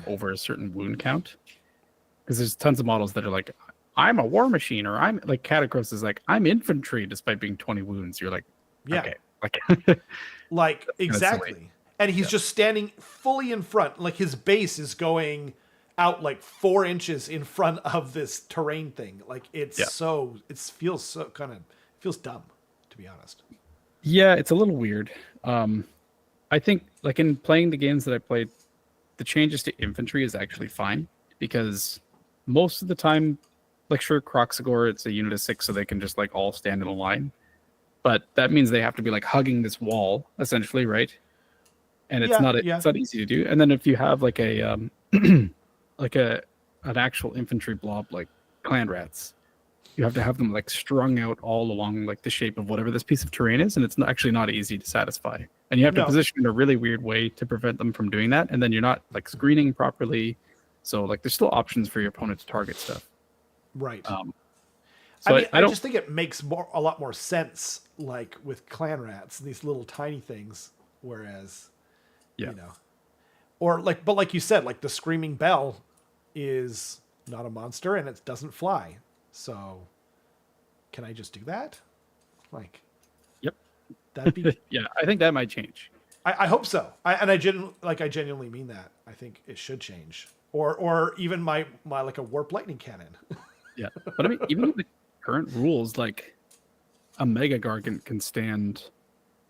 over a certain wound count, because there's tons of models that are like, I'm a war machine, or I'm like Catacross is like, I'm infantry despite being 20 wounds. You're like, okay. Like exactly. And he's just standing fully in front. Like his base is going out like 4 inches in front of this terrain thing. Like it feels dumb, to be honest. Yeah, it's a little weird. I think like in playing the games that I played, the changes to infantry is actually fine, because most of the time, like sure, Kroxigor, it's a unit of 6, so they can just like all stand in a line. but that means they have to be like hugging this wall essentially, right? And it's not easy to do. And then if you have like a like an actual infantry blob like clan rats, you have to have them like strung out all along like the shape of whatever this piece of terrain is, and it's actually not easy to satisfy. And you have to position in a really weird way to prevent them from doing that. And then you're not like screening properly, so like there's still options for your opponent to target stuff. Right. So I just think it makes a lot more sense, like with clan rats, these little tiny things, whereas, you know, or like, but like you said, like the screaming bell is not a monster and it doesn't fly. So can I just do that? Like, yep, that'd be, yeah, I think that might change. I hope so. I genuinely mean that. I think it should change, or even my like a warp lightning cannon. Yeah, but I mean, even with the current rules, like a mega gargant can stand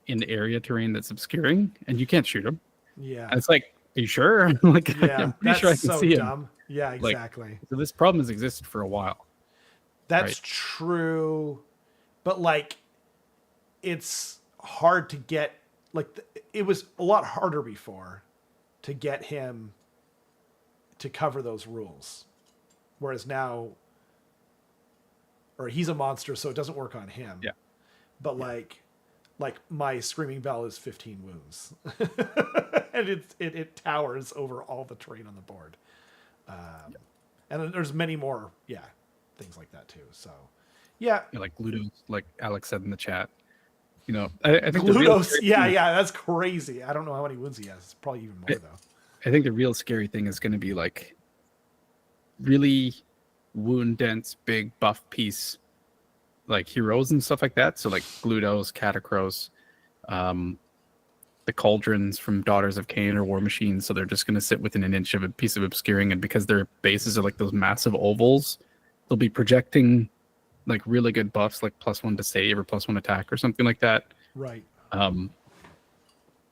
in area terrain that's obscuring, and you can't shoot him. Yeah, and it's like, are you sure? Like, yeah, I'm pretty sure I can see dumb. him. Yeah, exactly. Like, so this problem has existed for a while. That's true, but like, it's hard to get. Like, it was a lot harder before to get him to cover those rules, whereas now, or he's a monster, so it doesn't work on him. Yeah, but like my screaming bell is 15 wounds, and it towers over all the terrain on the board. And then there's many more, things like that too. So, like Ludos, like Alex said in the chat. You know, I think Ludos, that's crazy. I don't know how many wounds he has. It's probably even more though. I think the real scary thing is going to be like really wound dense, big buff piece, like heroes and stuff like that. So like Glutos, Catacrows, the cauldrons from Daughters of Cain or War Machines. So they're just going to sit within an inch of a piece of obscuring, and because their bases are like those massive ovals, they'll be projecting like really good buffs, like +1 to save or +1 attack or something like that. Right.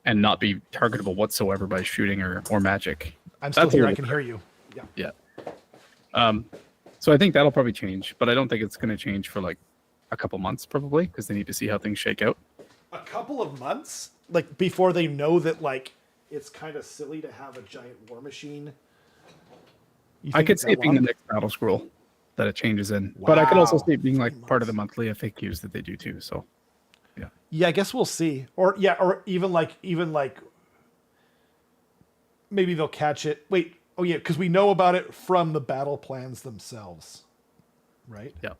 And not be targetable whatsoever by shooting or magic. I'm still here. I can hear you. Yeah. So I think that'll probably change, but I don't think it's going to change for like a couple months probably, because they need to see how things shake out. A couple of months? Like before they know that like it's kind of silly to have a giant war machine? I could see it being the next battle scroll that it changes in. Wow. But I could also see it being like part of the monthly FAQs that they do too. So yeah, I guess we'll see. Or even like maybe they'll catch it. Wait, oh yeah, because we know about it from the battle plans themselves. Right? Yeah.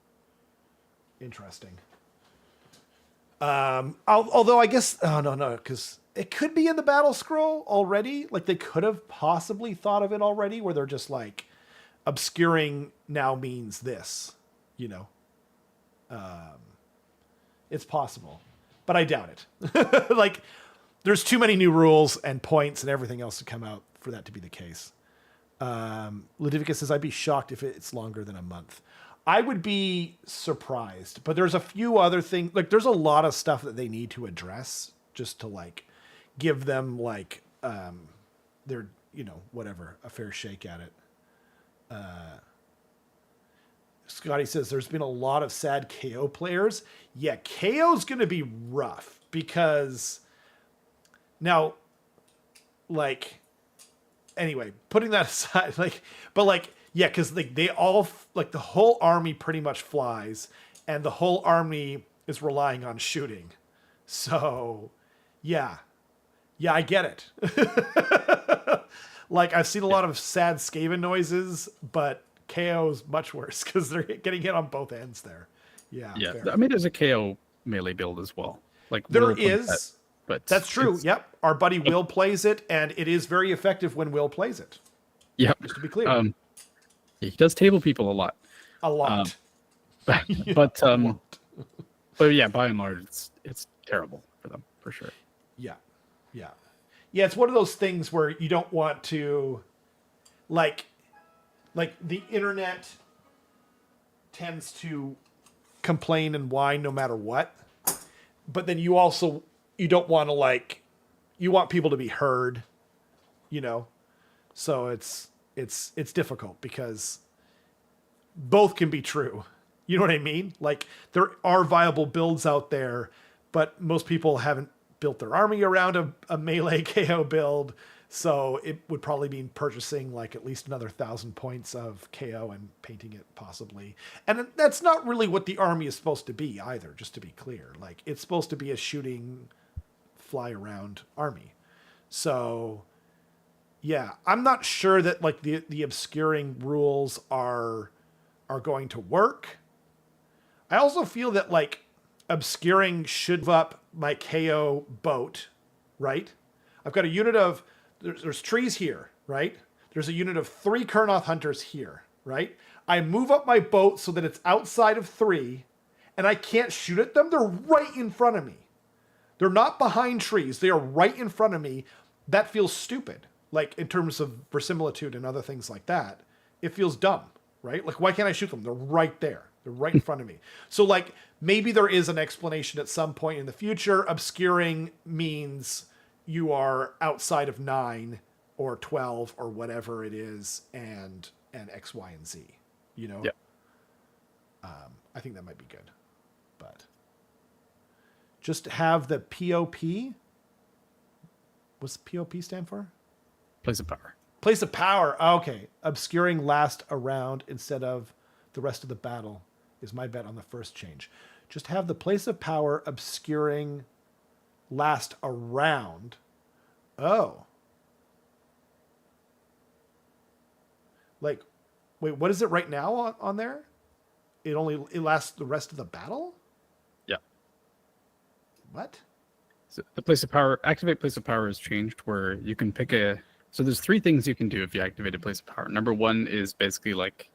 Interesting. Although I guess no, because it could be in the battle scroll already. Like they could have possibly thought of it already, where they're just like obscuring now means this, you know. It's possible, but I doubt it. Like there's too many new rules and points and everything else to come out for that to be the case. Ludivicus says, I'd be shocked if it's longer than a month. I would be surprised, but there's a few other things. Like there's a lot of stuff that they need to address just to like give them like their, you know, whatever, a fair shake at it. Scotty says there's been a lot of sad KO players. Yeah, KO's going to be rough because now, like, anyway, putting that aside, like, but like, yeah, because like they all like the whole army pretty much flies, and the whole army is relying on shooting. So, yeah, I get it. Like I've seen a lot of sad Skaven noises, but KO's much worse because they're getting hit on both ends there. Yeah. I mean, there's a KO melee build as well. Like there is, but that's true. Yep, our buddy Will plays it, and it is very effective when Will plays it. Yep. Just to be clear. He does table people a lot. But yeah, by and large, it's terrible for them for sure. Yeah. It's one of those things where you don't want to, like the internet tends to complain and whine no matter what, but then you don't want to you want people to be heard, you know, so it's difficult because both can be true. You know what I mean? Like there are viable builds out there, but most people haven't built their army around a melee KO build. So it would probably mean purchasing like at least another 1,000 points of KO and painting it possibly. And that's not really what the army is supposed to be either, just to be clear. Like it's supposed to be a shooting, fly around army. So yeah, I'm not sure that like the obscuring rules are going to work. I also feel that like obscuring should move up my KO boat, right? I've got a unit of there's trees here, right? There's a unit of 3 Kurnoth hunters here, right? I move up my boat so that it's outside of 3, and I can't shoot at them. They're right in front of me. They're not behind trees. They are right in front of me. That feels stupid. Like in terms of verisimilitude and other things like that, it feels dumb, right? Like why can't I shoot them? They're right there. They're right in front of me. So like maybe there is an explanation at some point in the future. Obscuring means you are outside of 9 or 12 or whatever it is, and X, Y, and Z, you know? Yeah. I think that might be good, but just have the POP. What's POP stand for? Place of power. Place of power. Okay. Obscuring last a round instead of the rest of the battle is my bet on the first change. Just have the place of power obscuring last a round. Oh. Like, wait, what is it right now on there? It lasts the rest of the battle? Yeah. What? So the place of power, activate place of power has changed where you can pick so there's 3 things you can do if you activate a place of power. Number 1 is basically like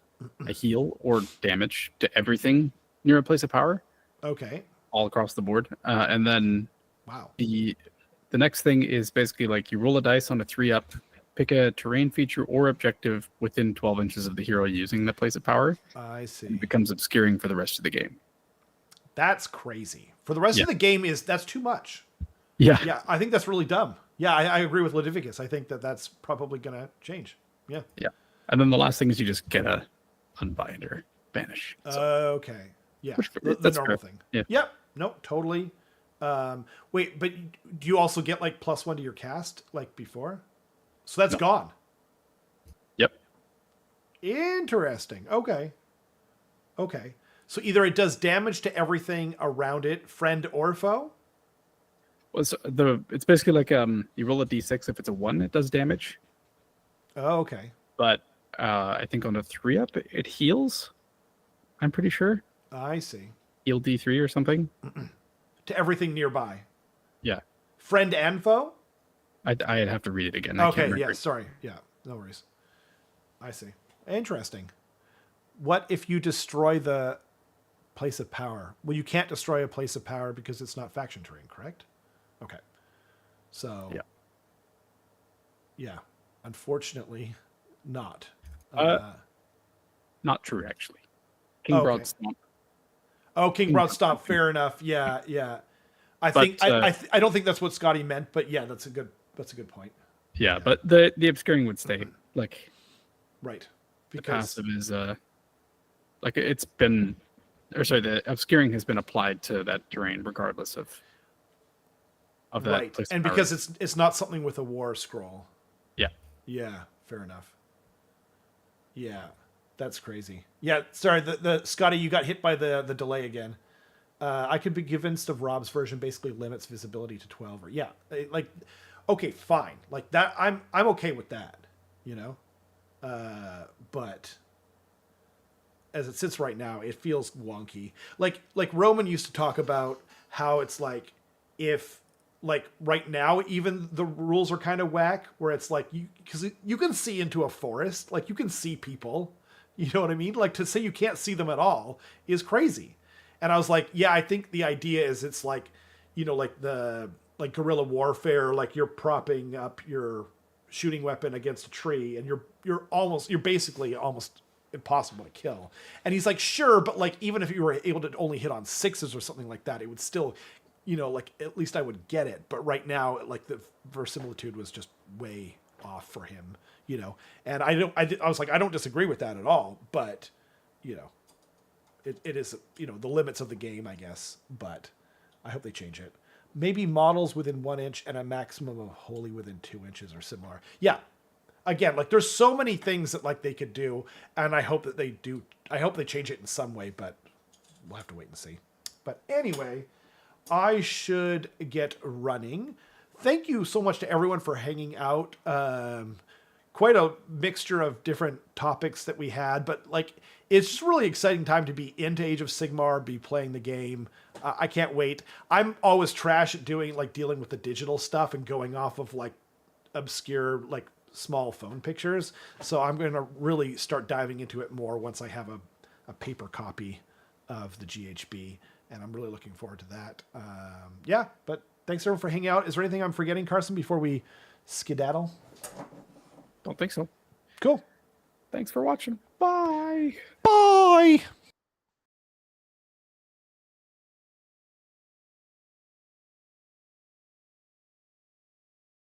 a heal or damage to everything near a place of power. Okay. All across the board. And then wow. The next thing is basically like you roll a dice on a 3-up, pick a terrain feature or objective within 12 inches of the hero using the place of power. I see. It becomes obscuring for the rest of the game. That's crazy. For the rest of the game that's too much. Yeah. Yeah, I think that's really dumb. Yeah, I agree with Ludovicus. I think that's probably going to change. Yeah. Yeah. And then the last thing is you just get a unbind or banish. So, okay. Yeah. The normal thing. Yeah. Yep. No, totally. Wait, but do you also get like +1 to your cast like before? So that's gone. Yep. Interesting. Okay. So either it does damage to everything around it, friend or foe? Well, it's basically like you roll a d6. If it's a 1, it does damage. Oh, okay. But I think on a 3-up, it heals. I'm pretty sure. I see. Heal D3 or something. To everything nearby. Yeah. Friend and foe? I'd have to read it again. Okay, yeah, sorry. Yeah, no worries. I see. Interesting. What if you destroy the place of power? Well, you can't destroy a place of power because it's not faction terrain, correct? Okay. So, yeah. Unfortunately, not. Not true, actually. King Broad Stomp. Oh, King Broad Stomp. Fair enough. Yeah. I don't think that's what Scotty meant, but yeah, that's a good point. Yeah, but the obscuring would stay like right because the passive is like it's been, or sorry, the obscuring has been applied to that terrain regardless of that. Right, place and because it's not something with a war scroll. Yeah. Yeah. Fair enough. Yeah. That's crazy. Yeah, sorry, the Scotty, you got hit by the delay again. I could be convinced of Rob's version basically limits visibility to 12 or like okay, fine. Like that I'm okay with that, you know? But as it sits right now, it feels wonky. Like Roman used to talk about how it's like if like right now even the rules are kind of whack where it's like because you can see into a forest, like you can see people. You know what I mean? Like to say you can't see them at all is crazy. And I was like, yeah, I think the idea is it's like, you know, like guerrilla warfare, like you're propping up your shooting weapon against a tree and you're basically almost impossible to kill. And he's like, sure, but like even if you were able to only hit on 6s or something like that, it would still, you know, like at least I would get it. But right now, like the verisimilitude was just way off for him. You know, and I was like, I don't disagree with that at all, but, you know, it is, you know, the limits of the game, I guess, but I hope they change it. Maybe models within 1 inch and a maximum of wholly within 2 inches or similar. Yeah. Again, like there's so many things that like they could do, and I hope that they do. I hope they change it in some way, but we'll have to wait and see. But anyway, I should get running. Thank you so much to everyone for hanging out. Quite a mixture of different topics that we had, but like it's just a really exciting time to be into Age of Sigmar, be playing the game. I can't wait. I'm always trash at dealing with the digital stuff and going off of like obscure like small phone pictures. So I'm going to really start diving into it more once I have a paper copy of the GHB, and I'm really looking forward to that. Yeah, but thanks everyone for hanging out. Is there anything I'm forgetting, Carson, before we skedaddle? Don't think so. Cool. Thanks for watching. Bye. Bye.